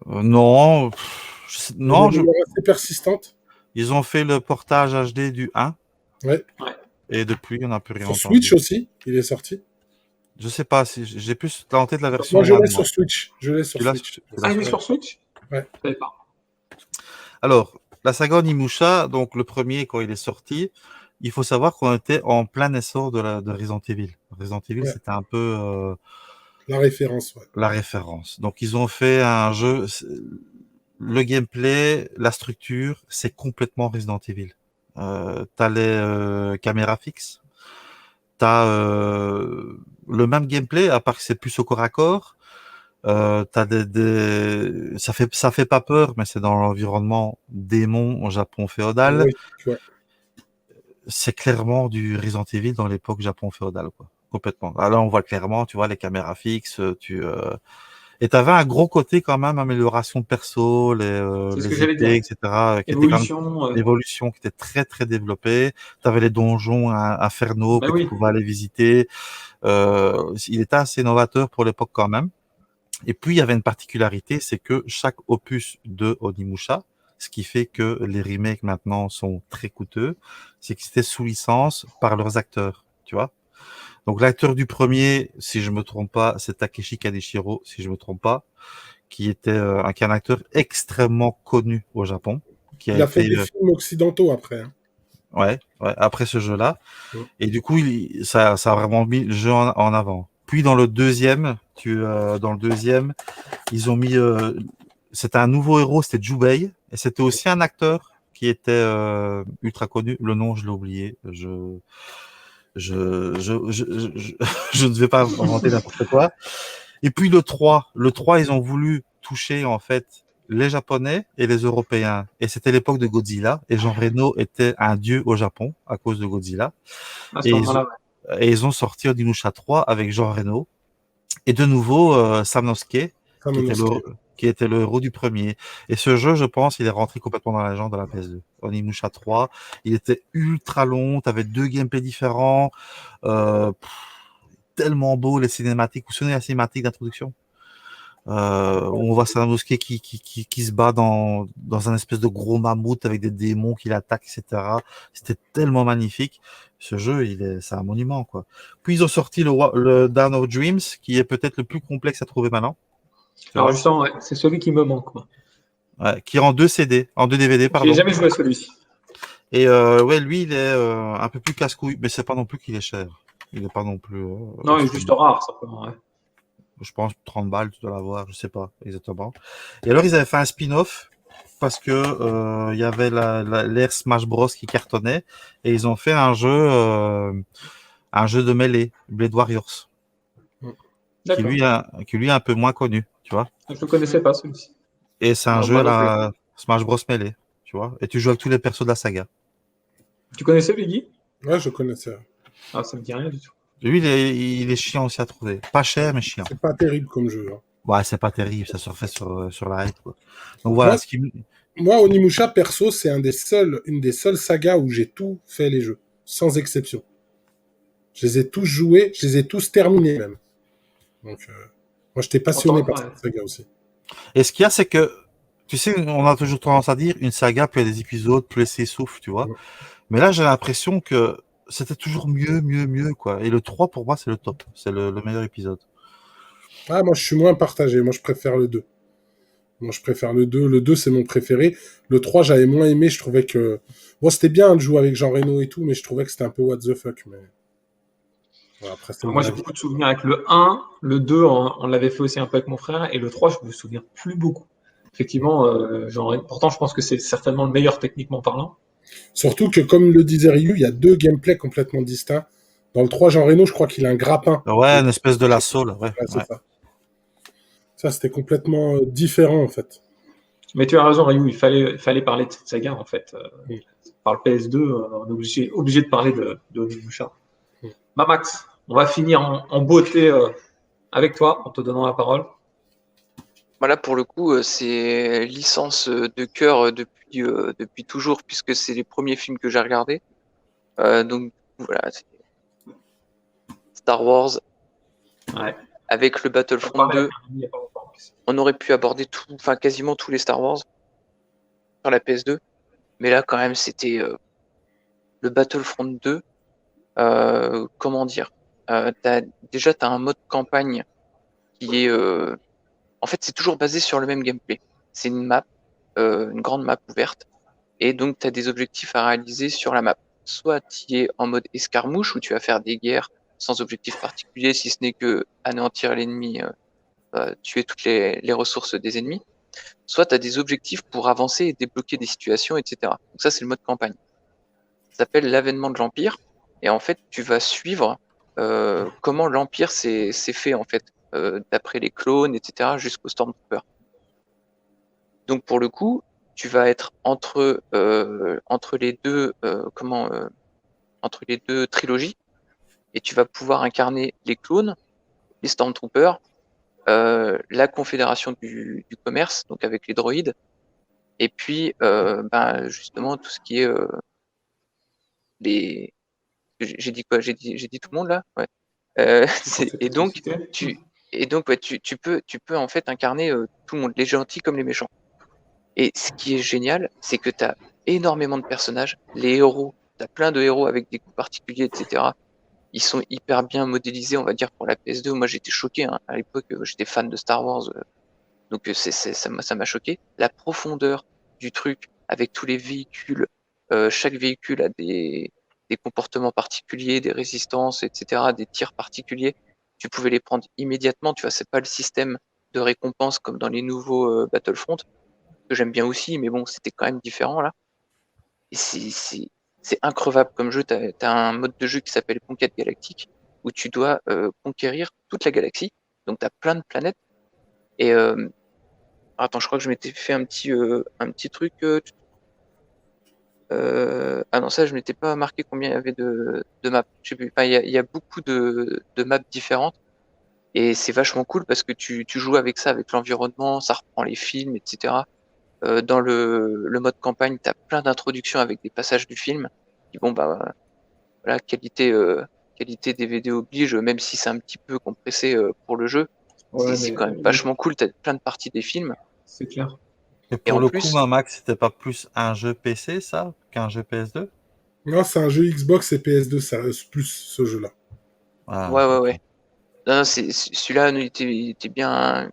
non, Il y a non, des rumeurs assez persistantes. ils ont fait le portage HD du 1, Ouais. Ouais. et depuis, on n'a plus rien Sur entendu. Switch aussi, il est sorti. Je sais pas si j'ai plus la tête de la version Moi, je l'ai allemande. sur Switch. Je l'ai sur Tu l'as Switch. tu l'as Ah, il sur- est sur Switch? Ouais. Je savais pas. Alors, la saga Onimusha, donc le premier, quand il est sorti, il faut savoir qu'on était en plein essor de Resident Evil. Resident Evil, Ouais. c'était un peu La référence, ouais. la référence. Donc, ils ont fait un jeu. Le gameplay, la structure, c'est complètement Resident Evil. T'as les caméras fixes, t'as le même gameplay, à part que c'est plus au corps à corps. T'as ça fait pas peur, mais c'est dans l'environnement démon au Japon féodal. Oui, ouais. C'est clairement du Resident Evil dans l'époque Japon féodal, quoi. Complètement. Là, on voit clairement, tu vois, les caméras fixes, et t'avais un gros côté quand même amélioration de perso, C'est ce que les j'allais dire. épées, etc., qui était quand même Évolution. l'évolution qui était très très développée. T'avais les donjons infernaux Ben que tu oui. pouvais aller visiter. Il était assez novateur pour l'époque quand même. Et puis, il y avait une particularité, c'est que chaque opus de Onimusha, ce qui fait que les remakes maintenant sont très coûteux, c'est que c'était sous licence par leurs acteurs, tu vois. Donc, l'acteur du premier, si je me trompe pas, c'est Takeshi Kaneshiro, si je me trompe pas, qui est un acteur extrêmement connu au Japon. qui a Il a fait été des films occidentaux après. Hein. ouais, après ce jeu-là. Mm. Et du coup, ça a vraiment mis le jeu en avant. Puis dans le deuxième, ils ont mis, c'était un nouveau héros, c'était Jubei, et c'était aussi un acteur qui était ultra connu. Le nom, je l'ai oublié. Je ne vais pas inventer n'importe quoi. Et puis le trois, ils ont voulu toucher en fait les Japonais et les Européens. Et c'était l'époque de Godzilla. Et Jean Reno était un dieu au Japon à cause de Godzilla. À ce Et moment-là, ils ont sorti Onimusha 3 avec Jean Reno. Et de nouveau, Samnosuke, qui était, le, Monosuke. qui était le héros du premier. Et ce jeu, je pense, il est rentré complètement dans la légende de la PS2. Onimusha 3, il était ultra long, tu avais 2 gameplays différents, tellement beau, les cinématiques. Vous vous souvenez de la cinématique d'introduction on voit Sanosuke qui se bat dans un espèce de gros mammouth avec des démons qui l'attaquent, etc. C'était tellement magnifique. Ce jeu, c'est un monument, quoi. Puis ils ont sorti le Dawn of Dreams, qui est peut-être le plus complexe à trouver maintenant. alors justement, ouais, c'est celui qui me manque. Moi. Ouais, qui est en 2 CD, en 2 DVD, J'ai pardon. jamais joué à celui-ci. Et ouais, lui, il est un peu plus casse-couille, mais c'est pas non plus qu'il est cher. Il est pas non plus. Non, il est juste rare, simplement. Ouais. Je pense 30 balles, tu dois l'avoir, je sais pas exactement. Et alors, ils avaient fait un spin-off parce que il y avait l'ère Smash Bros qui cartonnait et ils ont fait un jeu de mêlée, Blade Warriors, qui D'accord. lui est un peu moins connu, tu vois. Je ne le connaissais pas, celui-ci. Et c'est un Alors, jeu moi à non plus. la Smash Bros mêlée, tu vois. Et tu joues avec tous les persos de la saga. Tu connaissais Biggie? Ouais, je connaissais. Ah, ça me dit rien du tout. Lui, il est chiant aussi à trouver. Pas cher, mais chiant. C'est pas terrible comme jeu. Hein. Ouais, c'est pas terrible, ça se refait sur la hype, quoi. Donc voilà, Moi, Onimusha, perso, c'est une des seules sagas où j'ai tout fait les jeux, sans exception. Je les ai tous joués, je les ai tous terminés même. Donc, moi, j'étais passionné par cette saga aussi. Et ce qu'il y a, c'est que, tu sais, on a toujours tendance à dire, une saga, plus il y a des épisodes, plus elle s'essouffle, tu vois. Ouais. Mais là, j'ai l'impression que c'était toujours mieux, quoi. Et le 3, pour moi, c'est le top. C'est le meilleur épisode. Ah, moi, je suis moins partagé. Moi, je préfère le 2. Moi, je préfère le 2. Le 2, c'est mon préféré. Le 3, j'avais moins aimé. Je trouvais que... Bon, c'était bien de jouer avec Jean Reno et tout, mais je trouvais que c'était un peu what the fuck. Mais... Voilà, après, Moi, j'ai beaucoup de souvenirs avec le 1. Le 2, on l'avait fait aussi un peu avec mon frère. Et le 3, je me souviens plus beaucoup. Effectivement, pourtant, je pense que c'est certainement le meilleur techniquement parlant. Surtout que, comme le disait Ryu, il y a 2 gameplays complètement distincts. Dans le 3, Jean Reno, je crois qu'il a un grappin. Ouais, une espèce de lasso, là. Ouais, c'est ça. Ça, c'était complètement différent, en fait. Mais tu as raison, Ryu, il fallait parler de cette saga, en fait. Par le PS2, on est obligé de parler de Onimusha. Bah, Max, on va finir en beauté avec toi, en te donnant la parole. Voilà, pour le coup, c'est licence de cœur depuis toujours, puisque c'est les premiers films que j'ai regardés. Donc voilà, c'est Star Wars. Ouais. Avec le Battlefront 2, on aurait pu aborder quasiment tous les Star Wars sur la PS2. Mais là, quand même, c'était le Battlefront 2. Comment dire t'as un mode campagne qui est... En fait, c'est toujours basé sur le même gameplay. C'est une map, une grande map ouverte. Et donc, tu as des objectifs à réaliser sur la map. Soit tu es en mode escarmouche, où tu vas faire des guerres sans objectif particulier, si ce n'est que anéantir l'ennemi, tuer toutes les ressources des ennemis. Soit tu as des objectifs pour avancer et débloquer des situations, etc. Donc ça, c'est le mode campagne. Ça s'appelle l'avènement de l'Empire. Et en fait, tu vas suivre comment l'Empire s'est fait, en fait, d'après les clones, etc., jusqu'au Stormtrooper. Donc pour le coup, tu vas être entre les deux entre les deux trilogies, et tu vas pouvoir incarner les clones, les Stormtroopers, la Confédération du commerce, donc avec les droïdes, et puis justement tout ce qui est les... J'ai dit quoi? J'ai dit tout le monde là? Ouais. Et donc tu peux en fait incarner tout le monde, les gentils comme les méchants. Et ce qui est génial, c'est que tu as énormément de personnages, les héros, tu as plein de héros avec des coups particuliers, etc. Ils sont hyper bien modélisés, on va dire, pour la PS2. Moi, j'étais choqué, hein. À l'époque, j'étais fan de Star Wars, donc ça m'a choqué. La profondeur du truc, avec tous les véhicules. Chaque véhicule a des comportements particuliers, des résistances, etc., des tirs particuliers. Tu pouvais les prendre immédiatement. Tu vois, c'est pas le système de récompense comme dans les nouveaux Battlefront, que j'aime bien aussi, mais bon, c'était quand même différent là. Et c'est increvable comme jeu. T'as un mode de jeu qui s'appelle Conquête Galactique, où tu dois conquérir toute la galaxie. Donc t'as plein de planètes. Et attends, je crois que je m'étais fait un petit truc. Ah non, ça, je m'étais pas marqué combien il y avait de maps. Je sais plus. Enfin, il y a beaucoup de maps différentes. Et c'est vachement cool parce que tu joues avec ça, avec l'environnement, ça reprend les films, etc. Dans le mode campagne, tu as plein d'introductions avec des passages du film. Qui, bon, bah, voilà, qualité DVD oblige, même si c'est un petit peu compressé pour le jeu. Ouais, C'est mais quand même vachement cool. Tu as plein de parties des films. c'est clair. Et Et pour en le plus, coup, Max, c'était pas plus un jeu PC, ça, qu'un jeu PS2? Non, c'est un jeu Xbox et PS2, ça plus ce jeu-là. Ah, ouais, ok. ouais. Non, celui-là, il était bien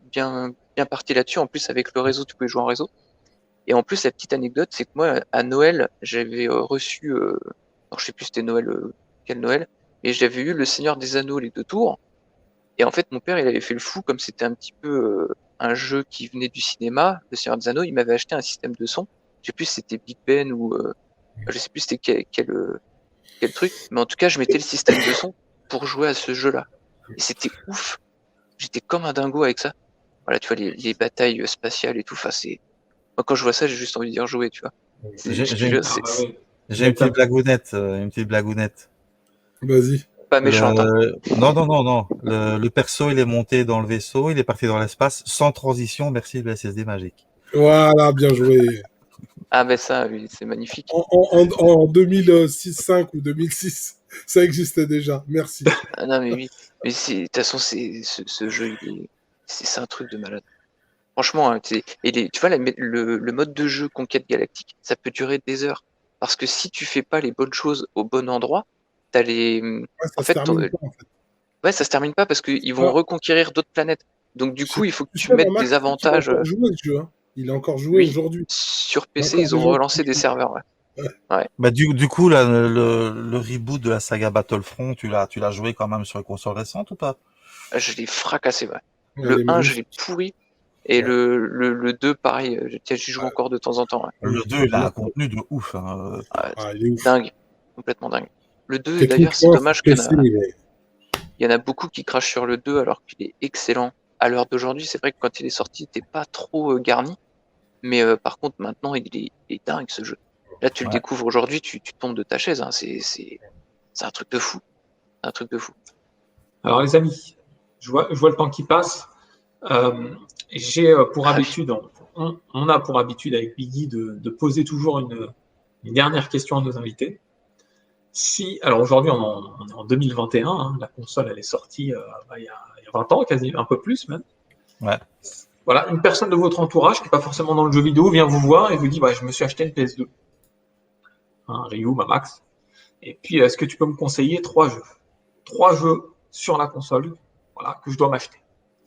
parti là-dessus. En plus, avec le réseau, tu pouvais jouer en réseau. Et en plus, la petite anecdote, c'est que moi, à Noël, j'avais reçu, alors je sais plus c'était Noël, quel Noël, mais j'avais eu Le Seigneur des Anneaux, les 2 tours. Et en fait, mon père, il avait fait le fou, comme c'était un petit peu un jeu qui venait du cinéma, Le Seigneur des Anneaux, il m'avait acheté un système de son. Je sais plus si c'était Big Ben ou je sais plus c'était quel truc, mais en tout cas, je mettais le système de son pour jouer à ce jeu-là. Et c'était ouf. J'étais comme un dingo avec ça. Voilà, tu vois, les batailles spatiales et tout. Enfin, moi, quand je vois ça, j'ai juste envie de dire jouer, tu vois. J'ai Je te j'ai jure, Ah bah oui. j'ai une petite blagounette, Vas-y. pas méchante, hein. Non, non, non, non. Le perso, il est monté dans le vaisseau, il est parti dans l'espace, sans transition, merci le SSD magique. Voilà, bien joué. Ah, ben ça, oui, c'est magnifique. En 2006, 5 ou 2006, ça existait déjà. Merci. Ah, non, mais oui. Mais de toute façon, ce jeu, c'est un truc de malade. Franchement, hein, tu vois, le mode de jeu Conquête Galactique, ça peut durer des heures. Parce que si tu fais pas les bonnes choses au bon endroit, t'as les. Ouais, En ça se fait, termine pas, en fait. ouais, ça se termine pas parce qu'ils vont Alors, reconquérir d'autres planètes. Donc, du je- coup, il faut que tu tu sais, mettes Max, des tu sais qu'il a avantages. encore joué ce jeu. Hein. Il a encore joué Oui, aujourd'hui. sur Il y a PC, encore ils des ont gens relancé qui des jouent. serveurs, ouais. Ouais. Ouais. Bah, du coup, là, le reboot de la saga Battlefront, tu l'as joué quand même sur les consoles récentes ou pas? Je l'ai fracassé, ouais. Ouais, Le elle est 1, je l'ai magnifique. pourri. Et Ouais. le 2, pareil, j'y joue encore de temps en temps, ouais. Le 2, il a Là, un contenu de ouf, hein. Ah, il est ouf. dingue. Complètement dingue. Le 2, d'ailleurs, c'est Techniquement, sur dommage PC, il y en a beaucoup qui crachent sur le 2 alors qu'il est excellent. À l'heure d'aujourd'hui, c'est vrai que quand il est sorti, il était pas trop garni. Mais par contre, maintenant, il est dingue ce jeu. Là, tu le Ouais. découvres aujourd'hui, tu tombes de ta chaise, hein. C'est un truc de fou. Un truc de fou. Alors les amis, je vois le temps qui passe. Euh, j'ai pour Ah oui. habitude, on a pour habitude avec Biggie de poser toujours une dernière question à nos invités. Si, alors aujourd'hui on est en 2021, hein, la console elle est sortie il y a 20 ans, quasi un peu plus même. Ouais. Voilà, une personne de votre entourage qui n'est pas forcément dans le jeu vidéo vient vous voir et vous dit bah, je me suis acheté une PS2. Hein, Ryu, Max. Et puis est-ce que tu peux me conseiller 3 jeux? 3 jeux sur la console voilà, que je dois m'acheter.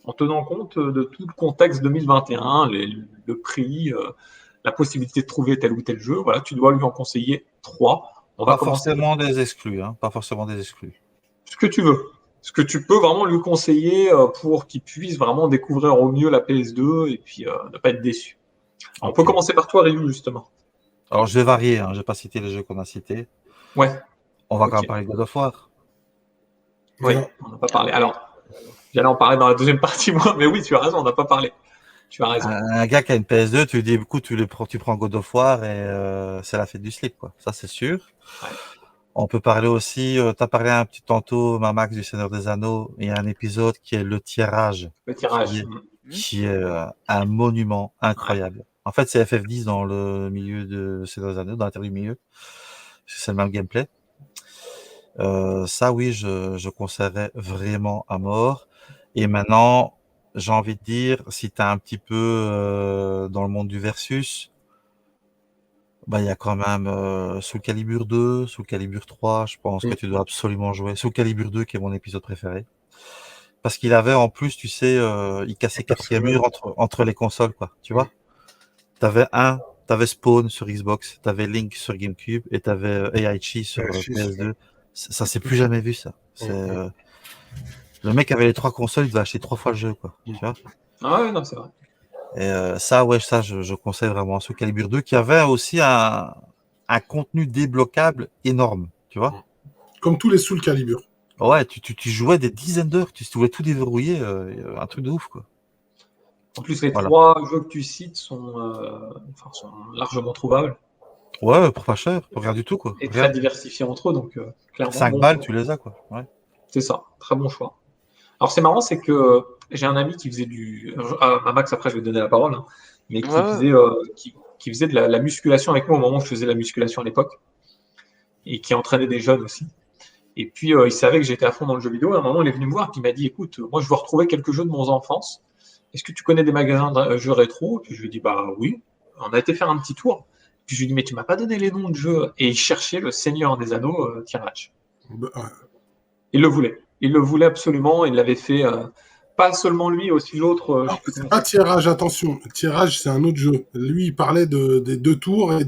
En tenant compte de tout le contexte 2021, le prix, la possibilité de trouver tel ou tel jeu. Voilà, tu dois lui en conseiller 3. On va Pas commencer avec forcément des exclus, hein. Pas forcément des exclus. ce que tu veux. Ce que tu peux vraiment lui conseiller pour qu'il puisse vraiment découvrir au mieux la PS2 et puis ne pas être déçu. Alors, on peut Ok. commencer par toi, Ryu, justement. Alors, je vais varier, hein. Je vais pas citer les jeux qu'on a cités. Ouais, On va quand ok. même parler de God of War. Oui, Non. on n'a pas parlé. Alors, j'allais en parler dans la deuxième partie, moi, mais oui, tu as raison, on n'a pas parlé. Tu as raison. Un gars qui a une PS2, tu lui dis, écoute, tu prends God of War et c'est la fête du slip, quoi. Ça, c'est sûr. Ouais. On peut parler aussi, tu as parlé un petit tantôt, Max, du Seigneur des Anneaux. Il y a un épisode qui est le tirage, Le tirage. qui est un monument incroyable. En fait, c'est FF10 dans le milieu de Seigneur des Anneaux, dans l'intérieur du milieu. C'est le même gameplay. Ça, oui, je conseillerais vraiment à mort. Et maintenant, j'ai envie de dire, si tu es un petit peu dans le monde du versus, bah, il y a quand même Soul Calibur 2, Soul Calibur 3, je pense que tu dois absolument jouer. Soul Calibur 2, qui est mon épisode préféré. Parce qu'il avait en plus, tu sais, il cassait quatrième mur entre les consoles, quoi. Tu vois? T'avais T'avais Spawn sur Xbox, t'avais Link sur GameCube et t'avais Eiichi sur PS2. Ça s'est plus jamais vu, ça. Le mec avait les 3 consoles, il devait acheter 3 fois le jeu, quoi. Tu vois. Ah ouais, non, c'est vrai. Et ça, je conseille vraiment Soul Calibur 2, qui avait aussi un contenu débloquable énorme, tu vois. Comme tous les Soul Calibur. Ouais, tu jouais des dizaines d'heures, tu pouvais tout déverrouiller, un truc de ouf, quoi. En plus, les Voilà. 3 jeux que tu cites sont largement trouvables Ouais, pour pas cher, pour rien du tout, quoi. et Rien. très diversifiés entre eux, donc clairement. 5 bon balles, choix. tu les as, quoi. Ouais. C'est ça, très bon choix. Alors c'est marrant, c'est que j'ai un ami qui faisait à Max, après je vais te donner la parole, hein, mais qui Ouais. faisait, qui faisait de la musculation avec moi au moment où je faisais la musculation à l'époque, et qui entraînait des jeunes aussi. Et puis il savait que j'étais à fond dans le jeu vidéo, et à un moment il est venu me voir et puis il m'a dit, écoute, moi je veux retrouver quelques jeux de mon enfance, est-ce que tu connais des magasins de jeux rétro? Et puis je lui ai dit, bah oui, on a été faire un petit tour. Puis je lui ai dit, mais tu m'as pas donné les noms de jeux. Et il cherchait le Seigneur des Anneaux tirage. Bah, ouais. Il le voulait. Il le voulait absolument. Il l'avait fait, pas seulement lui, aussi l'autre. Non, c'est pas Tirage, attention. Tirage, c'est un autre jeu. Lui, il parlait des 2 tours et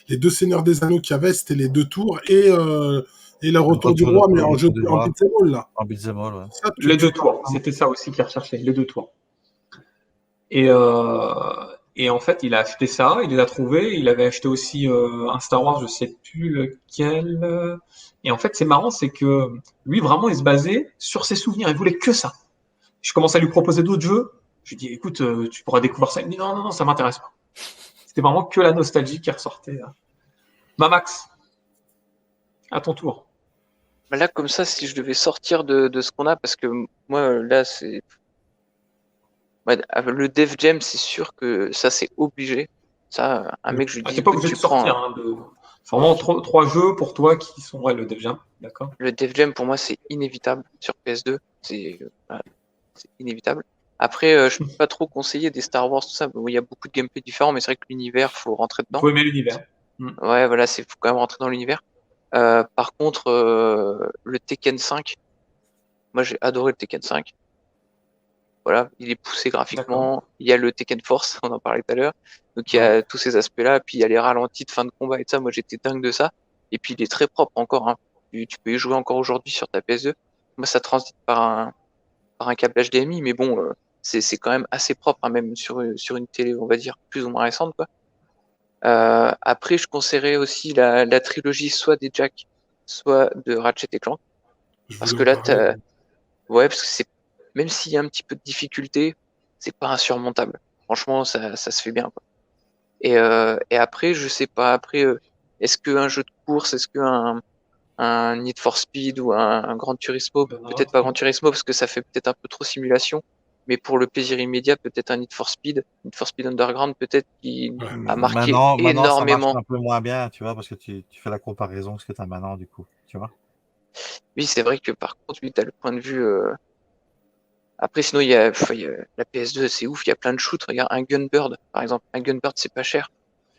les 2 Seigneurs des Anneaux qu'il y avait, c'était les 2 tours et le Retour du Roi, mais en jeu en beat'em all, là. En beat'em all, ouais. Ça, Les 2 tours. C'était ça aussi qu'il recherchait, les 2 tours. Et en fait, il a acheté ça, il l'a trouvé. Il avait acheté aussi un Star Wars, je sais plus lequel. Et en fait, c'est marrant, c'est que lui, vraiment, il se basait sur ses souvenirs. Il voulait que ça. Je commence à lui proposer d'autres jeux. Je lui dis, écoute, tu pourras découvrir ça. Il me dit, non, non, non, ça m'intéresse pas. C'était vraiment que la nostalgie qui ressortait. Max, à ton tour. Bah là, comme ça, si je devais sortir de ce qu'on a, parce que moi, là, c'est. Ouais, le Def Jam, c'est sûr que ça, c'est obligé. Ça, un mec, je lui dis, T'es pas écoute, obligé de tu prends. sortir. C'est vraiment 3 jeux pour toi qui sont le Def Jam. D'accord. Le Def Jam, pour moi, c'est inévitable sur PS2. Voilà, c'est inévitable. Après, je peux pas trop conseiller des Star Wars, tout ça. Bon, il y a beaucoup de gameplay différents, mais c'est vrai que l'univers, faut rentrer dedans. Faut aimer l'univers. Ouais, voilà, faut quand même rentrer dans l'univers. Par contre, le Tekken 5, moi j'ai adoré le Tekken 5. Voilà, il est poussé graphiquement. Il y a le Tekken Force, on en parlait tout à l'heure. Donc il y a tous ces aspects-là. Puis il y a les ralentis de fin de combat et tout ça. Moi j'étais dingue de ça. Et puis il est très propre encore. Hein. Tu peux y jouer encore aujourd'hui sur ta PS2. Moi ça transite par un câble HDMI, mais bon, c'est quand même assez propre, hein, même sur une télé, on va dire, plus ou moins récente, quoi. Après, je conseillerais aussi la trilogie soit des Jack, soit de Ratchet et Clank. Parce que là, ouais, parce que même s'il y a un petit peu de difficulté, c'est pas insurmontable. Franchement, ça se fait bien, quoi. Et après, je sais pas, après, est-ce qu'un jeu de course, est-ce qu'un Need for Speed ou un Gran Turismo, peut-être pas Gran Turismo parce que ça fait peut-être un peu trop simulation, mais pour le plaisir immédiat, peut-être un Need for Speed Underground, peut-être qui a marqué maintenant, énormément. Ça marche un peu moins bien, tu vois, parce que tu fais la comparaison avec ce que tu as maintenant, du coup, tu vois. Oui, c'est vrai que par contre, oui, tu as le point de vue. Après, sinon, il y a la PS2, c'est ouf, il y a plein de shoots. Regarde, un Gunbird, par exemple. Un Gunbird, c'est pas cher.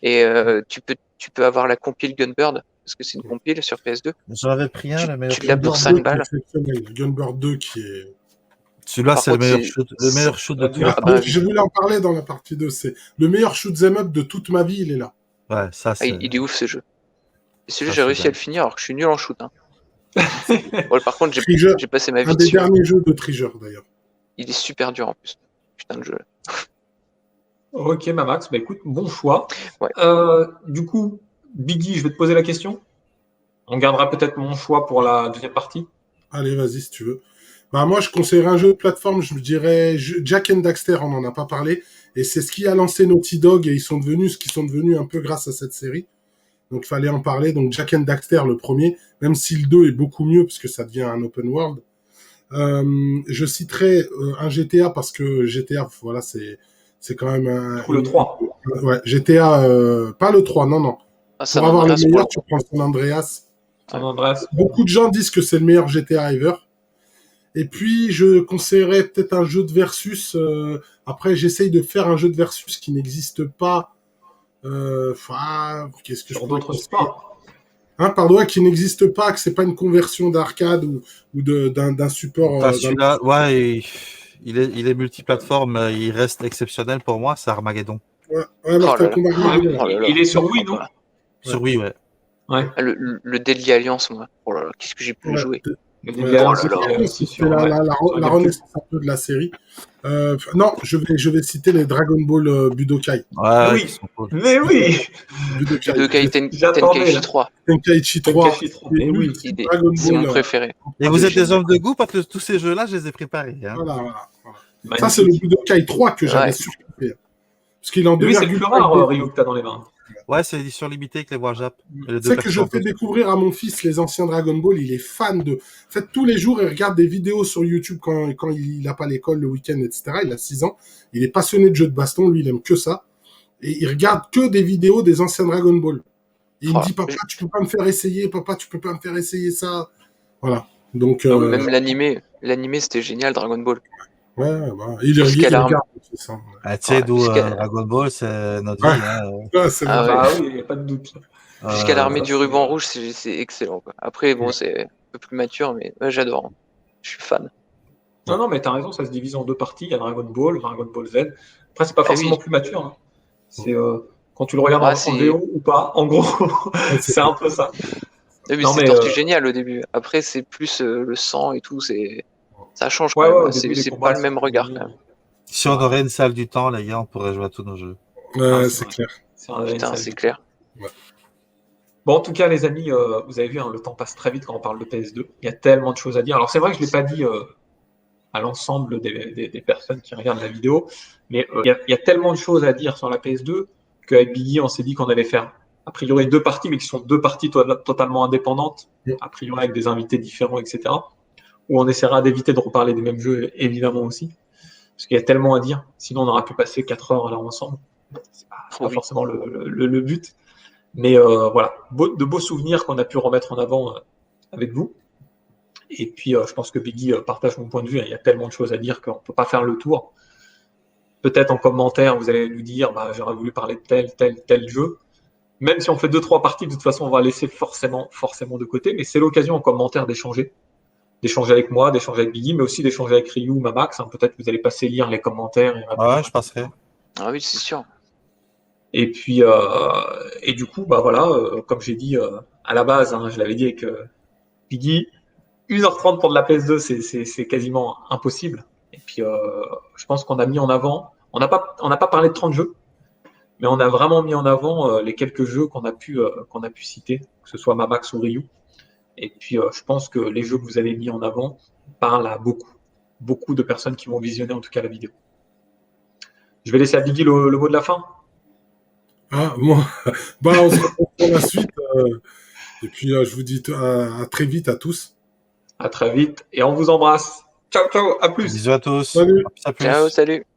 Et tu peux avoir la compile Gunbird, parce que c'est une compile sur PS2. J'en avais pris un, le meilleur. Tu l'as pour 5 balles. Gunbird 2 qui est. Celui-là, c'est le meilleur shoot de tous les temps. Je voulais en parler dans la partie 2. C'est le meilleur shoot 'em up de toute ma vie, il est là. Ouais, ça, c'est. Il est ouf ce jeu. Et ce jeu, j'ai réussi à le finir alors que je suis nul en shoot. Hein. Bon, par contre, j'ai passé ma vie dessus. Un des derniers jeux de Trigger, d'ailleurs. Il est super dur en plus. Putain de jeu. Ok, Max, bah écoute, bon choix. Ouais. Du coup, Biggie, je vais te poser la question. On gardera peut-être mon choix pour la deuxième partie. Allez, vas-y, si tu veux. Bah, moi, je conseillerais un jeu de plateforme, je dirais Jak and Daxter, on n'en a pas parlé. Et c'est ce qui a lancé Naughty Dog et ils sont devenus ce qu'ils sont devenus un peu grâce à cette série. Donc, il fallait en parler. Donc, Jak and Daxter, le premier, même si le 2 est beaucoup mieux parce que ça devient un open world. Je citerai un GTA parce que GTA, voilà, c'est quand même un... le 3. Ouais, GTA, pas le 3, non. Pour avoir le meilleur, tu prends San Andreas. San Andreas. Beaucoup de gens disent que c'est le meilleur GTA ever. Et puis, je conseillerais peut-être un jeu de versus. Après, j'essaye de faire un jeu de versus qui n'existe pas. Qu'est-ce que sur d'autres sports. Pardon, qui n'existe pas, que c'est pas une conversion d'arcade ou d'un support. Celui-là, ouais, il est multiplateforme, il reste exceptionnel pour moi, c'est Armageddon. Ouais, Mortal là là. Kombat Ouais, Armageddon. Oh là là. il est sur Wii, non? Sur Wii, ouais. Ouais. Ah, le Deadly Alliance, moi. Oh là là, qu'est-ce que j'ai pu le Ouais. jouer. Le Ouais. Deadly Alliance, Oh là là. il est aussi C'est sur, ouais, sur la GameCube. renaissance un peu de la série. Non, je vais citer les Dragon Ball Budokai. Mais Ouais, qui oui, sont cool. mais oui, Budokai. Budokai j'attendais Tenkaichi là. 3. Tenkaichi 3. Tenkaichi 3. Mais oui, L'ultime Dragon C'est mon Ball. préféré. Et vous c'est êtes des génial. hommes de goût parce que tous ces jeux-là, je les ai préparés. Hein. Voilà. Ça, Magnifique. c'est le Budokai 3 que j'avais Ouais. surkiffé. Parce qu'il est en Lui, c'est le plus rare, 2,5D. Ryu, que t'as dans les mains. Ouais, c'est l'édition limitée avec les voix Jap. Et les Tu deux sais que je persos en fais plus. découvrir à mon fils les anciens Dragon Ball, il est fan de... En fait, tous les jours, il regarde des vidéos sur YouTube quand il n'a pas l'école, le week-end, etc. Il a 6 ans. Il est passionné de jeux de baston, lui, il aime que ça. Et il regarde que des vidéos des anciens Dragon Ball. Et il me dit, papa, tu peux pas me faire essayer, papa, tu peux pas me faire essayer ça. Voilà. Donc, Même l'animé c'était génial, Dragon Ball. ouais, bah, il Jusqu'à l'arme. regarde. C'est ça. Ah, tu sais, Ouais, d'où jusqu'à- Dragon Ball, c'est notre Ouais. vie. Hein. Ouais, c'est Ah vrai. ouais. Bah oui, il n'y a pas de doute. Jusqu'à l'armée ça, du c'est- ruban rouge, c'est excellent. Quoi. Après, bon, Ouais. c'est un peu plus mature, mais ouais, j'adore. Hein. Je suis fan. Non, mais t'as raison, ça se divise en deux parties. Il y a Dragon Ball, Dragon Ball Z. Après, c'est pas Ah forcément oui. plus mature. Hein. C'est quand tu le regardes Ah, en c'est- VO ou pas. En gros, Ouais, c'est un peu ça. Oui, mais Non, c'est mais, Tortue Génial au début. Après, c'est plus le sang et tout. Ça change quand Ouais, même. au début, les C'est combats, pas le même c'est regard fini. quand même. Si on aurait une salle du temps, les gars, on pourrait jouer à tous nos jeux. Ah, c'est c'est vrai. clair. C'est un- Putain, ça- c'est clair. Bon, en tout cas, les amis, vous avez vu, hein, le temps passe très vite quand on parle de PS2. Il y a tellement de choses à dire. Alors, c'est vrai que je ne l'ai pas dit à l'ensemble des personnes qui regardent la vidéo, mais il y a tellement de choses à dire sur la PS2 qu'avec Biggie, on s'est dit qu'on allait faire, a priori, deux parties, mais qui sont deux parties totalement indépendantes, a priori avec des invités différents, etc. Où on essaiera d'éviter de reparler des mêmes jeux, évidemment aussi, parce qu'il y a tellement à dire. Sinon, on aura pu passer 4 heures là ensemble. C'est pas Oui. forcément le but. Mais voilà, de beaux souvenirs qu'on a pu remettre en avant avec vous. Et puis, je pense que Biggie partage mon point de vue. Hein. Il y a tellement de choses à dire qu'on ne peut pas faire le tour. Peut-être en commentaire, vous allez nous dire bah, j'aurais voulu parler de tel jeu. Même si on fait 2-3 parties, de toute façon, on va laisser forcément de côté. Mais c'est l'occasion en commentaire d'échanger. D'échanger avec moi, d'échanger avec Biggie, mais aussi d'échanger avec Ryu ou Mamax. Hein. Peut-être que vous allez passer lire les commentaires. Et répondre. Ouais, je passerai. Ah oui, c'est sûr. Et puis, et du coup, bah voilà, comme j'ai dit à la base, hein, je l'avais dit avec Biggie, 1h30 pour de la PS2, c'est quasiment impossible. Et puis, je pense qu'on a mis en avant, on n'a pas parlé de 30 jeux, mais on a vraiment mis en avant les quelques jeux qu'on a pu citer, que ce soit Mamax ou Ryu. Et puis, je pense que les jeux que vous avez mis en avant parlent à beaucoup de personnes qui vont visionner en tout cas la vidéo. Je vais laisser à Biggie le mot de la fin. Ah, moi, bah, on se retrouve pour la suite. Et puis, je vous dis à très vite à tous. À très vite et on vous embrasse. Ciao, ciao, à plus. Bisous à tous. Salut. À plus. Ciao, salut.